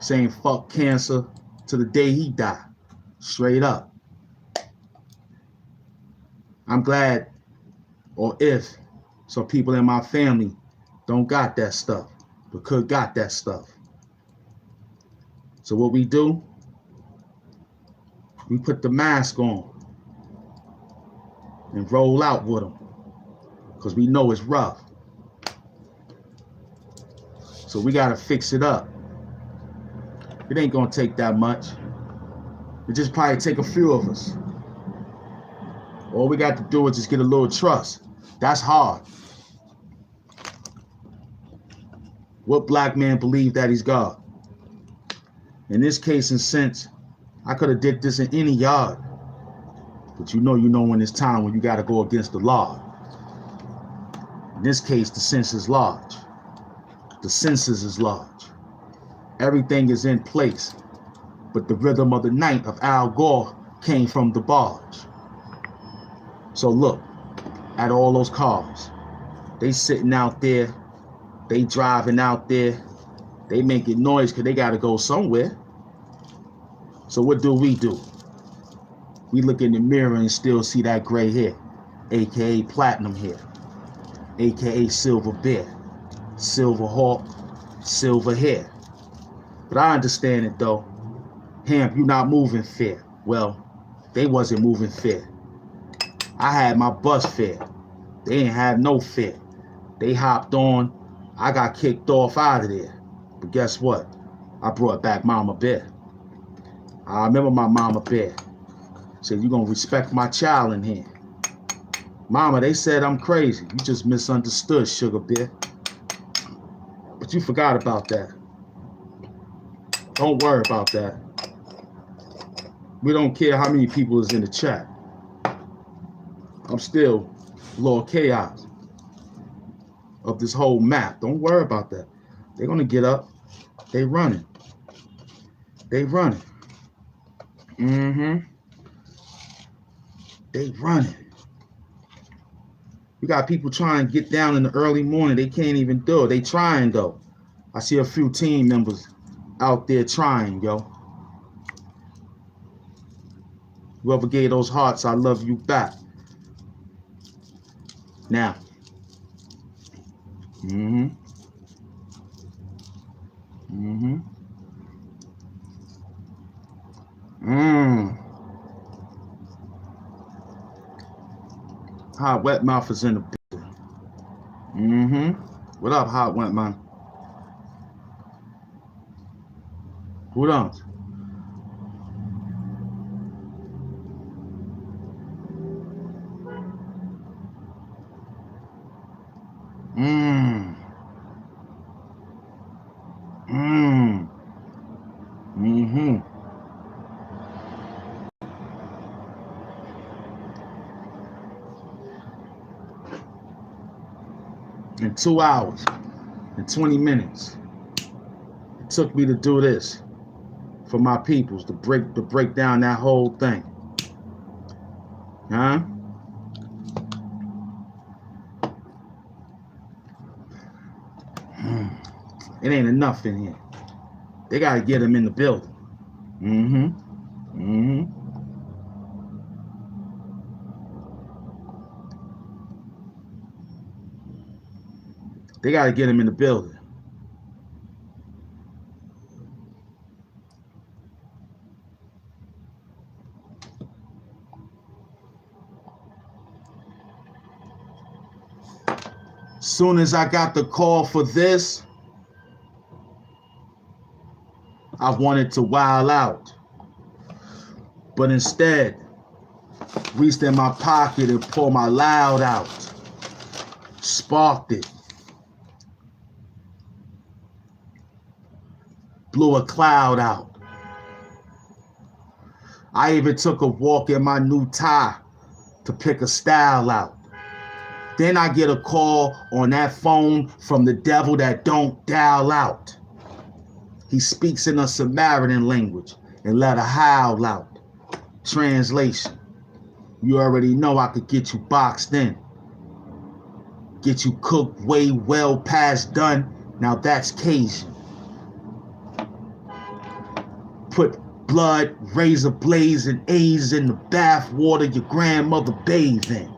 saying fuck cancer to the day he die. Straight up. I'm glad, or if some people in my family don't got that stuff, but could got that stuff. So what we do, we put the mask on and roll out with them, because we know it's rough. So we gotta fix it up. It ain't gonna take that much. It just probably take a few of us. All we got to do is just get a little trust. That's hard. What black man believe that he's God? In this case and sense, I could have did this in any yard. But you know when it's time when you gotta go against the law. In this case, the sense is large. The census is large. Everything is in place. But the rhythm of the night of Al Gore came from the barge. So look at all those cars. They sitting out there. They driving out there. They making noise because they got to go somewhere. So what do? We look in the mirror and still see that gray hair, aka platinum hair, aka silver bear, silver hawk, silver hair. But I understand it though. Hamp, you not moving fair. Well, they wasn't moving fair. I had my bus fare. They ain't have no fare. They hopped on. I got kicked off out of there. But guess what? I brought back Mama Bear. I remember my Mama Bear said, you gonna respect my child in here. Mama, they said I'm crazy. You just misunderstood, Sugar Bear. But you forgot about that. Don't worry about that. We don't care how many people is in the chat. I'm still Lord Chaos of this whole map. Don't worry about that. They're gonna get up. They running. They running. They running. We got people trying to get down in the early morning. They can't even do it. They trying though. I see a few team members out there trying, yo. Whoever gave those hearts, I love you back. Now. Hot Wet Mouth is in the building. What up, Hot Wet Mouth? Who else? in 2 hours and 20 minutes. It took me to do this for my peoples, to break down that whole thing. Huh? It ain't enough in here. They gotta get them in the building. They gotta get them in the building. Soon as I got the call for this, I wanted to wild out. But instead, reached in my pocket and pulled my loud out. Sparked it. Blew a cloud out. I even took a walk in my new tie to pick a style out. Then I get a call on that phone from the devil that don't dial out. He speaks in a Samaritan language and let a howl out. Translation: you already know I could get you boxed in. Get you cooked way well past done. Now that's Cajun. Put blood, razor blades, and A's in the bath water your grandmother bathed in.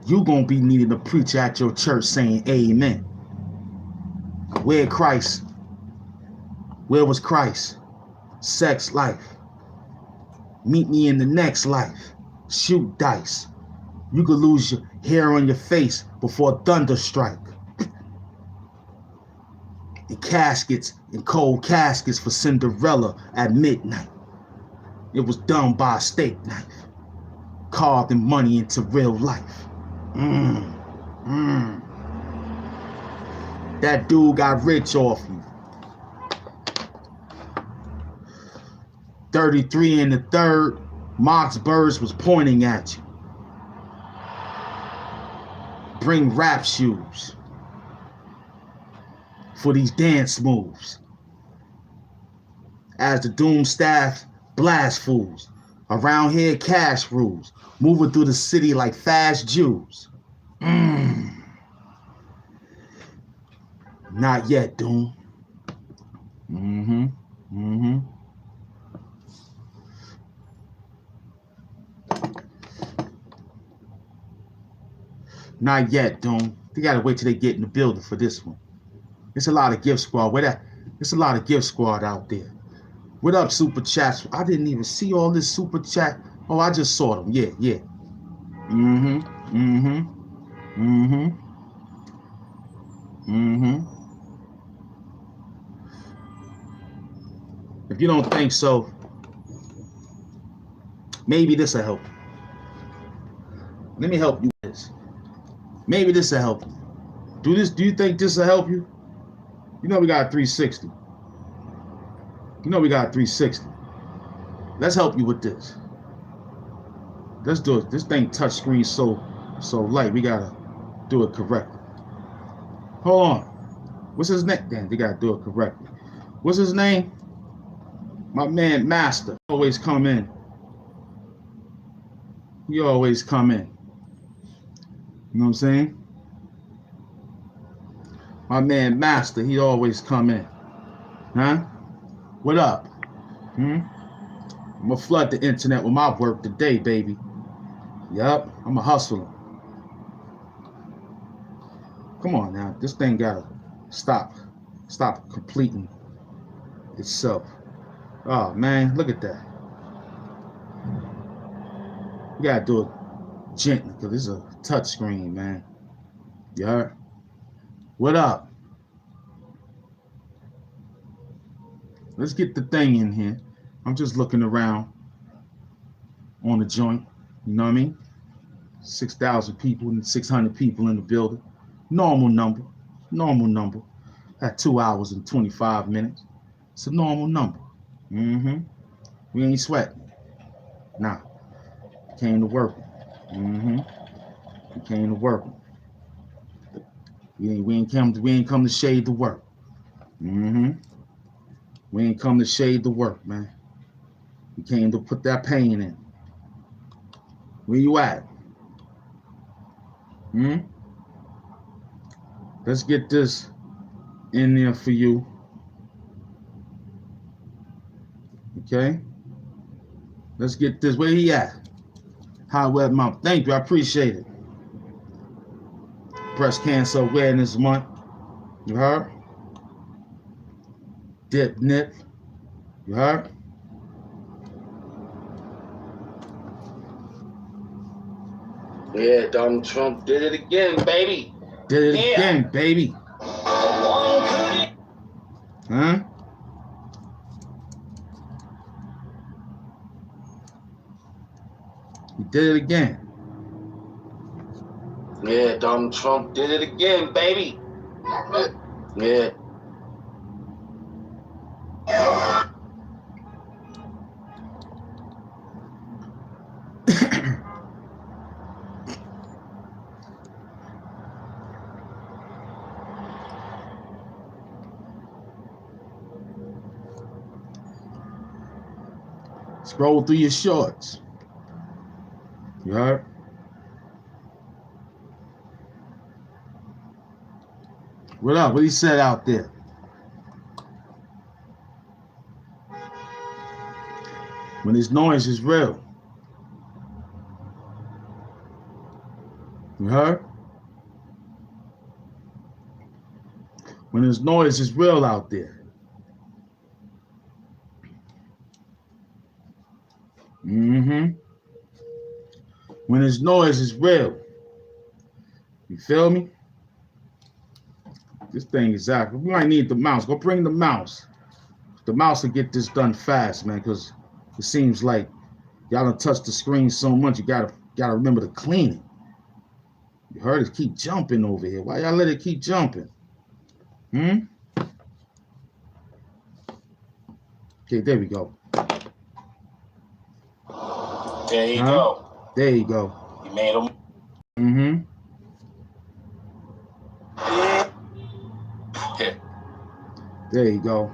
You gonna be needing to preach at your church saying amen. Where Christ? Where was Christ? Sex life. Meet me in the next life. Shoot dice. You could lose your hair on your face before thunder strike. And caskets and cold caskets for Cinderella at midnight. It was done by a steak knife. Carving money into real life. That dude got rich off you. 33 in the third, Mox Birds was pointing at you. Bring rap shoes for these dance moves. As the doom staff blast fools. Around here cash rules. Moving through the city like fast Jews. Not yet, Doom. Not yet, Doom. They gotta wait till they get in the building for this one. It's a lot of gift squad. Where that? It's a lot of gift squad out there. What up, super chats? I didn't even see all this super chat. Oh, I just saw them. Yeah. If you don't think so, maybe this'll help you. Let me help you with this. Maybe this'll help you. Do you think this'll help you? You know we got 360. Let's help you with this. Let's do it. This thing touch screen so light. We gotta do it correctly. Hold on. What's his name? Damn, they gotta do it correctly. What's his name? My man Master always come in. He always come in. You know what I'm saying? My man Master, he always come in. Huh? What up? I'm gonna flood the internet with my work today, baby. Yup, I'm a hustler. Come on now, this thing gotta stop completing itself. Oh man, look at that. You gotta do it gently, because this is a touch screen, man. Yeah. What up? Let's get the thing in here. I'm just looking around on the joint. You know what I mean? 6,000 people and 600 people in the building. Normal number. At 2 hours and 25 minutes. It's a normal number. We ain't sweating. Nah. Came to work. We came to work. We ain't come to shade the work. We ain't come to shade the work, man. We came to put that pain in. Where you at? Let's get this in there for you. Okay? Let's get this. Where he at? High Web Mount. Thank you. I appreciate it. Breast Cancer Awareness Month. You heard? Dip Nip. You heard? Yeah, Donald Trump did it again, baby. Did it again, baby. Huh? He did it again. Yeah, Donald Trump did it again, baby. Yeah. Scroll through your shorts. You heard? What up? What he said out there? When this noise is real. You heard? When this noise is real out there. When this noise is real. You feel me? This thing is out. We might need the mouse. Go bring the mouse. The mouse will get this done fast, man, because it seems like y'all done touched the screen so much, you gotta remember to clean it. You heard it keep jumping over here. Why y'all let it keep jumping? Okay, there we go. There you go. There you go. You made him. Yeah. There you go.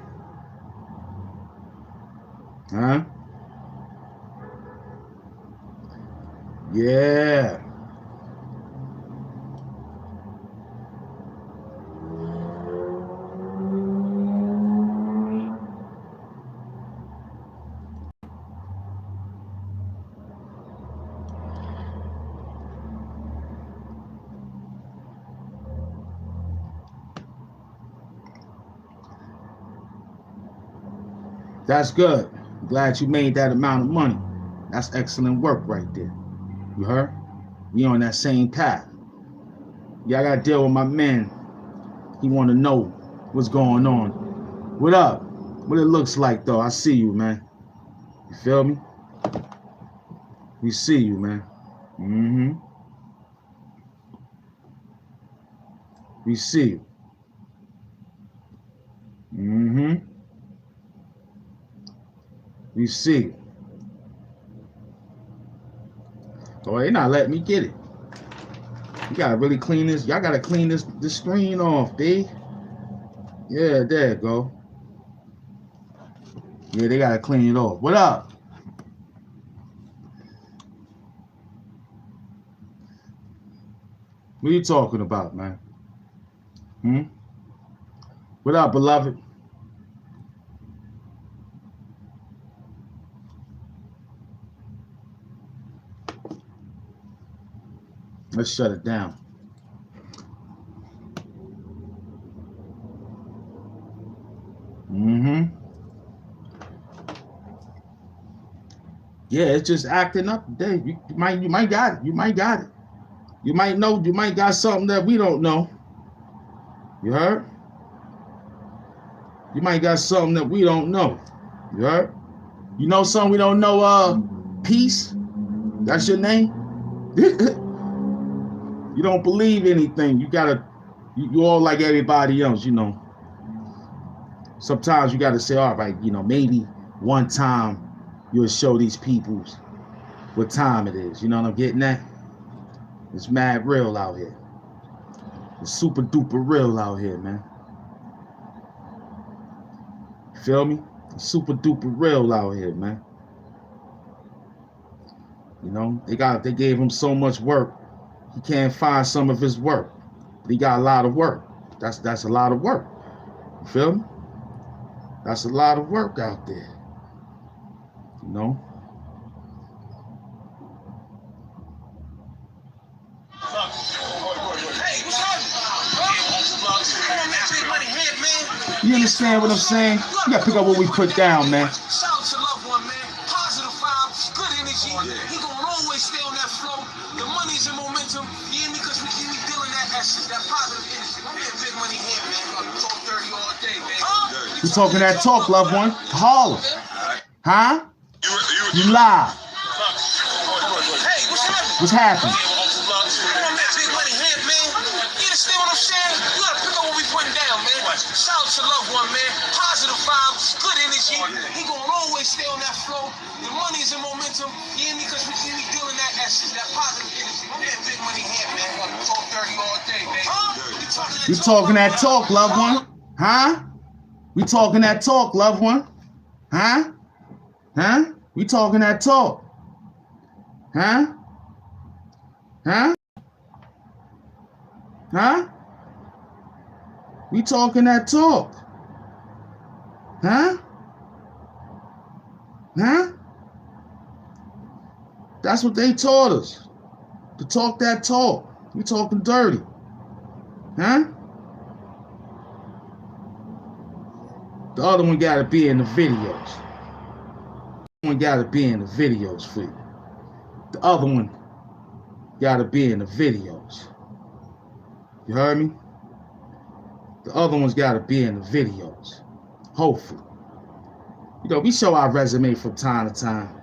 Huh? Yeah. That's good. Glad you made that amount of money. That's excellent work right there. You heard? We on that same path. Yeah, I gotta deal with my man. He wanna know what's going on. What up? What it looks like though. I see you, man. You feel me? We see you, man. We see you. We see you. Oh, they not letting me get it. You gotta really clean this. Y'all gotta clean this screen off, B. Yeah, there you go. Yeah, they gotta clean it off. What up? What are you talking about, man? What up, beloved? Let's shut it down. Yeah, it's just acting up today. You might got it. You might got it. You might know. You might got something that we don't know. You heard? You might got something that we don't know. You heard? You know something we don't know? Peace. That's your name. You don't believe anything. You gotta. You all like everybody else. You know. Sometimes you gotta say, all right. You know, maybe one time you'll show these peoples what time it is. You know what I'm getting at? It's mad real out here. It's super duper real out here, man. Feel me? It's super duper real out here, man. You know, they gave him so much work, he can't find some of his work. But he got a lot of work. That's a lot of work. You feel me? That's a lot of work out there. You know? You understand what I'm saying? You gotta pick up what we put down, man. Shout out to loved one, man. Positive vibes, good energy. He gonna always stay on that flow. The money's in momentum. You hear me? Because we dealing that essence, that positive energy. I'm getting big money here, man. Talk 30 all day, man. We talking that talk, loved one. Holler. Huh? You live. Hey, what's happening? What's happening? Shout out to loved one, man. Positive vibes, good energy. He gonna always stay on that flow. The money's in momentum. You hear me? Because we dealing that essence, that positive energy. I'm getting big money here, man. Talk 30 all day, man. We talking that talk, loved one. Huh? We talking that talk, loved one. Huh? Huh? We talking that talk. Huh? Huh? Huh? We talking that talk. Huh? Huh? That's what they taught us. To talk that talk. We talking dirty. Huh? The other one gotta be in the videos. The one gotta be in the videos for you. The other one gotta be in the videos. You heard me? The other one's gotta be in the videos. Hopefully. You know, we show our resume from time to time.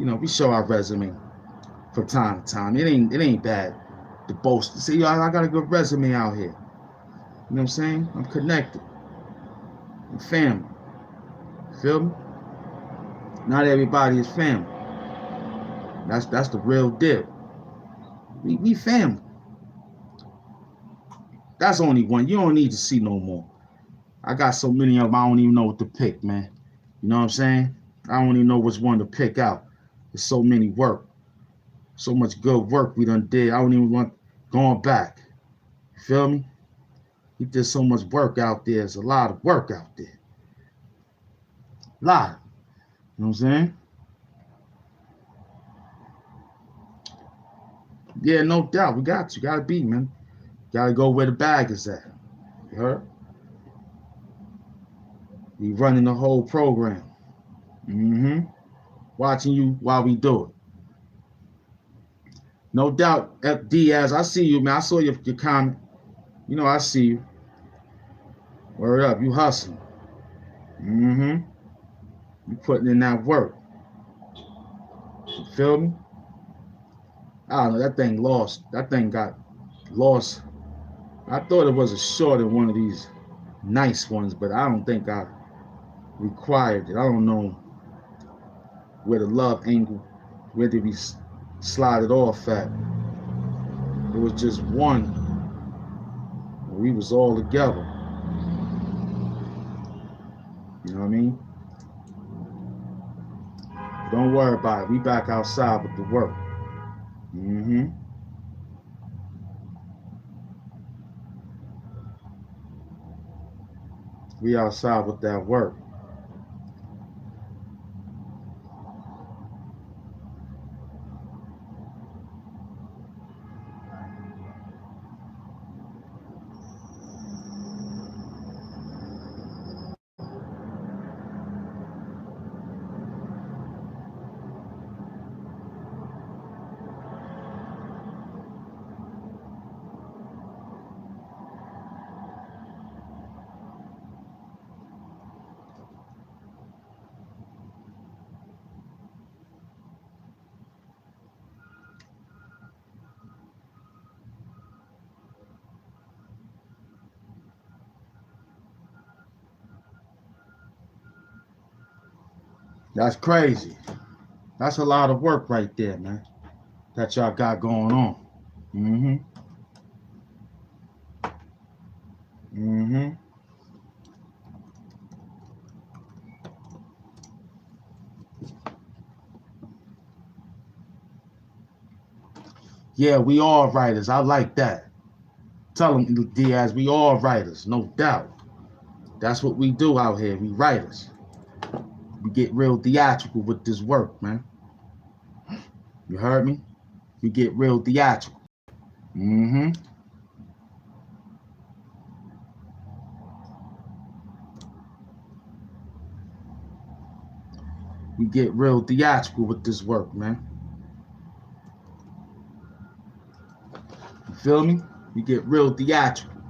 You know, we show our resume from time to time. It ain't bad to boast. To say, yo, I got a good resume out here. You know what I'm saying? I'm connected. I'm family. Feel me? Not everybody is family. That's the real deal. We family. That's only one. You don't need to see no more. I got so many of them, I don't even know what to pick, man. You know what I'm saying? I don't even know which one to pick out. There's so many work. So much good work we done did. I don't even want going back. You feel me? He did so much work out there. There's a lot of work out there. A lot. You know what I'm saying? Yeah, no doubt. We got you. Gotta be, man. Gotta go where the bag is at. You heard? We running the whole program. Watching you while we do it. No doubt, F. Diaz, I see you, man. I saw your comment. You know, I see you. Word up, you hustling. You putting in that work. You feel me? I don't know, that thing lost. That thing got lost. I thought it was a short in one of these nice ones, but I don't think I required it. I don't know where the love angle, where did we slide it off at. It was just one. We was all together. You know what I mean? Don't worry about it. We back outside with the work. We outside with that work. That's crazy. That's a lot of work right there, man. That y'all got going on. Mm-hmm. Yeah, we all writers. I like that. Tell them, Diaz, we all writers, no doubt. That's what we do out here. We writers. We get real theatrical with this work, man. You heard me? We get real theatrical. Mm-hmm. We get real theatrical with this work, man. You feel me? We get real theatrical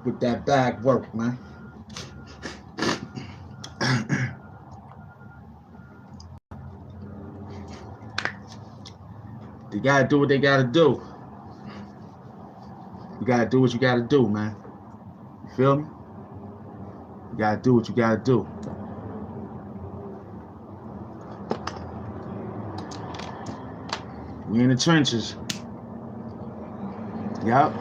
with that bag work, man. They gotta do what they gotta do. You gotta do what you gotta do, man. You feel me? You gotta do what you gotta do. We in the trenches. Yup.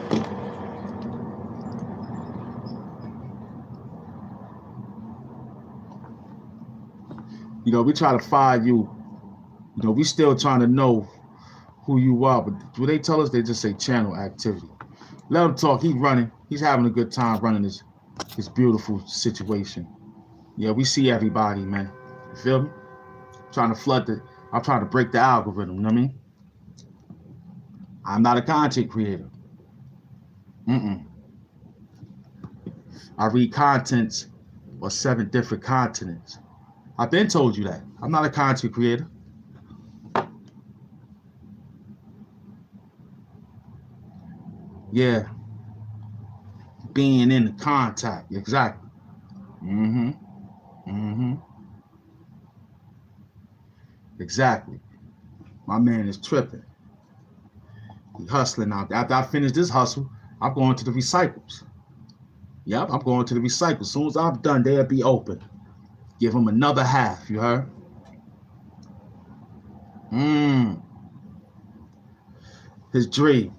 You know, we try to find you. You know, we still trying to know who you are, but when they tell us, they just say channel activity. Let him talk. He's running. He's having a good time running his beautiful situation. Yeah, we see everybody, man. You feel me? I'm trying to break the algorithm, you know what I mean? I'm not a content creator. I read contents on 7 different continents. I've been told you that. I'm not a content creator. Yeah. Being in the contact. Exactly. Exactly. My man is tripping. He hustling out there. After I finish this hustle, I'm going to the recycles. Yep, I'm going to the recycles. As soon as I'm done, they'll be open. Give him another half, you heard? His dream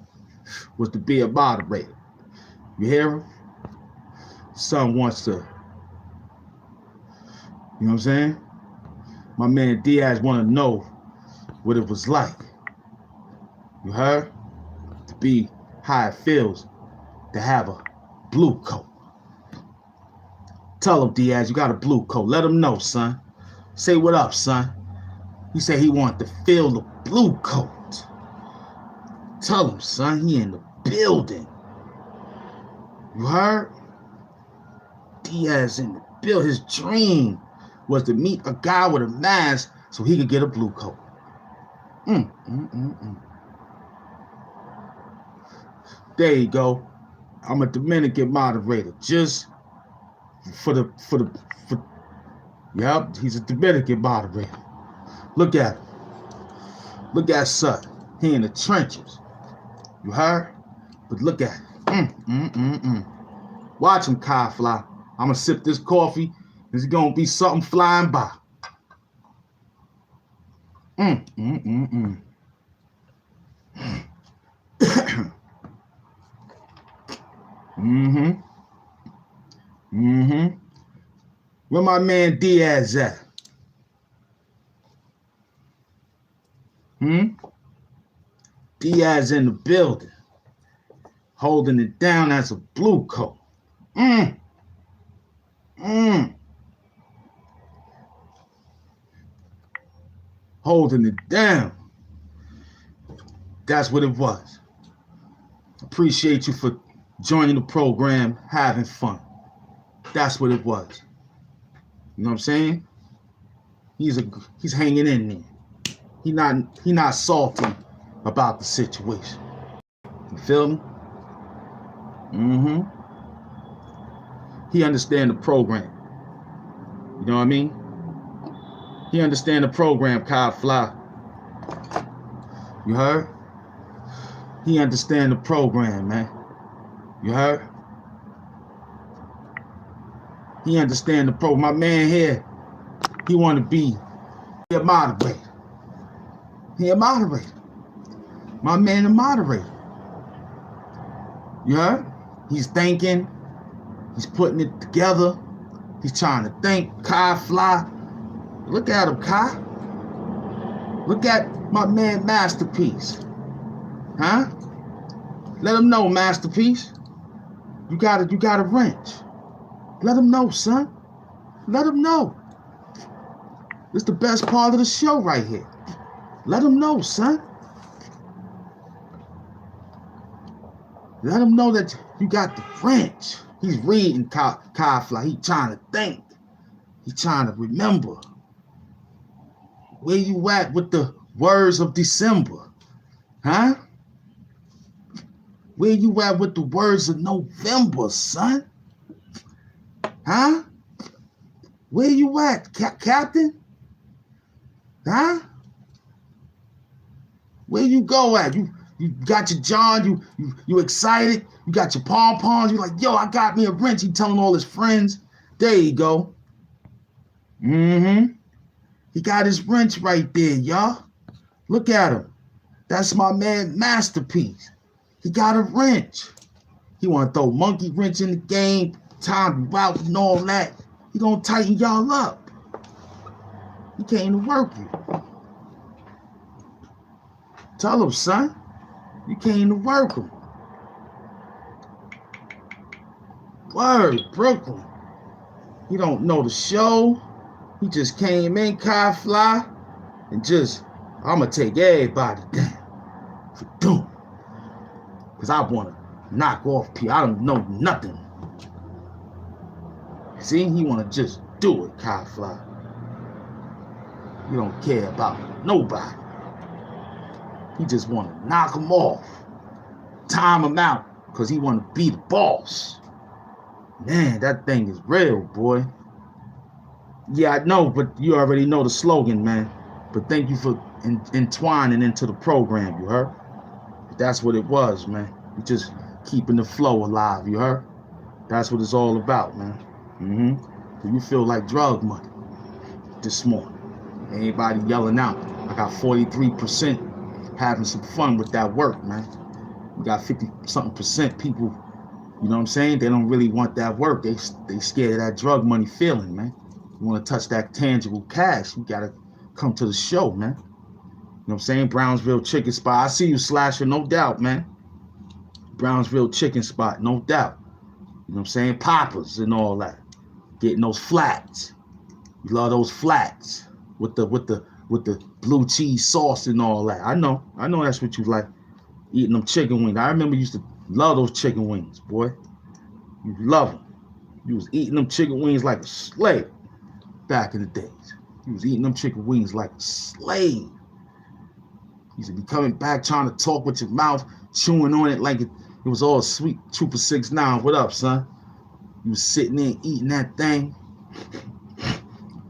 was to be a moderator. You hear him? Son wants to, you know what I'm saying? My man Diaz want to know what it was like. You heard? To be how it feels to have a blue coat. Tell him, Diaz, you got a blue coat. Let him know, son. Say what up, son. He said he wanted to feel the blue coat. Tell him, son, he in the building. You heard? Diaz in the building. His dream was to meet a guy with a mask so he could get a blue coat. There you go. I'm a Dominican moderator. Just yep, he's a Dominican moderator. Look at him. Look at son. He in the trenches. You heard? But look at him. Watch him, Kai fly. I'm gonna sip this coffee. There's gonna be something flying by. Where my man Diaz at? Diaz in the building, holding it down as a blue coat. Holding it down. That's what it was. Appreciate you for joining the program, having fun. That's what it was. You know what I'm saying? He's hanging in there. He not salty about the situation. You feel me? He understand the program. You know what I mean? He understand the program, Kyle Fly. You heard? He understand the program, man. You heard? He understand the program. My man here, he want to be a moderator. He a moderator. My man a moderator. You heard? He's thinking. He's putting it together. He's trying to think. Kai fly. Look at him, Kai. Look at my man Masterpiece. Huh? Let him know, Masterpiece. You got a wrench. Let him know, son. Let him know. This the best part of the show right here. Let him know, son. Let him know that you got the wrench. He's reading Kai Fly. He trying to think. He trying to remember. Where you at with the words of December? Huh? Where you at with the words of November, son? Huh? Where you at, Captain? Huh? Where you go at? You got your John, you excited, you got your pom-poms, you like, yo, I got me a wrench. He telling all his friends. There you go. He got his wrench right there, y'all. Look at him. That's my man Masterpiece. He got a wrench. He want to throw monkey wrench in the game, time be out and all that. He gonna tighten y'all up. He came to work you. Tell him, son. You came to work him. Word, Brooklyn. He don't know the show. He just came in, Kai Fly, and just, I'ma take everybody down for doom. Cause I wanna knock off people. I don't know nothing. See, he wanna just do it, Kai Fly. He don't care about nobody. He just wanna knock him off, time him out, cause he wanna be the boss. Man, that thing is real, boy. Yeah, I know, but you already know the slogan, man. But thank you for entwining into the program, you heard? That's what it was, man. You just keeping the flow alive, you heard? That's what it's all about, man. Do you feel like drug money this morning? Anybody yelling out? I got 43% having some fun with that work, man. We got 50-something% people, you know what I'm saying? They don't really want that work. They scared of that drug money feeling, man. You want to touch that tangible cash, you got to come to the show, man. You know what I'm saying? Brownsville Chicken Spot. I see you, Slasher, no doubt, man. Brownsville Chicken Spot, no doubt. You know what I'm saying? Poppers and all that. Getting those flats. You love those flats with the blue cheese sauce and all that. I know that's what you like. Eating them chicken wings. I remember you used to love those chicken wings, boy. You love them. You was eating them chicken wings like a slave back in the days. You was eating them chicken wings like a slave. You used to be coming back trying to talk with your mouth, chewing on it like it was all sweet. Trooper 6'9", what up, son? You was sitting there eating that thing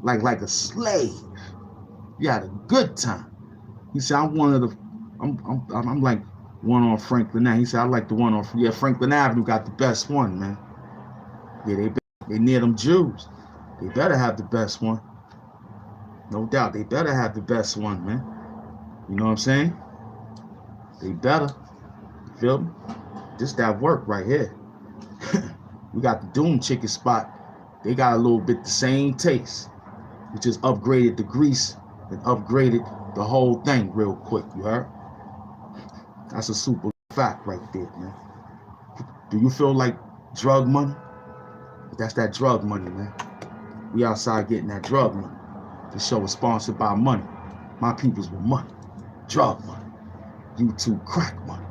like a slave. You had a good time. He said, I'm like one on Franklin Avenue. He said, I like the one on, Franklin Avenue got the best one, man. Yeah, they near them Jews. They better have the best one. No doubt, they better have the best one, man. You know what I'm saying? They better. You feel me? This that work right here. We got the Doom Chicken Spot. They got a little bit the same taste. We just upgraded the grease and upgraded the whole thing real quick, you heard? That's a super fact right there, man. Do you feel like drug money? That's that drug money, man. We outside getting that drug money. The show is sponsored by money. My people's with money. Drug money. YouTube crack money.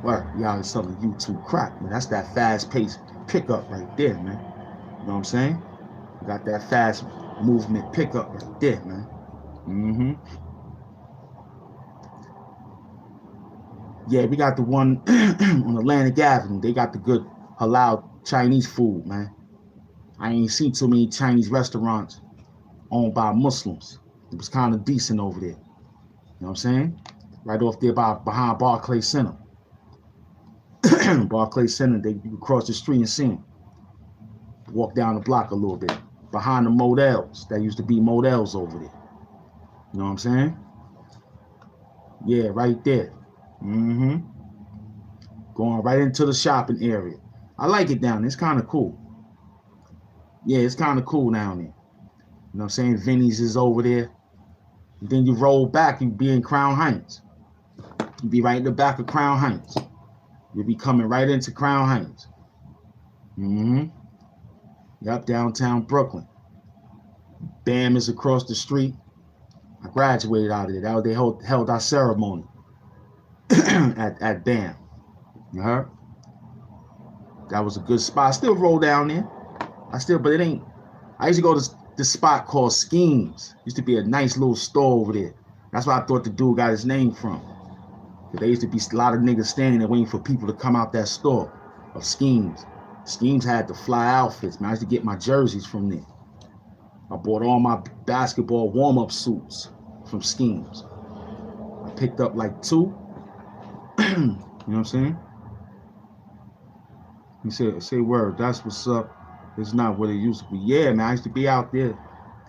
Well, we out here selling YouTube crack, man. That's that fast-paced pickup right there, man. You know what I'm saying? We got that fast movement pickup right there, man. Yeah, we got the one on Atlantic Avenue. They got the good halal Chinese food, man. I ain't seen too many Chinese restaurants owned by Muslims. It was kind of decent over there. You know what I'm saying? Right off there behind Barclay Center. Barclay Center, you can cross the street and see them. Walk down the block a little bit. Behind the motels. That used to be motels over there. You know what I'm saying? Yeah, right there. Going right into the shopping area. I like it down there. It's kind of cool. Yeah, it's kind of cool down there. You know what I'm saying? Vinny's is over there. And then you roll back, you be in Crown Heights. You be right in the back of Crown Heights. You'll be coming right into Crown Heights. Mm-hmm. Yep, downtown Brooklyn. BAM is across the street. I graduated out of there. That was, they held our ceremony at BAM. You heard? That was a good spot. I still roll down there. But it ain't. I used to go to this spot called Schemes. Used to be a nice little store over there. That's where I thought the dude got his name from. There used to be a lot of niggas standing there waiting for people to come out that store of Schemes. Schemes had the fly outfits, man. I used to get my jerseys from there. I bought all my basketball warm-up suits from Schemes. I picked up like 2. You know what I'm saying? He said, say word, that's what's up. It's not what it used to be. Yeah, man, I used to be out there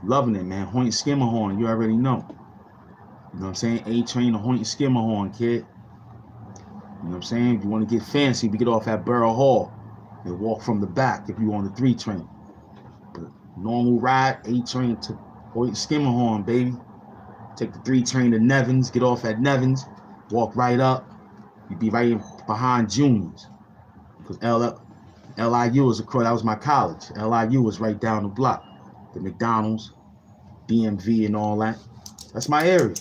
loving it, man. Hoyt Skimmerhorn, you already know. You know what I'm saying? A-Train to Hoyt Skimmerhorn, kid. You know what I'm saying? If you want to get fancy, we get off at Borough Hall and walk from the back if you on the 3 train. But normal ride, A-Train to Hoyt Skimmerhorn, baby. Take the 3 train to Nevins, get off at Nevins, walk right up. You be right behind Juniors. Because LIU was across, that was my college. LIU was right down the block. The McDonald's, DMV and all that. That's my area.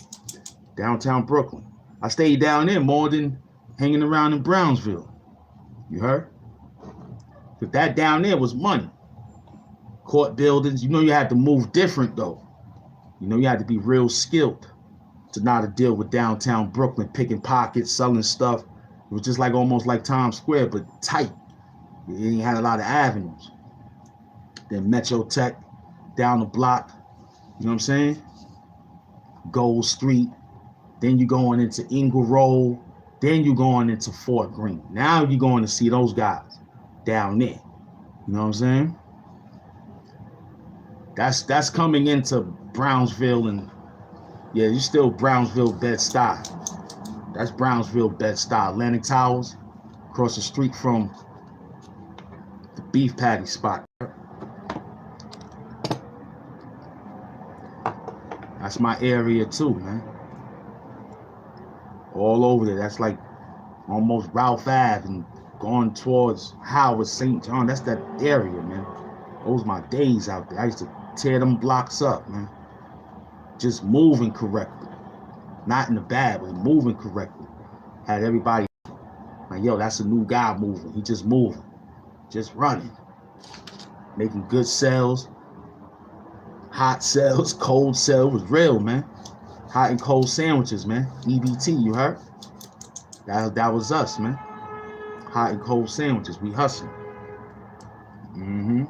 Downtown Brooklyn. I stayed down there more than hanging around in Brownsville. You heard? But that down there was money. Court buildings. You know you had to move different though. You know you had to be real skilled to know how to deal with downtown Brooklyn, picking pockets, selling stuff. It was just like almost like Times Square, but tight. It ain't had a lot of avenues. Then Metro Tech, down the block. You know what I'm saying? Gold Street. Then you going into Ingle Road. Then you going into Fort Greene. Now you're going to see those guys down there. You know what I'm saying? That's coming into Brownsville and yeah, you still Brownsville, Bed-Stuy. That's Brownsville, Bed-Stuy. Atlantic Towers, across the street from the beef patty spot. That's my area too, man. All over there. That's like almost Ralph Ave and going towards Howard, St. John. That's that area, man. Those my days out there. I used to tear them blocks up, man. Just moving correctly. Not in a bad way, moving correctly. Had everybody like, yo, that's a new guy moving. He just moving. Just running. Making good sales. Hot sales, cold sales. It was real, man. Hot and cold sandwiches, man. EBT, you heard? That was us, man. Hot and cold sandwiches. We hustling. Mm-hmm.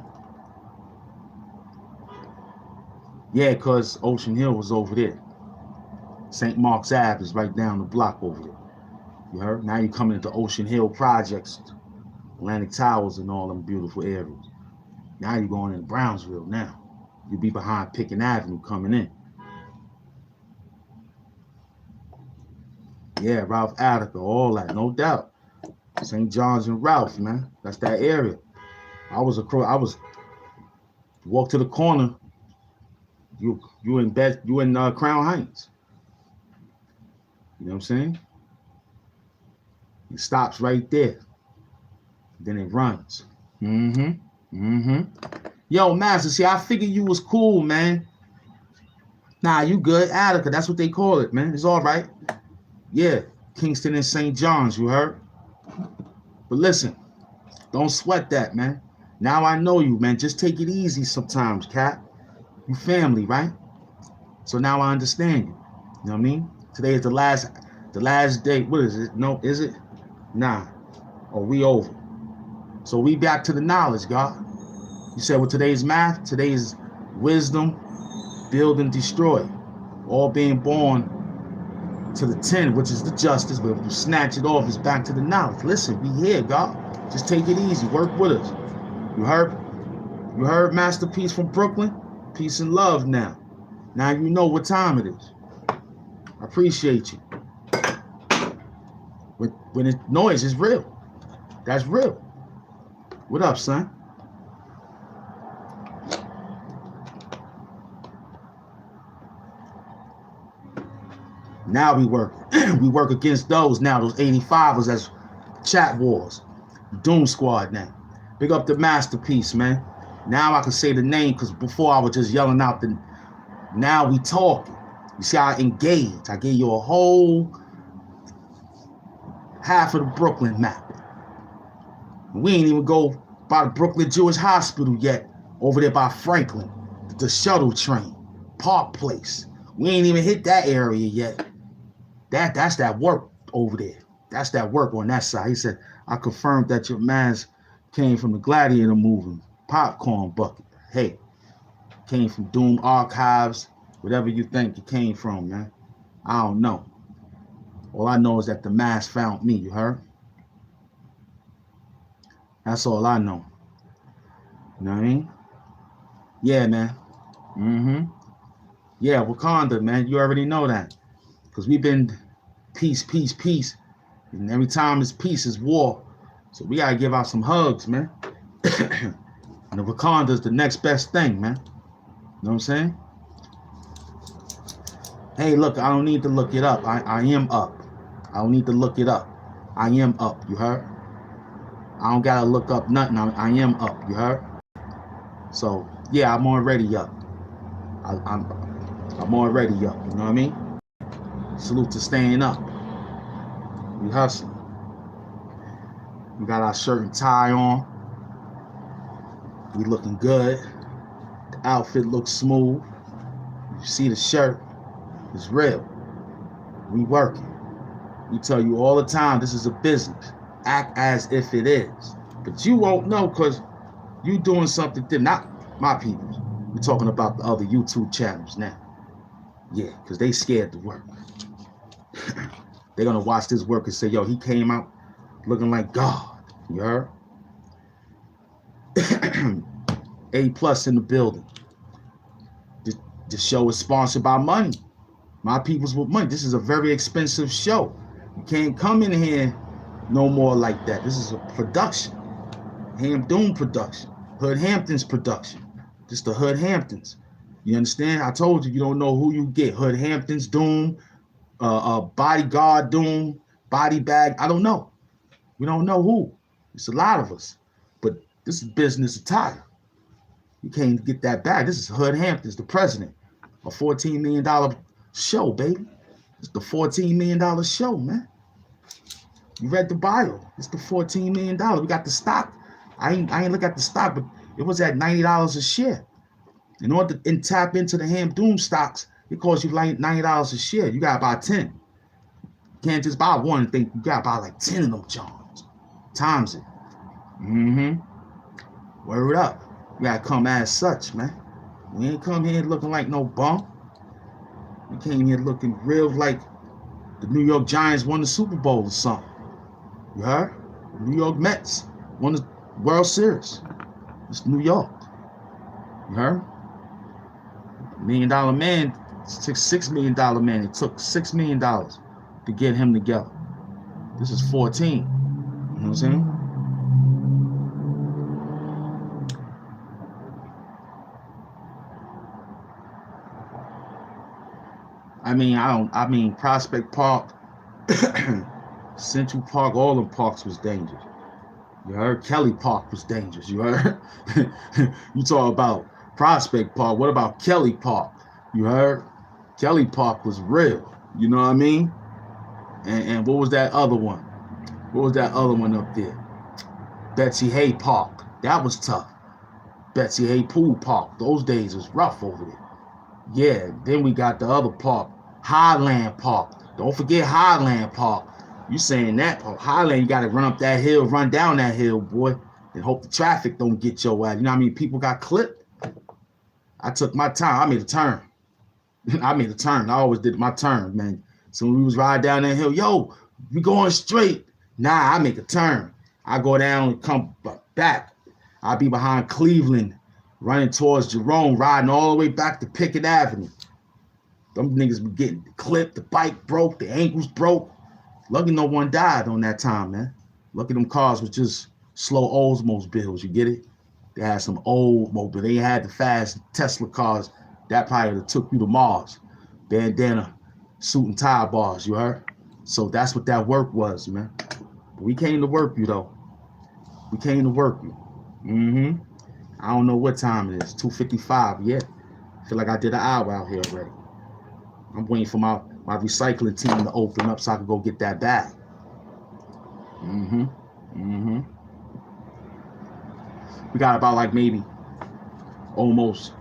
Yeah, because Ocean Hill was over there. St. Mark's Ave is right down the block over there. You heard? Now you're coming into Ocean Hill projects, Atlantic Towers and all them beautiful areas. Now you're going into Brownsville now. You'll be behind Pickens Avenue coming in. Yeah, Ralph Attica, all that, no doubt. St. John's and Ralph, man. That's that area. I was walk to the corner. You in Crown Heights. You know what I'm saying? It stops right there. Then it runs. Mm-hmm. Mm-hmm. Yo, Master, see, I figured you was cool, man. Nah, you good. Attica, that's what they call it, man. It's all right. Yeah, Kingston and St. John's, you heard? But listen, don't sweat that, man. Now I know you, man. Just take it easy sometimes, cat. You family, right? So now I understand you. You know what I mean? Today is the last day. What is it? No, is it? Nah. Oh, we over. So we back to the knowledge, God. You said with today's math, today's wisdom, build and destroy. All being born to the 10, which is the justice, but if you snatch it off, it's back to the knowledge. Listen, we here, God. Just take it easy. Work with us. You heard? You heard, Masterpiece from Brooklyn? Peace and love now. Now you know what time it is. I appreciate you. When it's noise, it's real. That's real. What up, son? Now we work. We work against those now, those 85ers as chat wars. Doom Squad now. Big up the masterpiece, man. Now I can say the name because before I was just yelling out the. Now we talking. You see, I engage. I gave you a whole half of the Brooklyn map. We ain't even go by the Brooklyn Jewish Hospital yet. Over there by Franklin, the shuttle train, Park Place. We ain't even hit that area yet. That's that work over there. That's that work on that side. He said, I confirmed that your man's came from the Gladiator movie, Popcorn Bucket. Hey, came from Doom Archives, whatever you think it came from, man. I don't know. All I know is that the mask found me, you heard? That's all I know. You know what I mean? Yeah, man. Yeah, Wakanda, man. You already know that. Because we've been peace, peace, peace. And every time it's peace, it's war. So we got to give out some hugs, man. And the Wakanda's the next best thing, man. You know what I'm saying? Hey, look, I don't need to look it up. I am up. I don't need to look it up. I am up, you heard? I don't got to look up nothing. I am up, you heard? So, yeah, I'm already up. I'm already up, you know what I mean? Salute to staying up. We hustling. We got our shirt and tie on. We looking good. The outfit looks smooth. You see the shirt. It's real. We working. We tell you all the time, this is a business. Act as if it is. But you won't know because you doing something different. Not my people. We're talking about the other YouTube channels now. Yeah, because they scared to work. They're going to watch this work and say, yo, he came out looking like God. You heard? A+ in the building. The show is sponsored by money. My people's with money. This is a very expensive show. You can't come in here no more like that. This is a production. Ham Doom production. Hood Hamptons production. Just the Hood Hamptons. You understand? I told you don't know who you get. Hood Hamptons, Doom, Bodyguard, Doom, Body Bag. I don't know. We don't know who. It's a lot of us. But this is business attire. You can't get that back. This is Hood Hamptons, the president. A $14 million show, baby. It's the $14 million show, man. You read the bio. It's the $14 million. We got the stock. I ain't look at the stock, but it was at $90 a share. In order to tap into the Ham Doom stocks, it costs you like $90 a share. You gotta buy 10. You can't just buy one and think you gotta buy like 10 of them Johns. Times it. Word up. You gotta come as such, man. We ain't come here looking like no bum. We came here looking real like the New York Giants won the Super Bowl or something. You heard? The New York Mets won the World Series. It's New York. You heard? $1 million man, $6 million man. It took $6 million to get him together. This is 14. You know what I'm saying? I mean Prospect Park, Central Park, all them parks was dangerous. You heard? Kelly Park was dangerous. You heard? You talk about Prospect Park. What about Kelly Park? You heard? Kelly Park was real. You know what I mean? And what was that other one? What was that other one up there? Betsy Hay Park. That was tough. Betsy Hay Pool Park. Those days was rough over there. Yeah, then we got the other park, Highland Park. Don't forget Highland Park. You saying that park. Highland, you got to run up that hill, run down that hill, boy, and hope the traffic don't get your ass. You know how many people got clipped? I took my time. I made a turn. I always did my turn, man. So when we was riding down that hill, yo, we going straight. Nah, I make a turn. I go down and come back. I'll be behind Cleveland, running towards Jerome, riding all the way back to Pickett Avenue. Them niggas be getting clipped, the bike broke, the ankles broke. Lucky no one died on that time, man. Lucky them cars was just slow Oldsmobiles, you get it? They had some old mobile. They had the fast Tesla cars. That probably took you to Mars. Bandana suit and tie bars, you heard? So that's what that work was, man. We came to work you, though. We came to work you. I don't know what time it is. 2:55. Yeah. I feel like I did an hour out here already. I'm waiting for my recycling team to open up so I can go get that bag. We got about like maybe almost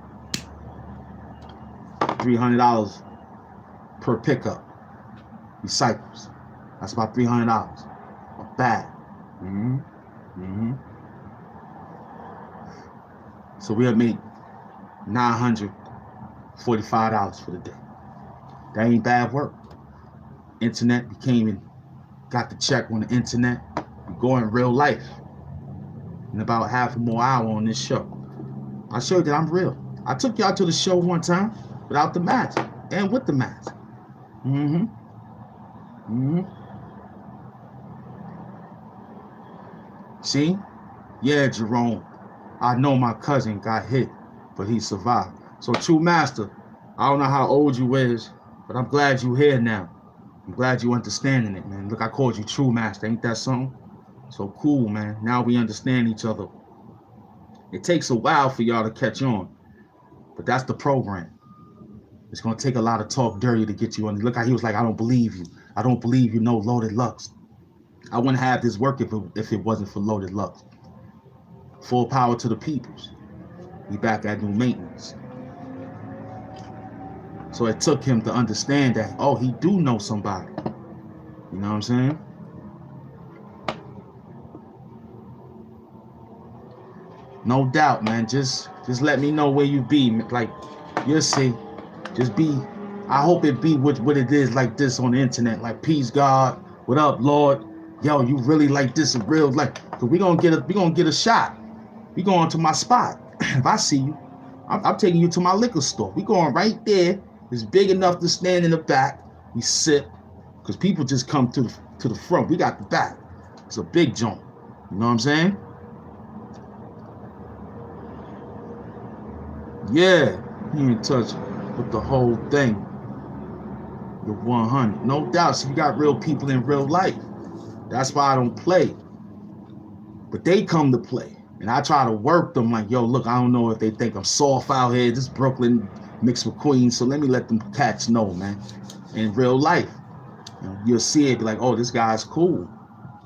$300 per pickup. Recycles. That's about $300 a bag. So we'll make $945 for the day. That ain't bad work. Internet, we came and got the check on the internet. We go in real life. In about half a more hour on this show. I showed that I'm real. I took y'all to the show one time without the mask and with the mask. See? Yeah, Jerome. I know my cousin got hit, but he survived. So, True Master, I don't know how old you is, but I'm glad you here now. I'm glad you understanding it, man. Look, I called you True Master. Ain't that something? So cool, man. Now we understand each other. It takes a while for y'all to catch on, but that's the program. It's going to take a lot of talk dirty to get you on. Look how he was like, I don't believe you. I don't believe you know Loaded Lux. I wouldn't have this work if it wasn't for Loaded Lux. Full power to the peoples. We back at new maintenance. So it took him to understand that, oh, he do know somebody. You know what I'm saying? No doubt, man. Just let me know where you be. Like, you'll see. Just be. I hope it be what it is like this on the internet. Like, peace, God. What up, Lord? Yo, you really like this in real life? Cause we gonna get a shot. We going to my spot. If I see you, I'm taking you to my liquor store. We going right there. It's big enough to stand in the back. We sit, cause people just come to the front. We got the back. It's a big joint. You know what I'm saying? Yeah, he in touch with the whole thing. The 100. No doubt. So you got real people in real life. That's why I don't play. But they come to play. And I try to work them like, yo, look, I don't know if they think I'm soft out here. This Brooklyn mixed with Queens. So let me let them cats know, man. In real life. You'll see it, be like, oh, this guy's cool.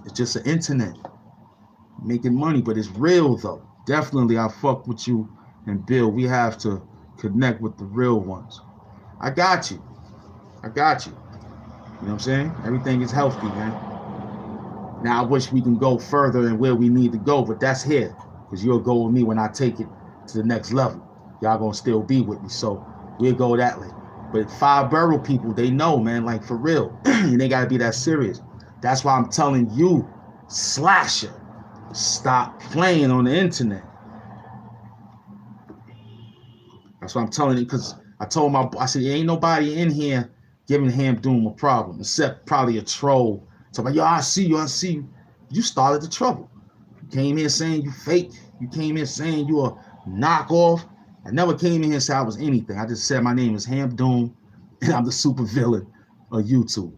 It's just the internet. Making money, but it's real, though. Definitely, I fuck with you and Bill. We have to connect with the real ones. I got you. I got you. You know what I'm saying? Everything is healthy, man. Now, I wish we can go further and where we need to go, but that's here. Because you'll go with me when I take it to the next level. Y'all gonna still be with me, so we'll go that way. But 5 borough people, they know, man, like for real. And they gotta be that serious. That's why I'm telling you, Slasher, stop playing on the internet. That's what I'm telling you, because I told I said, ain't nobody in here giving Hamp Doom a problem, except probably a troll. So like, yo, I see you. You started the trouble. You came here saying you fake. You came here saying you a knockoff. I never came in here and said I was anything. I just said my name is Hamp Doom, and I'm the super villain of YouTube.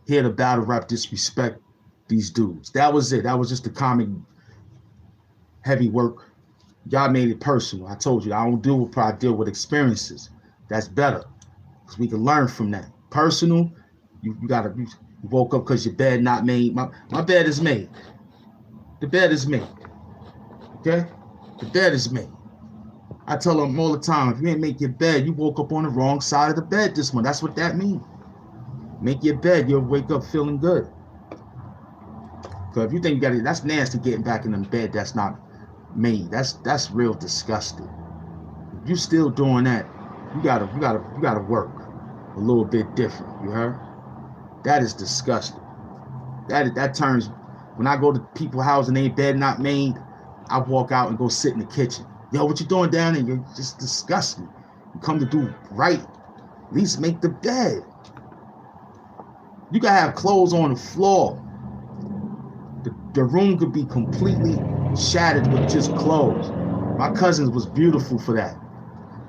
Here to battle rap disrespect these dudes. That was it. That was just the comic heavy work. Y'all made it personal. I told you, I don't deal with pride, I deal with experiences. That's better, because we can learn from that. Personal, you woke up because your bed not made. My bed is made. The bed is made. Okay? The bed is made. I tell them all the time, if you ain't make your bed, you woke up on the wrong side of the bed this one. That's what that means. Make your bed, you'll wake up feeling good. Because if you think you got it, that's nasty getting back in the bed that's not made. That's real disgusting. If you still doing that, you gotta work a little bit different. You heard? That is disgusting. That turns, when I go to people's house and they bed not made, I walk out and go sit in the kitchen. Yo, what you doing down there? You're just disgusting. You come to do right. At least make the bed. You gotta have clothes on the floor. The room could be completely shattered with just clothes. My cousins was beautiful for that.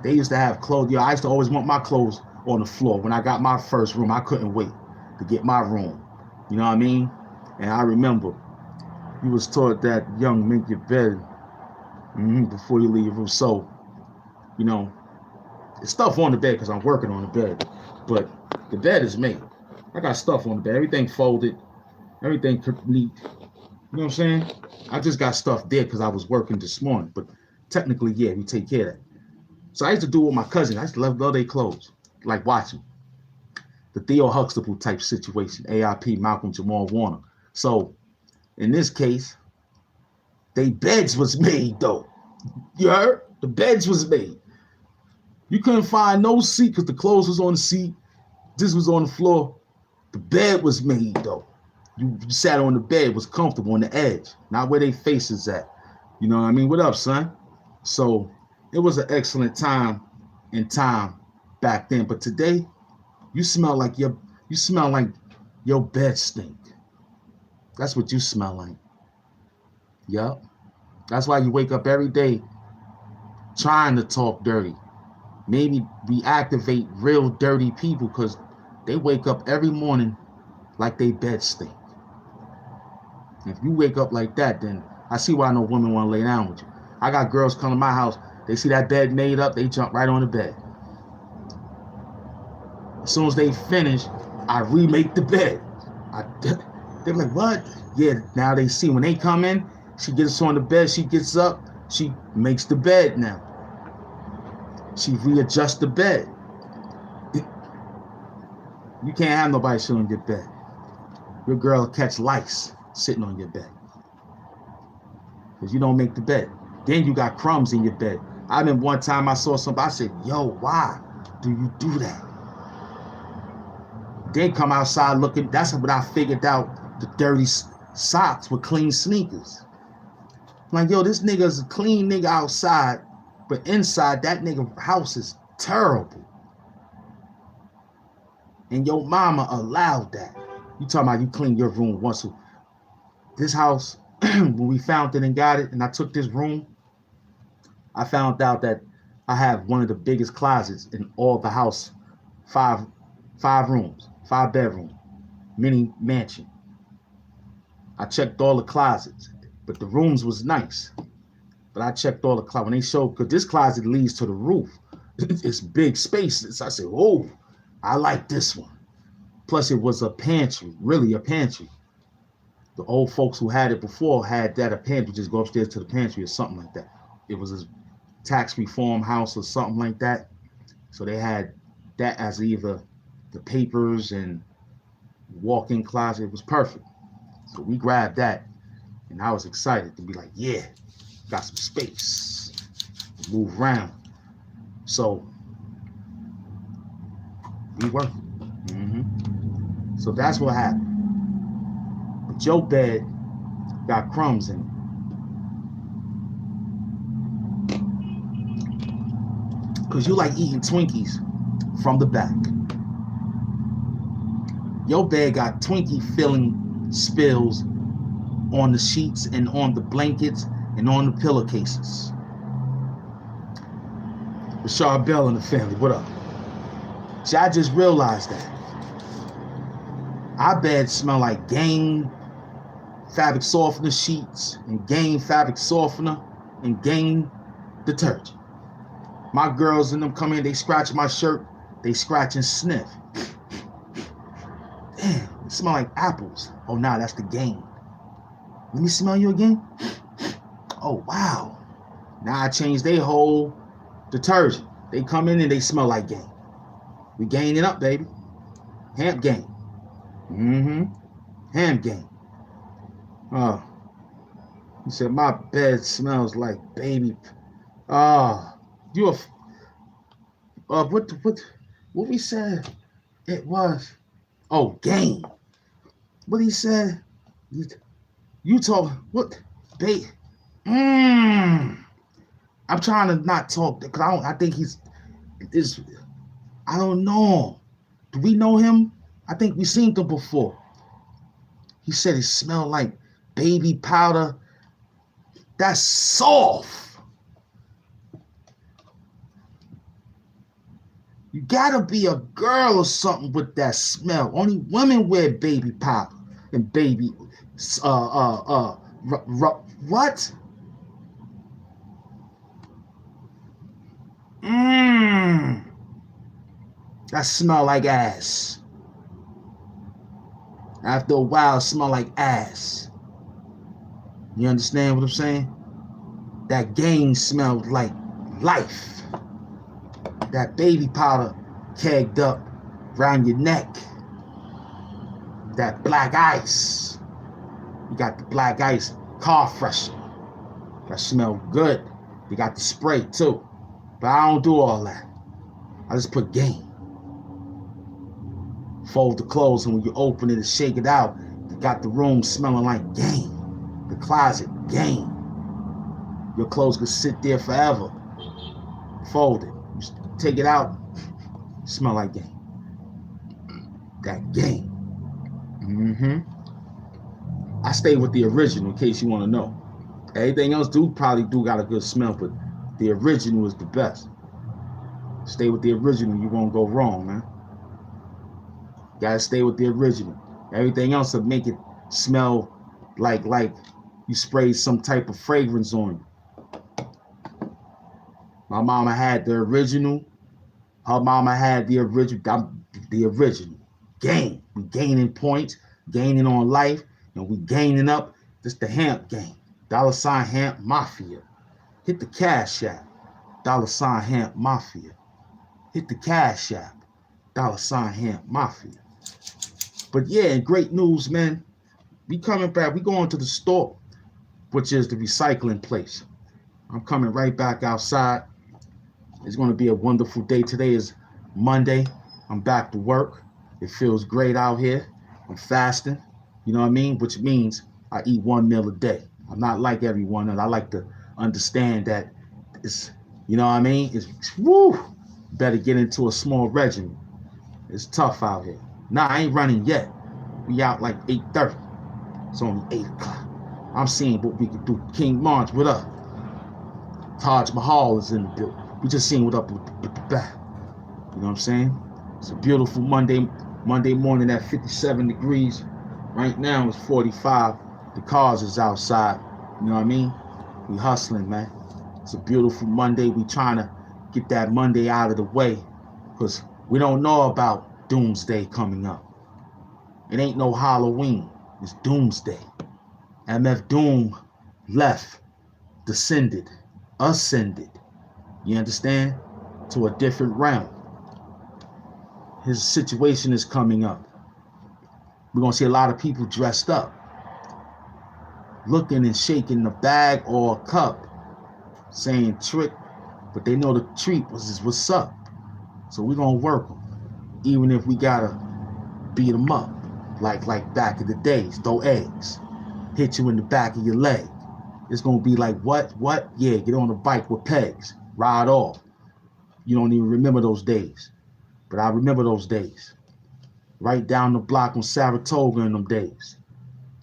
They used to have clothes. Yo, I used to always want my clothes on the floor. When I got my first room, I couldn't wait to get my room. You know what I mean? And I remember you was taught that young make your bed before you leave your room. So, you know, it's stuff on the bed because I'm working on the bed. But the bed is made. I got stuff on the bed. Everything folded. Everything neat. You know what I'm saying? I just got stuff there because I was working this morning. But technically, yeah, we take care of that. So I used to do it with my cousin. I used to love their clothes. Like watching. The Theo Huxtable type situation. AIP, Malcolm Jamal Warner. So, in this case, they beds was made, though. You heard? The beds was made. You couldn't find no seat because the clothes was on the seat. This was on the floor. The bed was made, though. You sat on the bed, it was comfortable on the edge, not where they faces at. You know what I mean? What up, son? So it was an excellent time back then. But today, you smell like your bed stink. That's what you smell like. Yup. That's why you wake up every day trying to talk dirty. Maybe we activate real dirty people because they wake up every morning like they bed stink. If you wake up like that, then I see why no woman want to lay down with you. I got girls come to my house, they see that bed made up, they jump right on the bed. As soon as they finish, I remake the bed. They're like, what? Yeah, now they see when they come in, she gets on the bed, she gets up, she makes the bed now. She readjusts the bed. You can't have nobody sit on your bed. Your girl will catch lice sitting on your bed. Because you don't make the bed. Then you got crumbs in your bed. I remember one time I saw somebody, I said, yo, why do you do that? Then come outside looking, that's when I figured out the dirty socks with clean sneakers. Like, yo, this nigga's a clean nigga outside, but inside that nigga house is terrible. And your mama allowed that. You talking about you clean your room once. This house, when we found it and got it, and I took this room, I found out that I have one of the biggest closets in all the house. Five rooms, 5 bedroom, mini mansion. I checked all the closets, but the rooms was nice. But I checked all the closets. When they showed, because this closet leads to the roof. It's big spaces. I said, oh, I like this one. Plus it was a pantry, really a pantry. The old folks who had it before had that a pantry, just go upstairs to the pantry or something like that. It was a tax reform house or something like that. So they had that as either the papers and walk-in closet. It was perfect. So we grabbed that and I was excited to be like, yeah, got some space, move around. So we working. So that's what happened. But your bed got crumbs in it. Because you like eating Twinkies from the back. Your bed got Twinkie filling spills on the sheets and on the blankets and on the pillowcases. Rashard Bell and the family, what up? See, I just realized that. Our beds smell like Gain fabric softener sheets and Gain fabric softener and Gain detergent. My girls and them come in, they scratch my shirt, they scratch and sniff. Damn, it smell like apples. Oh, nah, that's the Gain. Let me smell you again. Oh, wow. Now I changed their whole detergent. They come in and they smell like Gain. We gain it up, baby. Hamp Gain. Hamp Gain. Oh. He said, my bed smells like baby. Oh. You a... what we said? It was... Oh, Gain. What he said? You told... What? Babe. I'm trying to not talk because I think he's... I don't know. Do we know him? I think we seen him before. He said it smelled like baby powder. That's soft. You gotta be a girl or something with that smell. Only women wear baby powder and baby, what? That smell like ass. After a while, it smell like ass. You understand what I'm saying? That game smells like life. That baby powder kegged up around your neck. That black ice. You got the black ice car freshener. That smell good. You got the spray too. But I don't do all that. I just put game. Fold the clothes, and when you open it and shake it out, you got the room smelling like game. The closet, game. Your clothes could sit there forever. Fold it. You take it out, smell like game. That game. I stay with the original in case you want to know. Everything else probably got a good smell, but the original is the best. Stay with the original, you won't go wrong, man. Gotta stay with the original. Everything else will make it smell like you sprayed some type of fragrance on you. My mama had the original. Her mama had the original. The original. Gain. We gaining points, gaining on life, and we gaining up. This the Hamp game. $ Hamp Mafia. Hit the Cash App. $ Hamp Mafia. Hit the Cash App. $ Hamp Mafia. But yeah, great news, man. We coming back. We going to the store, which is the recycling place. I'm coming right back outside. It's going to be a wonderful day. Today is Monday. I'm back to work. It feels great out here. I'm fasting. You know what I mean? Which means I eat one meal a day. I'm not like everyone, and I like to understand that it's, you know what I mean? It's, woo, better get into a small regimen. It's tough out here. Nah, I ain't running yet. We out like 8:30. It's only 8 o'clock. I'm seeing what we can do. King March, what up? Taj Mahal is in the building. We just seeing what up with the back. You know what I'm saying? It's a beautiful Monday morning at 57 degrees. Right now it's 45. The cars is outside. You know what I mean? We hustling, man. It's a beautiful Monday. We trying to get that Monday out of the way because we don't know about Doomsday coming up. It ain't no Halloween. It's Doomsday. MF Doom left, descended, ascended. You understand? To a different realm. His situation is coming up. We're going to see a lot of people dressed up, looking and shaking the bag or a cup, saying trick, but they know the treat was what's up. So we're going to work them, even if we got to beat them up, like back in the days, throw eggs, hit you in the back of your leg. It's going to be like, what? Yeah, get on a bike with pegs, ride off. You don't even remember those days, but I remember those days. Right down the block on Saratoga in them days.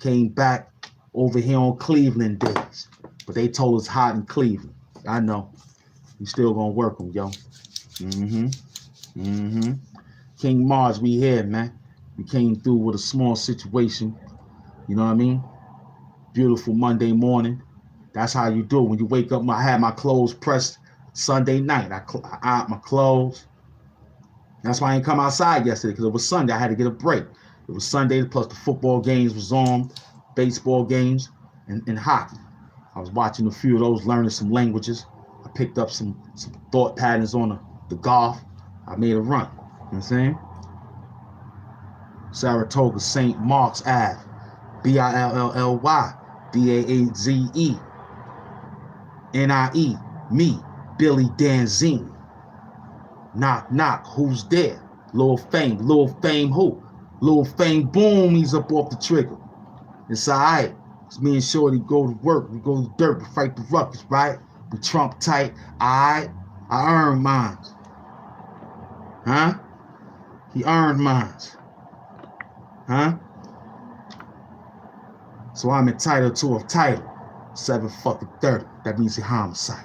Came back over here on Cleveland days, but they told us hot in Cleveland. I know. We still gonna work them, yo. King Mars, we here, man. We came through with a small situation. You know what I mean? Beautiful Monday morning. That's how you do it. When you wake up, I had my clothes pressed Sunday night. I ironed my clothes. That's why I didn't come outside yesterday, because it was Sunday. I had to get a break. It was Sunday, plus the football games was on, baseball games, and hockey. I was watching a few of those, learning some languages. I picked up some thought patterns on the golf. I made a run. You know what I'm saying? Saratoga, St. Mark's Ave, Billly, Baaze, NIE, me, Billy Danzini. Knock, knock, who's there? Lil Fame who? Lil Fame, boom, he's up off the trigger. It's all right. It's me and Shorty go to work. We go to dirt, we fight the ruckus, right? We trump tight, all right? I earned mines. Huh? He earned mines. Huh? So I'm entitled to a title. 7 fucking 30. That means a homicide.